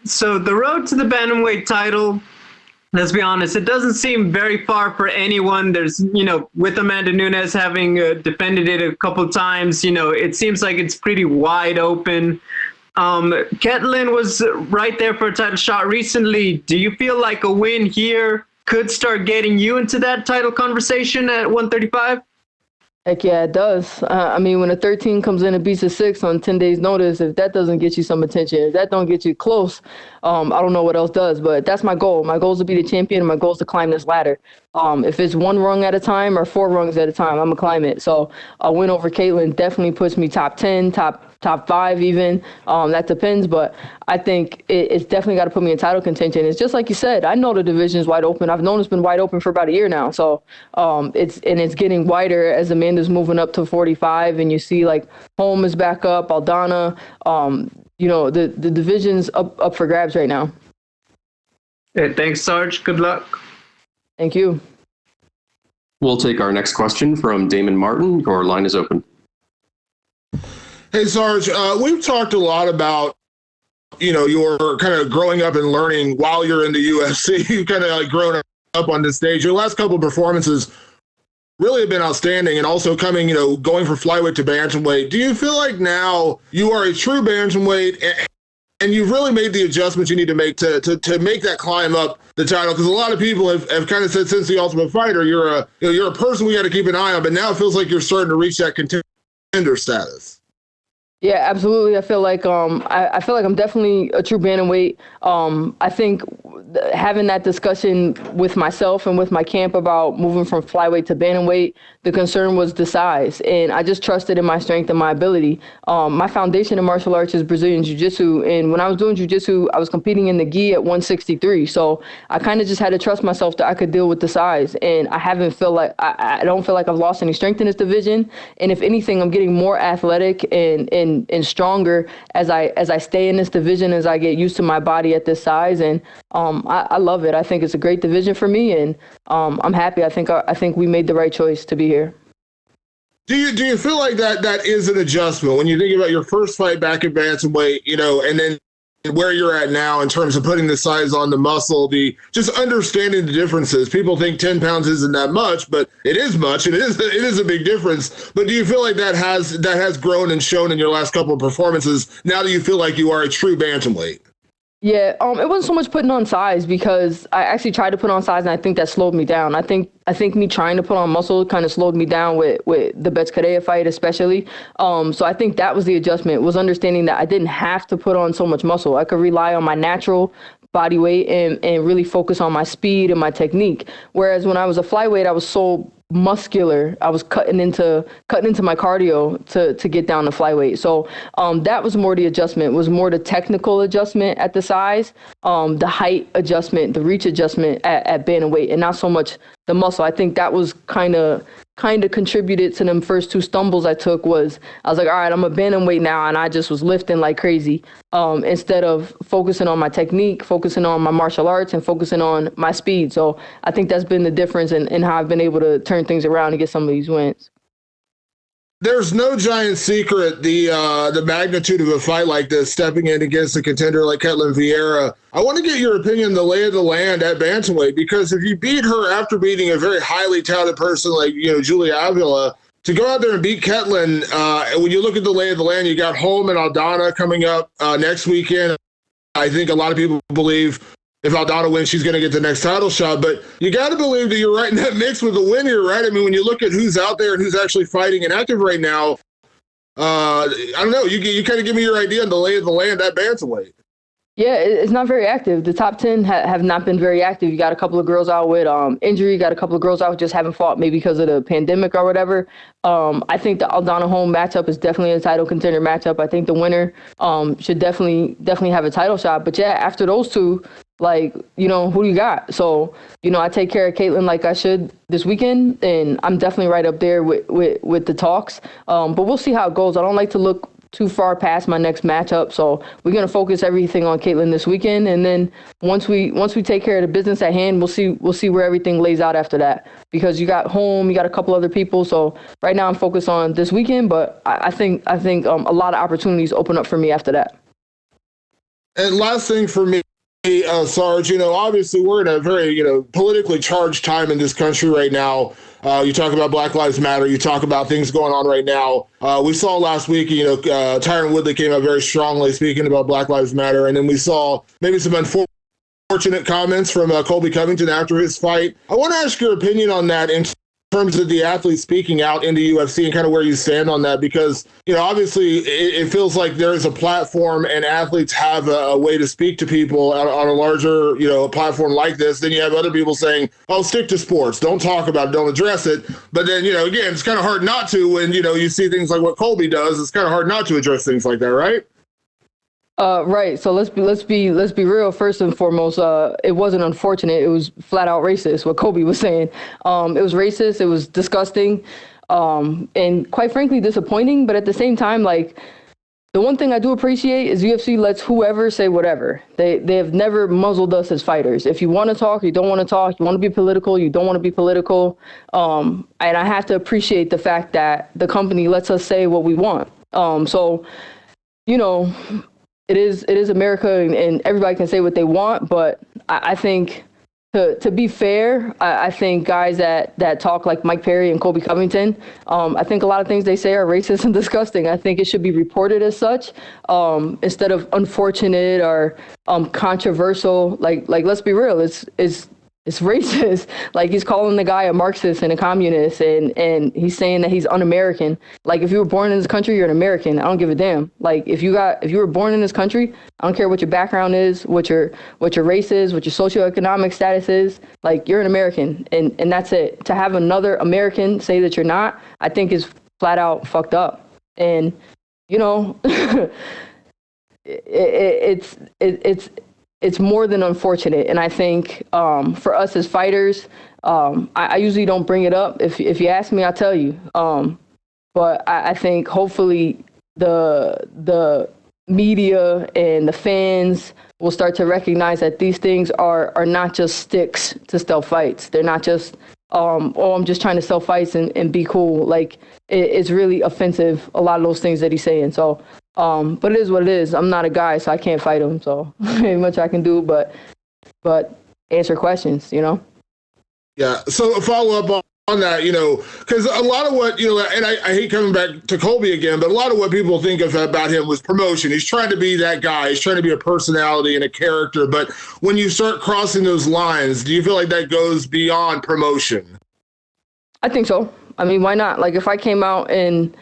So the road to the bantamweight title, let's be honest, it doesn't seem very far for anyone. There's, you know, with Amanda Nunes having defended it a couple times, you know, it seems like it's pretty wide open. Ketlen was right there for a title shot recently. Do you feel like a win here could start getting you into that title conversation at 135? Heck yeah, it does. I mean, when a 13 comes in and beats a 6 on 10 days notice, if that doesn't get you some attention, if that don't get you close, I don't know what else does. But that's my goal. My goal is to be the champion. My goal is to climb this ladder. If it's 1 rung at a time or 4 rungs at a time, I'm going to climb it. So a win over Ketlen definitely puts me top 10, top 5 even. That depends. But I think it's definitely got to put me in title contention. It's just like you said. I know the division is wide open. I've known it's been wide open for about a year now. So it's getting wider as Amanda's moving up to 45. And you see like Holm is back up, Aldana. You know, the division's up for grabs right now. Hey, thanks, Sarge. Good luck. Thank you. We'll take our next question from Damon Martin. Your line is open. Hey, Sarge, we've talked a lot about, you know, your kind of growing up and learning while you're in the UFC. You've kind of like grown up on this stage. Your last couple of performances really have been outstanding, and also coming, you know, going from flyweight to bantamweight. Do you feel like now you are a true bantamweight and you've really made the adjustments you need to make to make that climb up the title? Because a lot of people have kind of said since the Ultimate Fighter, you're a person we got to keep an eye on, but now it feels like you're starting to reach that contender status. Yeah, absolutely. I feel like I feel like I'm definitely a true bantamweight. I think having that discussion with myself and with my camp about moving from flyweight to bantamweight, the concern was the size, and I just trusted in my strength and my ability. My foundation in martial arts is Brazilian Jiu-Jitsu, and when I was doing Jiu-Jitsu, I was competing in the gi at 163. So I kind of just had to trust myself that I could deal with the size, and I don't feel like I've lost any strength in this division. And if anything, I'm getting more athletic and stronger as I stay in this division, as I get used to my body at this size, and I love it. I think it's a great division for me, and I'm happy. I think we made the right choice to be here. Do you feel like that is an adjustment when you think about your first fight back at bantamweight, you know, and then where you're at now in terms of putting the size on the muscle, just understanding the differences? People think 10 pounds isn't that much, but it is much. It is a big difference. But do you feel like that has grown and shown in your last couple of performances? Now do you feel like you are a true bantamweight? Yeah, it wasn't so much putting on size because I actually tried to put on size and I think that slowed me down. I think me trying to put on muscle kind of slowed me down with the Betskadea fight especially. So I think that was the adjustment, was understanding that I didn't have to put on so much muscle. I could rely on my natural body weight and really focus on my speed and my technique. Whereas when I was a flyweight, I was so muscular. I was cutting into my cardio to get down to flyweight. So that was more the adjustment, was more the technical adjustment at the size, the height adjustment, the reach adjustment at bantamweight, and not so much the muscle. I think that was kind of contributed to them first two stumbles I took. Was I was like, all right, I'm a bantamweight now, and I just was lifting like crazy instead of focusing on my technique, focusing on my martial arts, and focusing on my speed. So I think that's been the difference in how I've been able to turn things around and get some of these wins. There's no giant secret the magnitude of a fight like this, stepping in against a contender like Ketlen Vieira. I want to get your opinion, the lay of the land at bantamweight, because if you beat her after beating a very highly touted person like Julia Avila, to go out there and beat Ketlen, when you look at the lay of the land, you got Holm and Aldana coming up next weekend. I think a lot of people believe if Aldana wins, she's going to get the next title shot. But you got to believe that you're right in that mix with the win here, right? I mean, when you look at who's out there and who's actually fighting and active right now, I don't know. You kind of give me your idea on the lay of the land at bantamweight. Yeah, it's not very active. The top 10 have not been very active. You got a couple of girls out with injury. You got a couple of girls out just haven't fought maybe because of the pandemic or whatever. I think the Aldana Holm matchup is definitely a title contender matchup. I think the winner should definitely have a title shot. But yeah, after those two, like, who do you got? So, I take care of Ketlen like I should this weekend, and I'm definitely right up there with the talks. But we'll see how it goes. I don't like to look too far past my next matchup, so we're gonna focus everything on Ketlen this weekend, and then once we take care of the business at hand, we'll see where everything lays out after that. Because you got Holm, you got a couple other people. So right now I'm focused on this weekend, but I think a lot of opportunities open up for me after that. And last thing for me, Sarge, obviously we're in a very, politically charged time in this country right now. You talk about Black Lives Matter. You talk about things going on right now. We saw last week, Tyron Woodley came out very strongly speaking about Black Lives Matter. And then we saw maybe some unfortunate comments from Colby Covington after his fight. I want to ask your opinion on that in terms of the athletes speaking out in the UFC and kind of where you stand on that, because, obviously it feels like there is a platform and athletes have a way to speak to people on a larger, platform like this. Then you have other people saying, oh, stick to sports, don't talk about it, don't address it. But then, again, it's kind of hard not to when, you see things like what Colby does. It's kind of hard not to address things like that, right? Right. So let's be real. First and foremost, it wasn't unfortunate. It was flat out racist. What Colby was saying. It was racist. It was disgusting, and quite frankly disappointing. But at the same time, like, the one thing I do appreciate is UFC lets whoever say whatever. They have never muzzled us as fighters. If you want to talk, you don't want to talk. You want to be political, you don't want to be political. And I have to appreciate the fact that the company lets us say what we want. So, It is America, and everybody can say what they want, but I think to be fair, I think guys that talk like Mike Perry and Colby Covington, I think a lot of things they say are racist and disgusting. I think it should be reported as such, instead of unfortunate or controversial. Like let's be real, it's racist. Like, he's calling the guy a Marxist and a communist, and he's saying that he's un-American. Like, if you were born in this country, you're an American. I don't give a damn. Like, if you were born in this country, I don't care what your background is, what your race is, what your socioeconomic status is. Like, you're an American, and that's it. To have another American say that you're not, I think is flat out fucked up. And it's more than unfortunate. And I think for us as fighters, I usually don't bring it up. If you ask me, I'll tell you. But I think hopefully the media and the fans will start to recognize that these things are not just sticks to sell fights. They're not just, I'm just trying to sell fights and be cool. Like, it's really offensive, a lot of those things that he's saying. So, but it is what it is. I'm not a guy, so I can't fight him. So ain't much I can do, but answer questions, Yeah. So a follow up on that, because a lot of what, and I hate coming back to Colby again, but a lot of what people think of about him was promotion. He's trying to be that guy. He's trying to be a personality and a character. But when you start crossing those lines, do you feel like that goes beyond promotion? I think so. I mean, why not? Like, if I came out and,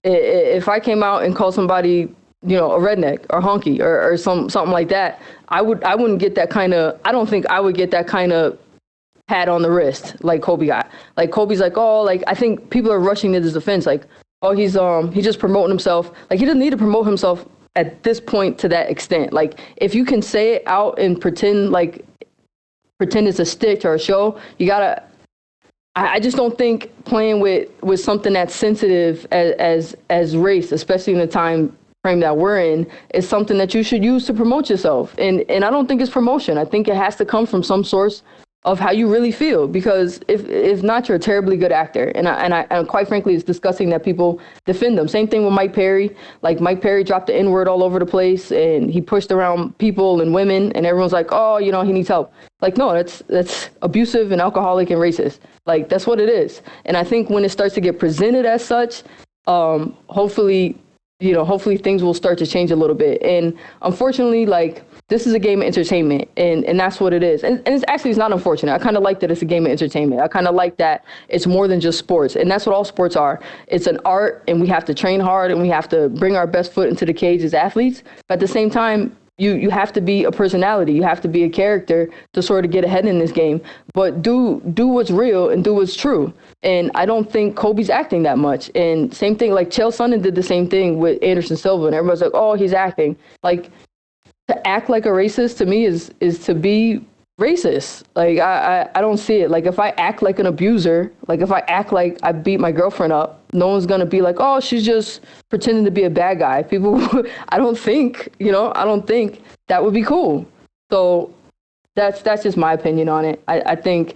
if I came out and called somebody, a redneck or honky or something like that, I wouldn't get that kind of, I don't think I would get that kind of pat on the wrist like Kobe got. Like, Kobe's like, oh, like, I think people are rushing to his defense. Like, oh, he's just promoting himself. Like, he doesn't need to promote himself at this point to that extent. Like, if you can say it out and pretend it's a stitch or a show, you gotta, I just don't think playing with something that's sensitive as race, especially in the time frame that we're in, is something that you should use to promote yourself. And I don't think it's promotion. I think it has to come from some source of how you really feel, because if not, you're a terribly good actor. And quite frankly, it's disgusting that people defend them. Same thing with Mike Perry. Like, Mike Perry dropped the N-word all over the place, and he pushed around people and women, and everyone's like, oh, he needs help. Like, no, that's abusive and alcoholic and racist. Like, that's what it is. And I think when it starts to get presented as such, hopefully things will start to change a little bit. And unfortunately, like, this is a game of entertainment, and that's what it is. And it's not unfortunate. I kind of like that it's a game of entertainment. I kind of like that it's more than just sports, and that's what all sports are. It's an art, and we have to train hard, and we have to bring our best foot into the cage as athletes. But at the same time, you have to be a personality. You have to be a character to sort of get ahead in this game. But do what's real and do what's true. And I don't think Kobe's acting that much. And same thing, like Chael Sonnen did the same thing with Anderson Silva, and everyone's like, oh, he's acting. Like, to act like a racist to me is to be racist. Like, I don't see it. Like, if I act like an abuser, like if I act like I beat my girlfriend up, no one's gonna be like, oh, she's just pretending to be a bad guy. People, I don't think that would be cool. So that's just my opinion on it. I think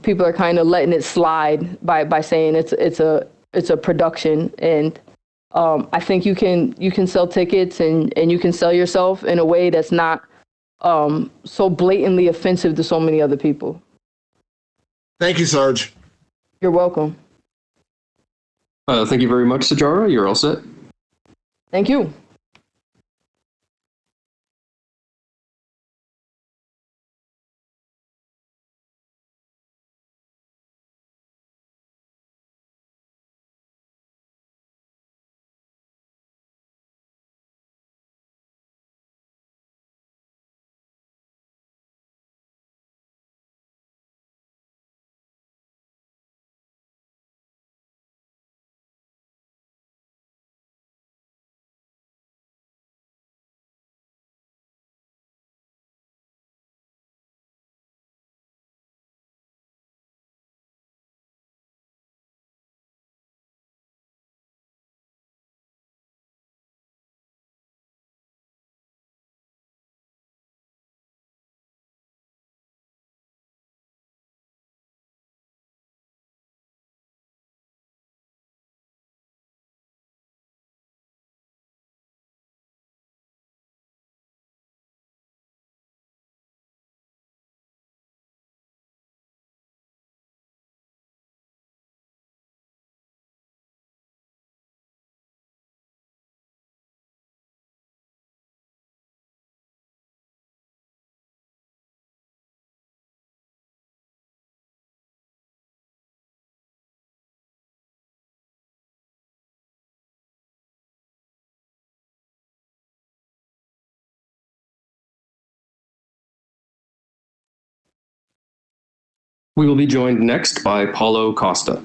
people are kind of letting it slide by saying it's a production, and I think you can sell tickets and you can sell yourself in a way that's not so blatantly offensive to so many other people. Thank you, Sarge. You're welcome. Thank you very much, Sijara. You're all set. Thank you. We will be joined next by Paulo Costa.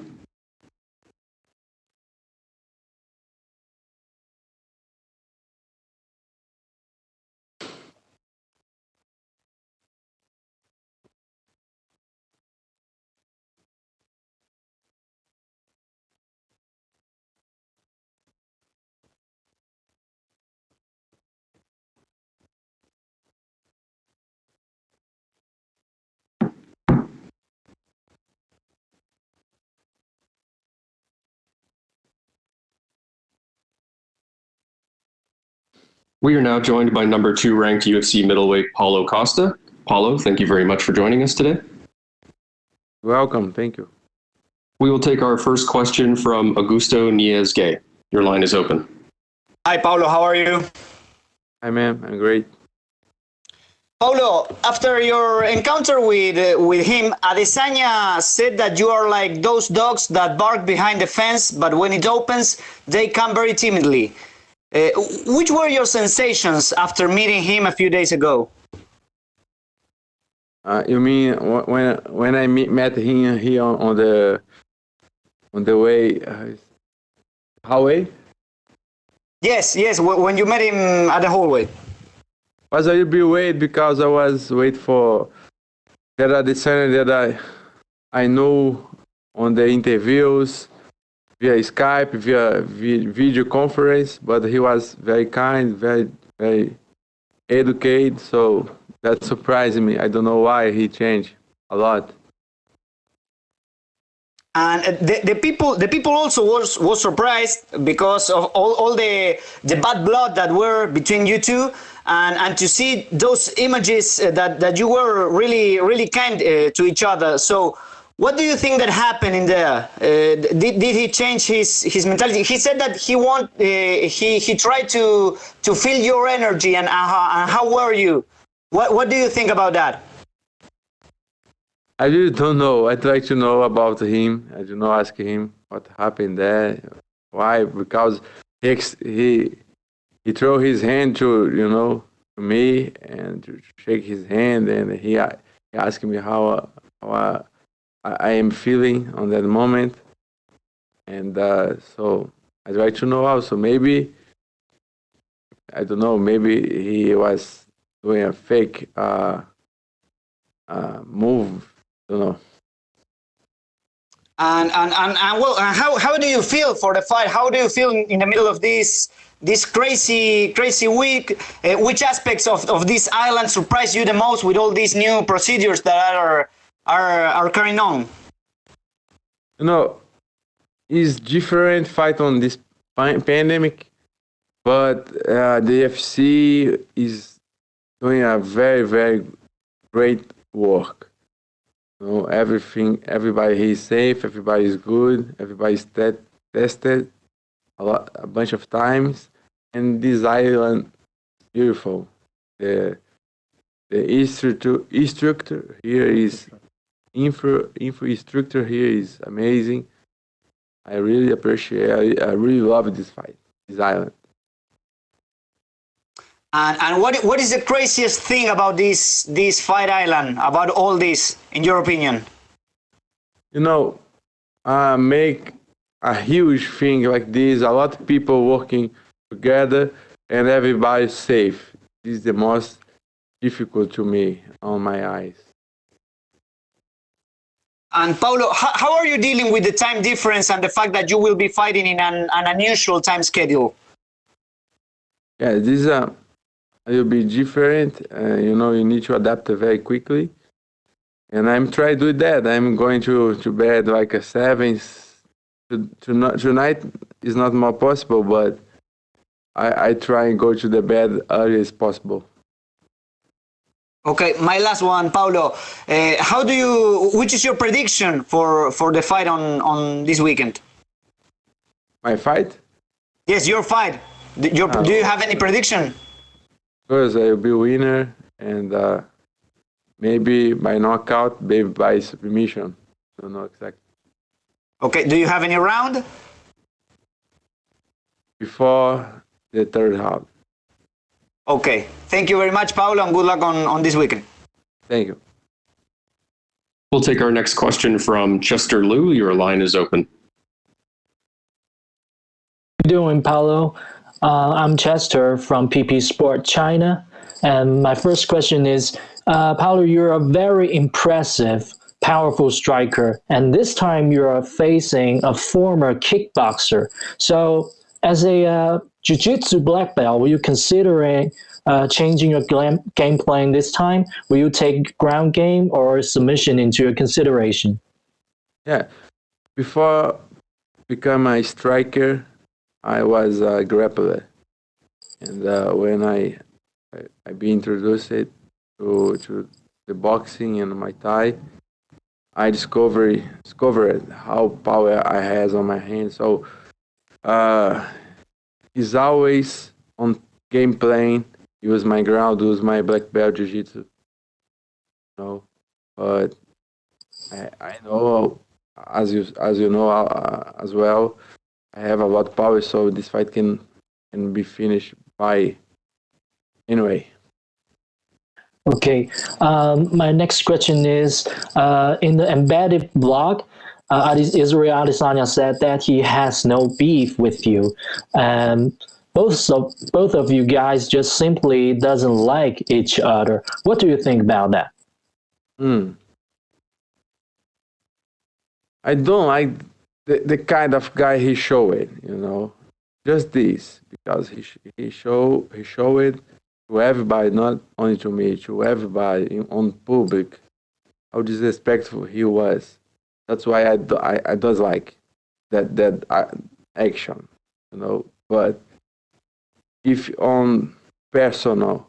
We are now joined by number 2 ranked UFC middleweight Paulo Costa. Paulo, thank you very much for joining us today. Welcome. Thank you. We will take our first question from Augusto Niez-Gay. Your line is open. Hi, Paulo. How are you? Hi, ma'am. I'm great. Paulo, after your encounter with him, Adesanya said that you are like those dogs that bark behind the fence, but when it opens, they come very timidly. Which were your sensations after meeting him a few days ago? You mean when I met him here on the way hallway? Yes, when you met him at the hallway. Was a little bit wait because I was waiting for that Adesanya that I know on the interviews via Skype, via video conference, but he was very kind, very educated, so that surprised me. I don't know why he changed a lot. And the people also was surprised because of all the bad blood that were between you two, and to see those images that you were really kind to each other. So what do you think that happened in there? Did he change his mentality? He said that he tried to feel your energy, and how were you? What do you think about that? I really don't know. I'd like to know about him. I do not ask him what happened there. Why? Because he threw his hand to me and to shake his hand, and he asked me how I am feeling on that moment, and so I'd like to know also. Maybe I don't know. Maybe he was doing a fake move. Don't know. And how do you feel for the fight? How do you feel in the middle of this crazy week? Which aspects of this island surprised you the most with all these new procedures that are carrying on? It's different fight on this pandemic, but the UFC is doing a very great work. Everybody is safe, everybody is good, everybody's tested a bunch of times, and this island is beautiful. The infrastructure here is infrastructure here is amazing. I really appreciate. I really love this island. And what is the craziest thing about this fight island? About all this, in your opinion? Make a huge thing like this. A lot of people working together, and everybody's safe. This is the most difficult to me on my eyes. And Paulo, how are you dealing with the time difference and the fact that you will be fighting in an unusual time schedule? Yeah, this is a little bit different. You need to adapt very quickly. And I'm trying to do that. I'm going to bed like a 7. Tonight is not more possible, but I try and go to the bed early as possible. Okay, my last one, Paulo. Which is your prediction for the fight on this weekend? My fight? Yes, your fight. Do you have any prediction? Of course, I will be winner, and maybe by knockout, maybe by submission. Don't know exactly. Okay, do you have any round? Before the third round. Okay, thank you very much, Paulo, and good luck on this weekend. Thank you. We'll take our next question from Chester Liu. Your line is open. How you doing, Paulo? I'm Chester from PP Sport China, and my first question is, Paulo, you're a very impressive, powerful striker, and this time you're facing a former kickboxer. So, as a jiu-jitsu black belt, were you considering changing your game plan this time? Will you take ground game or submission into your consideration? Yeah, before become a striker, I was a grappler, and when I be introduced to the boxing and Muay Thai, I discovered how power I has on my hands. So he's always on game plan. Use my ground, use my black belt jiu-jitsu. But I know, as you know as well, I have a lot of power, so this fight can be finished by anyway. Okay. My next question is, in the embedded blog, Israel Adesanya said that he has no beef with you. Both of you guys just simply doesn't like each other. What do you think about that? I don't like the kind of guy he showed, just this, because he showed to everybody, not only to me, to everybody on public, how disrespectful he was. That's why I don't like that action, But if on personal,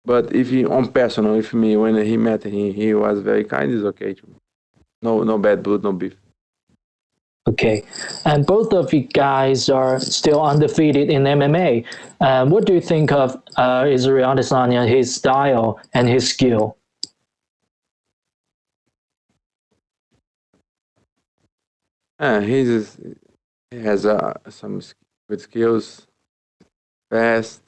but if he on personal with me, when he met him, he was very kind. It's okay to me. No bad blood, no beef. Okay, and both of you guys are still undefeated in MMA. What do you think of Israel Adesanya, his style and his skill? He has some good skills, fast,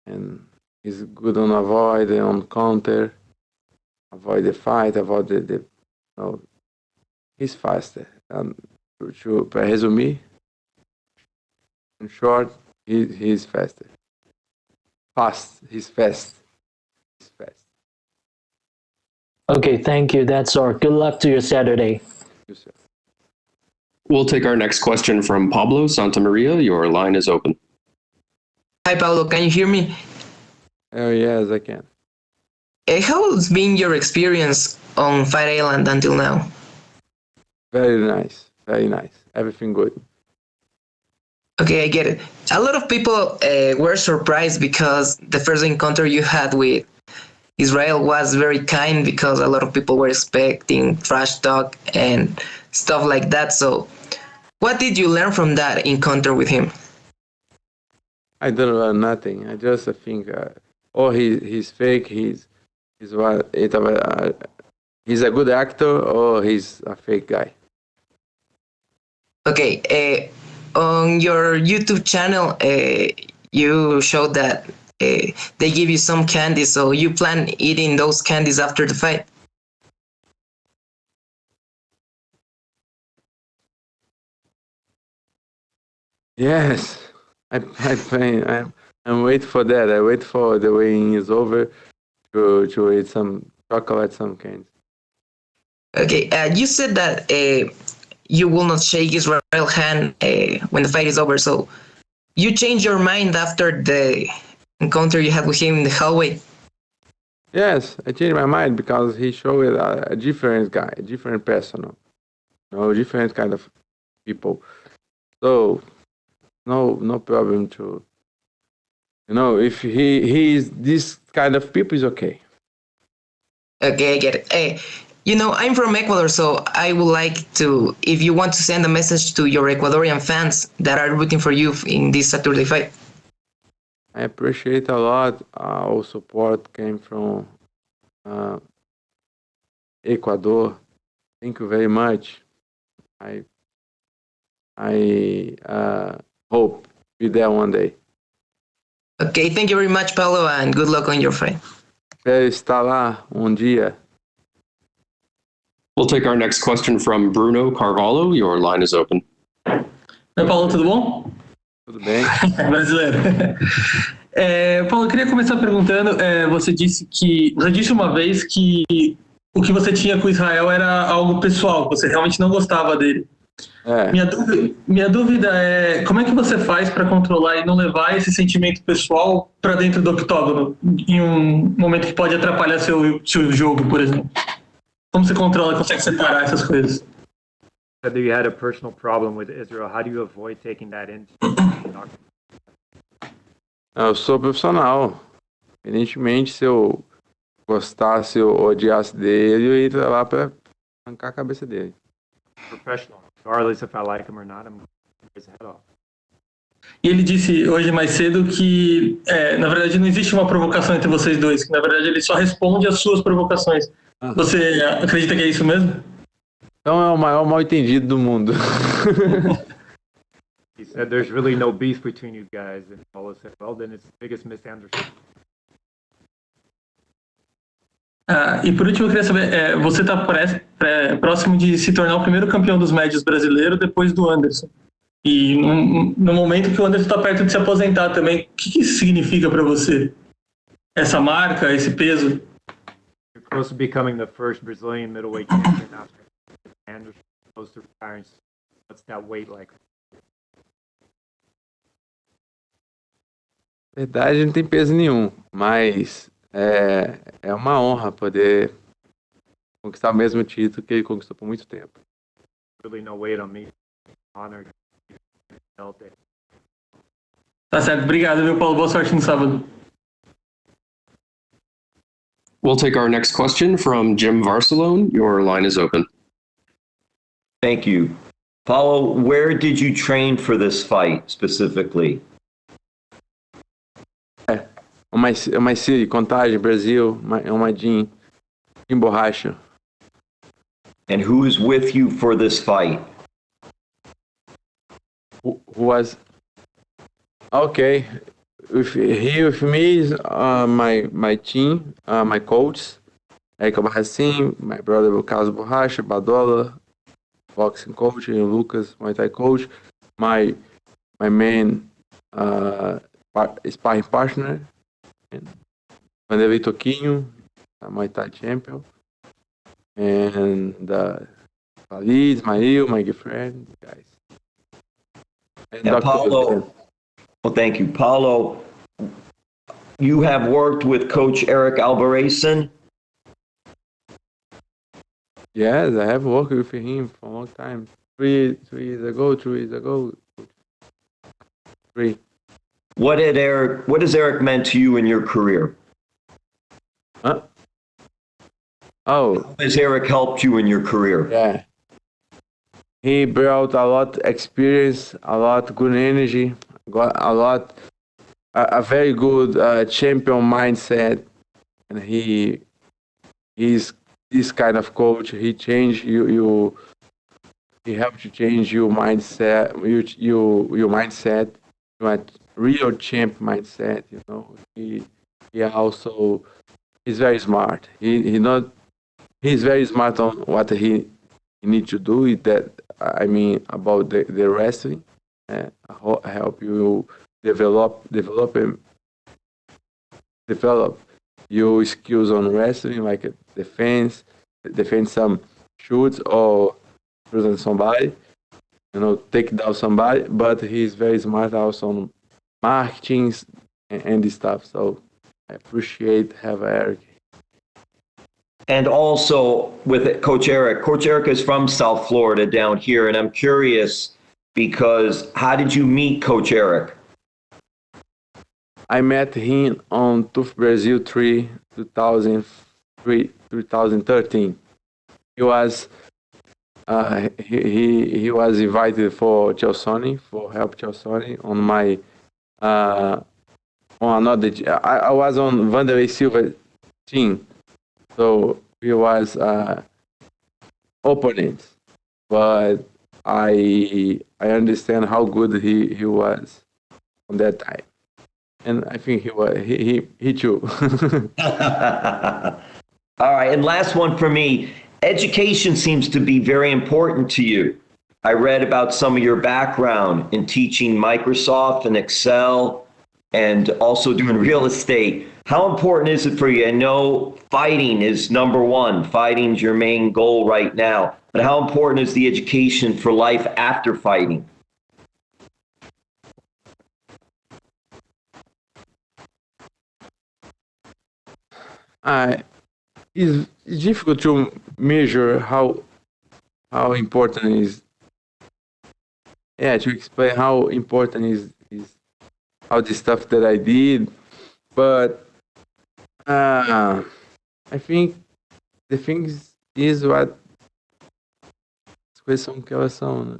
and he's good on avoid, on counter, avoid the fight, avoid the he's faster. To resumir, in short, he's faster. He's fast. Okay, thank you. That's all. Good luck to your Saturday. We'll take our next question from Pablo Santamaria. Your line is open. Hi, Paulo. Can you hear me? Oh, yes, I can. How's been your experience on Fight Island until now? Very nice. Very nice. Everything good. Okay, I get it. A lot of people were surprised because the first encounter you had with Israel was very kind, because a lot of people were expecting trash talk and stuff like that. So what did you learn from that encounter with him? I don't learn nothing. I just think, he's fake. He's a good actor, or he's a fake guy. Okay, on your YouTube channel, you showed that they give you some candy, so you plan eating those candies after the fight? Yes, I plan. I'm wait for that. I wait for the weighing is over to eat some chocolate, some candy. Okay, you said that you will not shake Israel's hand when the fight is over. So you changed your mind after the encounter you had with him in the hallway? Yes, I changed my mind because he showed a different guy, a different person, different kind of people. So no problem to, if he is this kind of people, is okay. Okay, I get it. Hey, I'm from Ecuador, so I would like to, if you want to send a message to your Ecuadorian fans that are rooting for you in this Saturday fight. I appreciate a lot. Our support came from Ecuador. Thank you very much. I hope be there one day. Okay, thank you very much, Paulo, and good luck on your fight. Espero estar lá dia. We'll take our next question from Bruno Carvalho. Your line is open. Oi, Paulo, tudo bom? Tudo bem. Brasileiro. Paulo, eu queria começar perguntando, você disse uma vez que o que você tinha com Israel era algo pessoal, você realmente não gostava dele. Minha dúvida é, como é que você faz para controlar e não levar esse sentimento pessoal para dentro do octógono, em um momento que pode atrapalhar seu jogo, por exemplo? Como você controla, consegue separar essas coisas? Whether you had a personal problem with Israel, how do you avoid taking that into? Eu sou profissional. Independentemente se eu gostasse ou odiasse dele, eu ia lá pra arrancar a cabeça dele. Professional. Regardless if I like him or not, I'm going to rip his head off. E ele disse hoje mais cedo que, na verdade, não existe uma provocação entre vocês dois, que na verdade ele só responde às suas provocações. Você acredita que é isso mesmo? Então é o maior mal entendido do mundo. He said there's really no beef between you guys. And Paulo said, well, then it's the biggest misunderstanding. E por último, eu queria saber, você está próximo de se tornar o primeiro campeão dos médios brasileiro depois do Anderson. E no momento que o Anderson está perto de se aposentar também, o que isso significa para você? Essa marca, esse peso? You're close to becoming the first Brazilian middleweight champion after Anderson, close to retiring. What's that weight like? Na verdade, não tem peso nenhum, mas é uma honra poder conquistar o mesmo título que ele conquistou por muito tempo. Really no weight on me. Honored. Tá certo, obrigado, viu, Paulo? Boa sorte no sábado. We'll take our next question from Jim Varsalone. Your line is open. Thank you. Paulo, where did you train for this fight specifically? O Maicílio, Contagem, Brasil, Almadinho, em Borracha. And who's with you for this fight? Who was okay? With me is my team, my coach, Érica Barracin, my brother Carlos Borracha, Badola, boxing coach, and Lucas, Muay Thai coach, my main sparring partner, Vanderlei Toquinho, Muay Thai champion, and Khalid, Ismail, my good friend, guys. And Paulo, well, thank you. Paulo, you have worked with Coach Eric Alvarezson? Yes, I have worked with him for a long time. 3 years ago. 3. What has Eric meant to you in your career? Huh? Oh. How has Eric helped you in your career? Yeah. He brought a lot of experience, a lot of good energy, a very good champion mindset, and he's this kind of coach. He changed you. He helped you change your mindset, your mindset, to a real champ mindset. You know, he also he's very smart. He's very smart on what he needs to do. About the wrestling, help you develop your skills on wrestling, like defend some shoots or present somebody, take down somebody. But he's very smart also on marketing and this stuff. So I appreciate have Eric. And also with Coach Eric. Coach Eric is from South Florida down here, and I'm curious because how did you meet Coach Eric? I met him on TUF Brazil 2013. He was he was invited for Chelsoni, for help Chelsoni on my on another. I was on Vanderlei Silva team. So he was opponent, but I understand how good he was on that time, and I think he too. All right, and last one for me. Education seems to be very important to you. I read about some of your background in teaching Microsoft and Excel, and also doing real estate. How important is it for you? I know fighting is number one. Fighting's your main goal right now. But how important is the education for life after fighting? It's difficult to measure how important is. To explain how important is all the stuff that I did, but I think the things is what as coisas são o que elas são, né?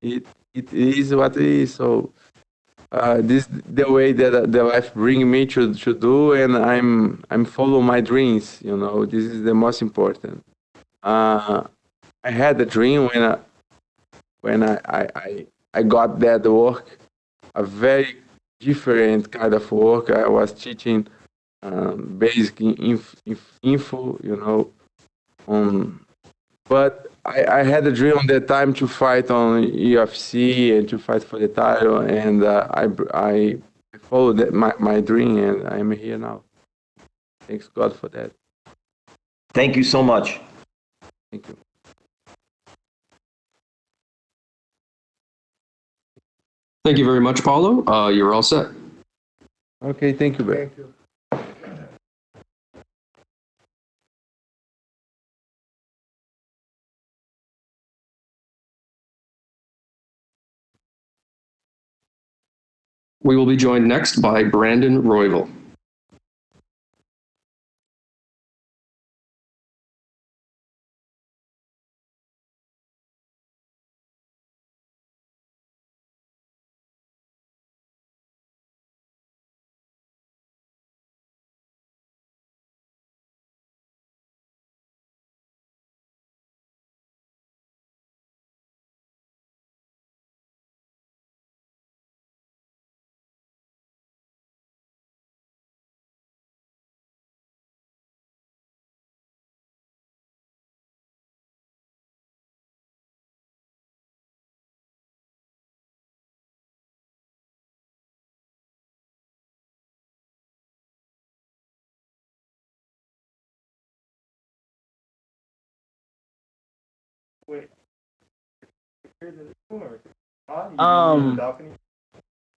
It is what it is. So this the way that the life bring me to do, and I'm follow my dreams. You know, this is the most important. I had a dream when I got that work, a very different kind of work. I was teaching basic info, you know. But I had a dream on that time to fight on UFC and to fight for the title, and I followed my dream, and I'm here now. Thanks God for that. Thank you so much. Thank you. Thank you very much, Paulo. You're all set. Okay, thank you, Brad. We will be joined next by Brandon Royval.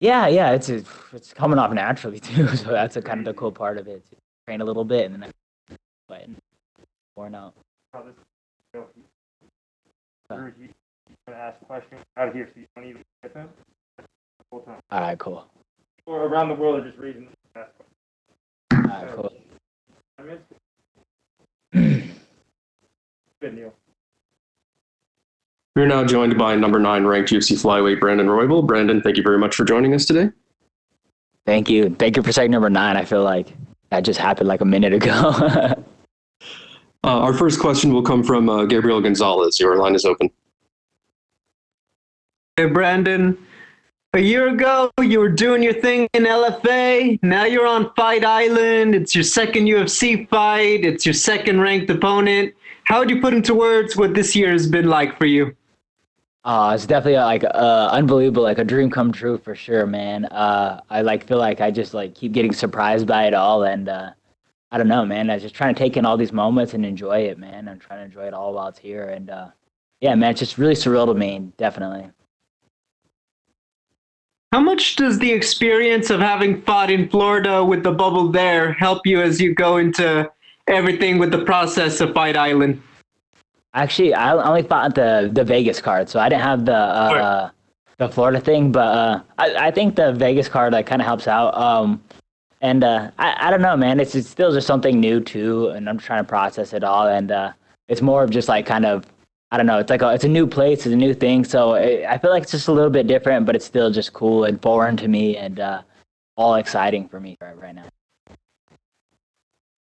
Yeah, it's coming off naturally too, so that's a kind of the cool part of it. Train a little bit and then worn out. You're going to ask questions out of here, so you don't even get them the whole time. All right, cool. Or around the world, are just reading the ask All questions. right, cool. Good, Neil. We're now joined by number 9 ranked UFC flyweight Brandon Royval. Brandon, thank you very much for joining us today. Thank you for saying number 9. I feel like that just happened like a minute ago. Our first question will come from Gabriel Gonzalez. Your line is open. Hey, Brandon. A year ago, you were doing your thing in LFA. Now you're on Fight Island. It's your second UFC fight. It's your second ranked opponent. How would you put into words what this year has been like for you? It's definitely like unbelievable, like a dream come true for sure, man. I feel like I just keep getting surprised by it all, and I don't know, man. I was just trying to take in all these moments and enjoy it, man. I'm trying to enjoy it all while it's here, and yeah, man, it's just really surreal to me, definitely. How much does the experience of having fought in Florida with the bubble there help you as you go into everything with the process of Fight Island? Actually, I only fought at the Vegas card, so I didn't have the Florida thing, but I think the Vegas card kind of helps out. And I don't know, man. It's still just something new too, and I'm trying to process it all. And it's more of just kind of, I don't know. It's it's a new place, it's a new thing. So I feel like it's just a little bit different, but it's still just cool and foreign to me, and all exciting for me right now.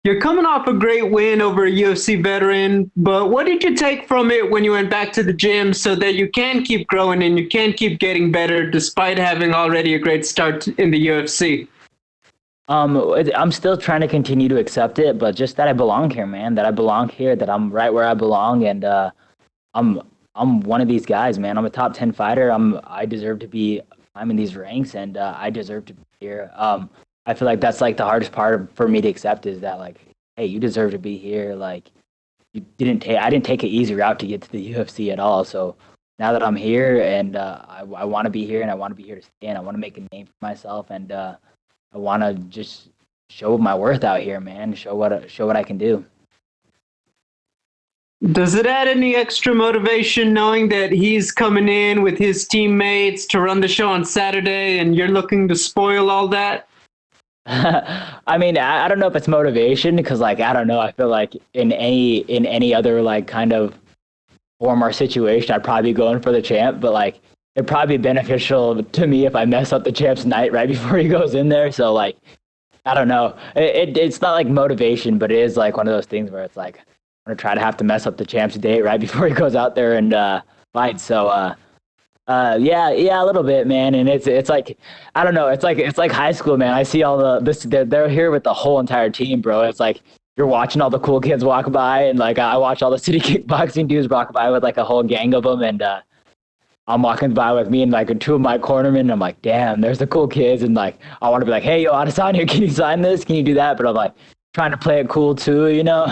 You're coming off a great win over a UFC veteran, but what did you take from it when you went back to the gym so that you can keep growing and you can keep getting better despite having already a great start in the UFC? I'm still trying to continue to accept it, but just that I belong here, man. That I belong here, that I'm right where I belong, and I'm one of these guys, man. I'm a top 10 fighter. I deserve to be climbing these ranks, and I deserve to be here. I feel like that's the hardest part for me to accept is that hey, you deserve to be here. I didn't take an easy route to get to the UFC at all. So now that I'm here, and I want to be here, and I want to be here to stay, and I want to make a name for myself, and I want to just show my worth out here, man. Show what I can do. Does it add any extra motivation knowing that he's coming in with his teammates to run the show on Saturday, and you're looking to spoil all that? I mean, I don't know if it's motivation because, like, I don't know. I feel like in any other like kind of form or situation, I'd probably be going for the champ. But like, it'd probably be beneficial to me if I mess up the champ's night right before he goes in there. So like, I don't know. It's not like motivation, but it is like one of those things where it's like I'm gonna try to have to mess up the champ's date right before he goes out there and fight. So yeah, a little bit, man. And it's like I don't know. It's like high school, man. I see all they're here with the whole entire team, bro. It's like you're watching all the cool kids walk by, and like I watch all the city kickboxing dudes walk by with like a whole gang of them, and I'm walking by with me and like two of my cornermen, and I'm like, damn, there's the cool kids, and like I want to be like, hey, yo, Adesanya, can you sign this? Can you do that? But I'm like trying to play it cool too, you know.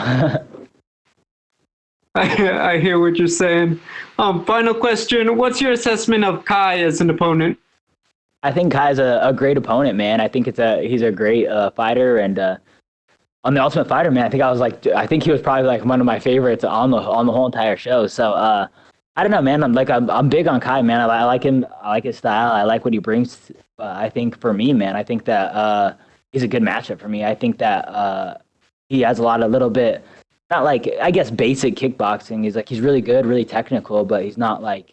I hear what you're saying. Final question: what's your assessment of Kai as an opponent? I think Kai's a great opponent, man. I think he's a great fighter, and on the Ultimate Fighter, man, I think he was probably like one of my favorites on the whole entire show. So I don't know, man. I'm big on Kai, man. I like him. I like his style. I like what he brings. I think for me, man, I think that he's a good matchup for me. I think that he has a lot of little bit, not like I guess basic kickboxing. He's really good, really technical, but he's not going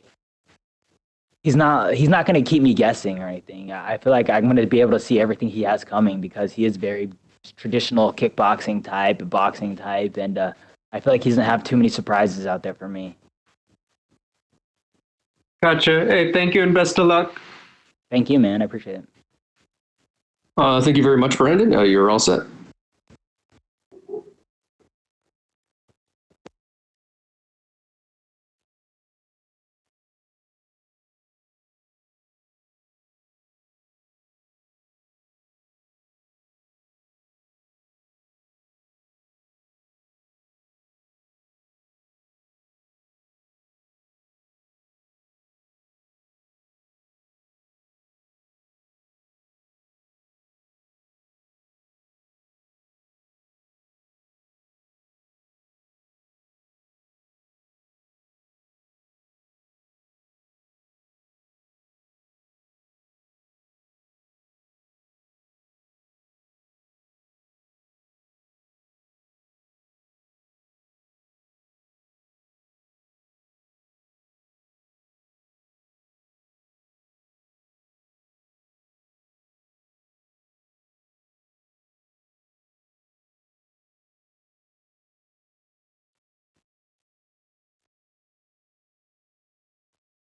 to keep me guessing or anything. I feel like I'm going to be able to see everything he has coming because he is very traditional kickboxing type, boxing type, and I feel like he doesn't have too many surprises out there for me. Gotcha. Hey, thank you and best of luck. Thank you, man. I appreciate it. Thank you very much, Brandon. You're all set.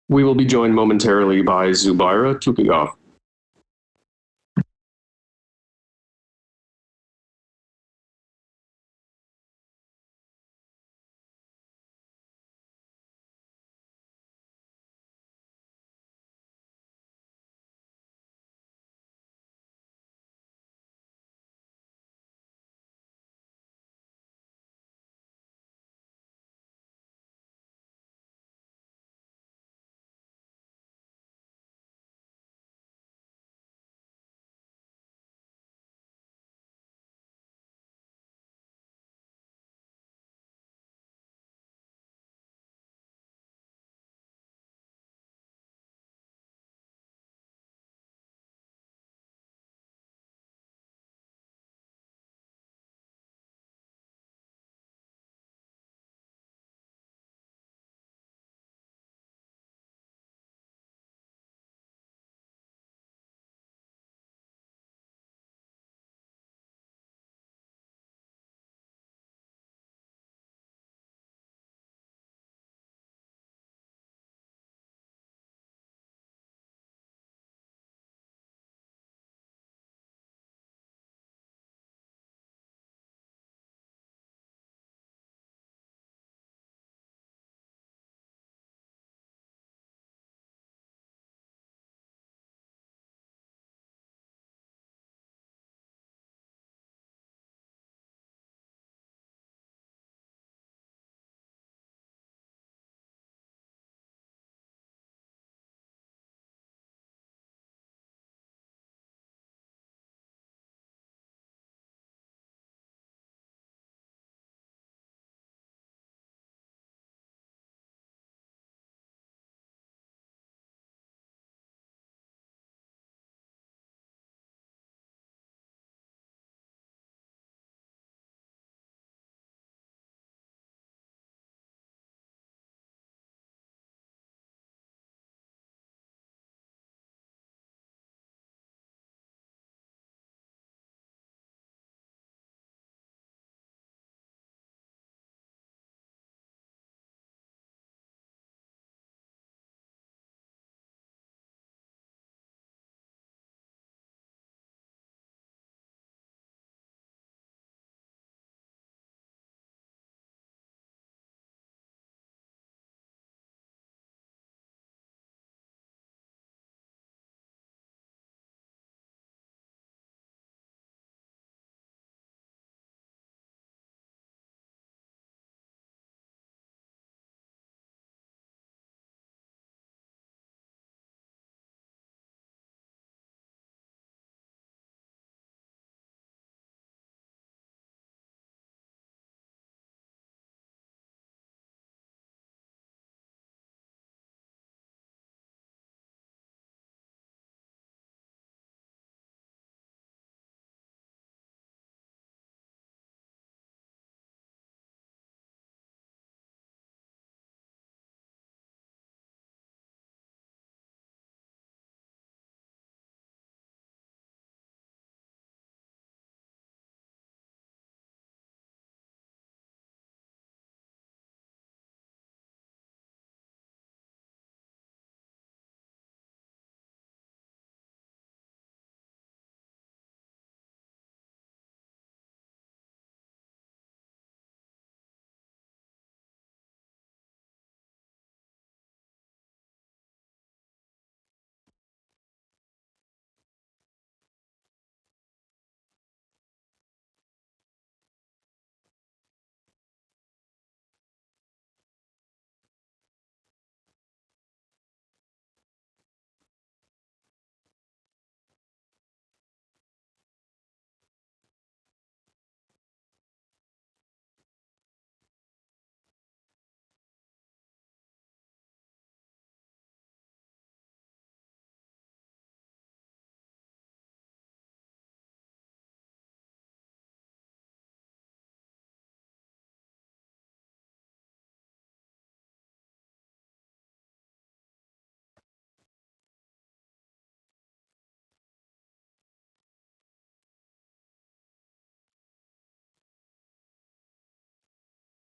We will be joined momentarily by Zubaira Tukhogov.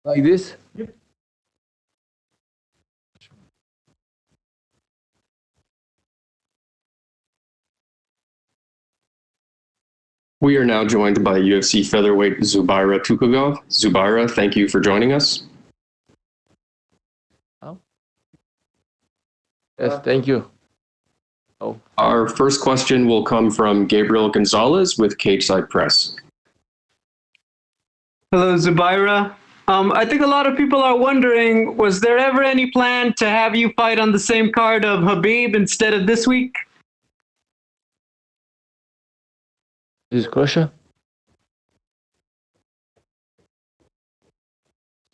Like this? We are now joined by UFC featherweight Zubaira Tukhogov. Zubaira, thank you for joining us. Yes, thank you. Our first question will come from Gabriel Gonzalez with Cageside Press. Hello, Zubaira. I think a lot of people are wondering, was there ever any plan to have you fight on the same card of Khabib instead of this week? This is Crusher.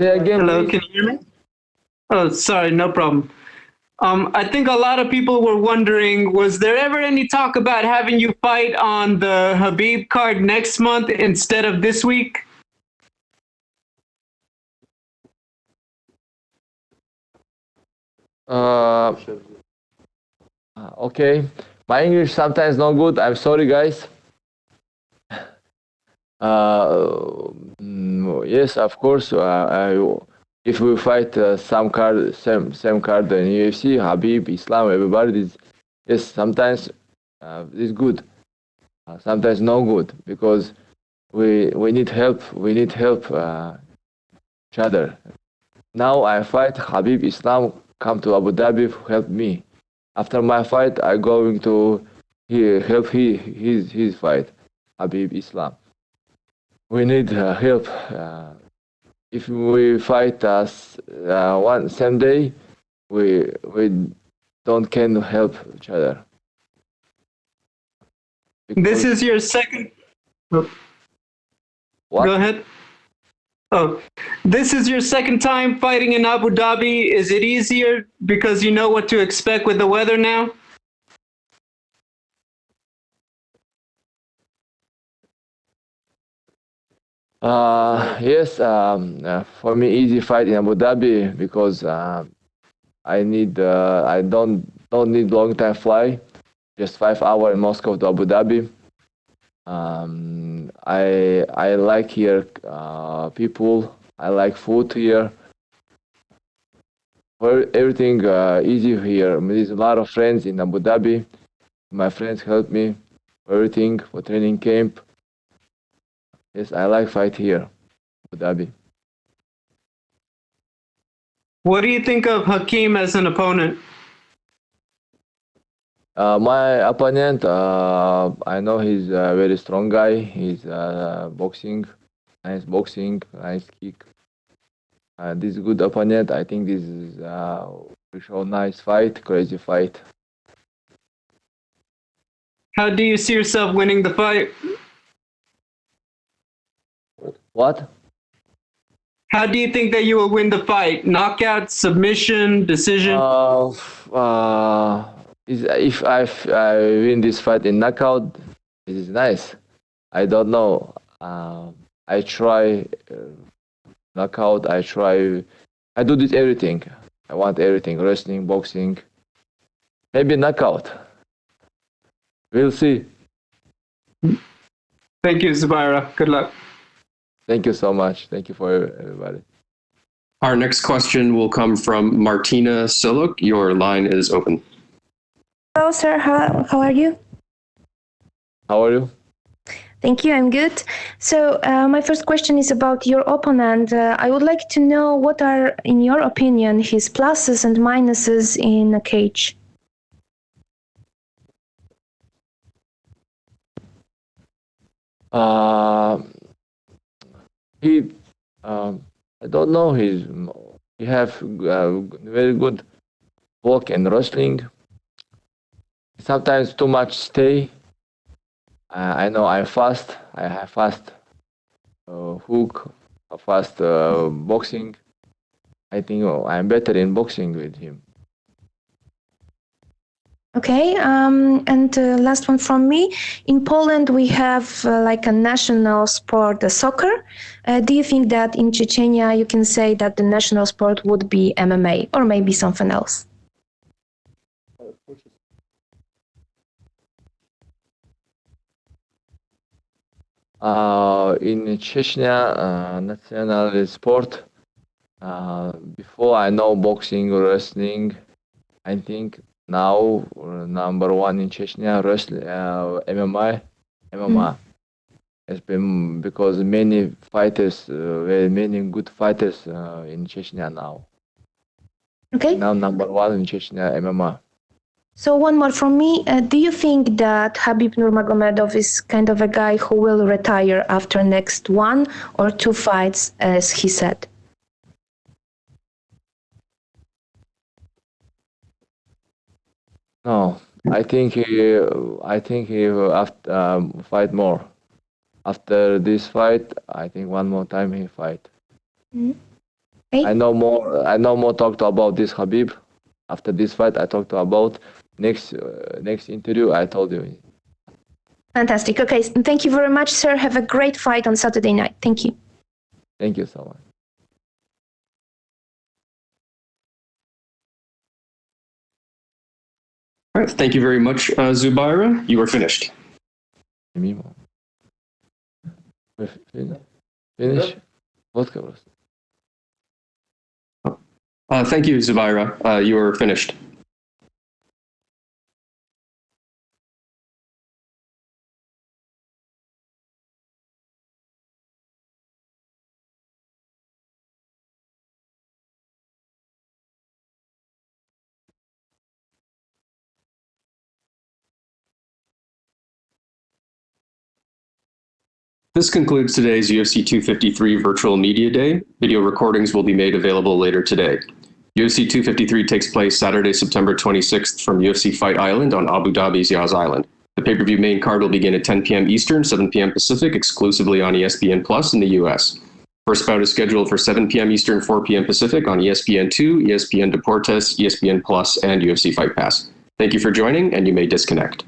Say again, Hello, please. can you hear me? Oh, sorry, no problem. I think a lot of people were wondering, was there ever any talk about having you fight on the Khabib card next month instead of this week? Okay. My English sometimes not good. I'm sorry, guys. Yes, of course. If we fight same card in UFC, Habib, Islam, everybody, yes, sometimes it's good. Sometimes no good because we need help. We need help each other. Now I fight Habib Islam. Come to Abu Dhabi, help me. After my fight, I going to help his fight, Habib Islam. We need help. If we fight one same day, we don't can help each other. This is your second. What? Go ahead. Oh, this is your second time fighting in Abu Dhabi. Is it easier because you know what to expect with the weather now? Yes, for me easy fight in Abu Dhabi because I don't need long time fly, just 5 hours in Moscow to Abu Dhabi. I like here people. I like food here. Everything easy here. There's a lot of friends in Abu Dhabi. My friends help me for everything for training camp. Yes, I like fight here, Abu Dhabi. What do you think of Hakeem as an opponent? My opponent, I know he's a very strong guy. He's boxing, nice kick. This is good opponent. I think this is we show nice fight, crazy fight. How do you see yourself winning the fight? What? How do you think that you will win the fight? Knockout, submission, decision? If I win this fight in knockout, it is nice. I don't know. I try knockout. I do this everything. I want everything: wrestling, boxing, maybe knockout. We'll see. Thank you, Zubaira. Good luck. Thank you so much. Thank you for everybody. Our next question will come from Martina Siluk. Your line is open. Hello, sir. How are you? How are you? Thank you. I'm good. So my first question is about your opponent. I would like to know what are, in your opinion, his pluses and minuses in a cage. I don't know. He have very good walk and wrestling. Sometimes too much stay. I know I'm fast. I have fast hook, fast boxing. I think I'm better in boxing with him. Okay, and last one from me. In Poland, we have like a national sport, soccer. Do you think that in Chechnya you can say that the national sport would be MMA or maybe something else? In Chechnya, national sport, Before I know boxing, wrestling. I think now number one in Chechnya, wrestling, MMA. It's been because many fighters, very many good fighters in Chechnya now. Okay. Now number one in Chechnya, MMA. So one more from me. Do you think that Khabib Nurmagomedov is kind of a guy who will retire after next 1 or 2 fights, as he said? No, I think he after fight more. After this fight, I think one more time he fight. I know more talked about this Khabib. After this fight, I talked about next interview. I told you. Fantastic. Okay, thank you very much, sir. Have a great fight on Saturday night. Thank you. Thank you so much. All right, thank you very much, Zubaira. You are finished. Finish? What covers? Thank you, Zubaira. You are finished. This concludes today's UFC 253 Virtual Media Day. Video recordings will be made available later today. UFC 253 takes place Saturday, September 26th from UFC Fight Island on Abu Dhabi's Yas Island. The pay-per-view main card will begin at 10 p.m. Eastern, 7 p.m. Pacific, exclusively on ESPN Plus in the U.S. First bout is scheduled for 7 p.m. Eastern, 4 p.m. Pacific on ESPN2, ESPN Deportes, ESPN Plus, and UFC Fight Pass. Thank you for joining, and you may disconnect.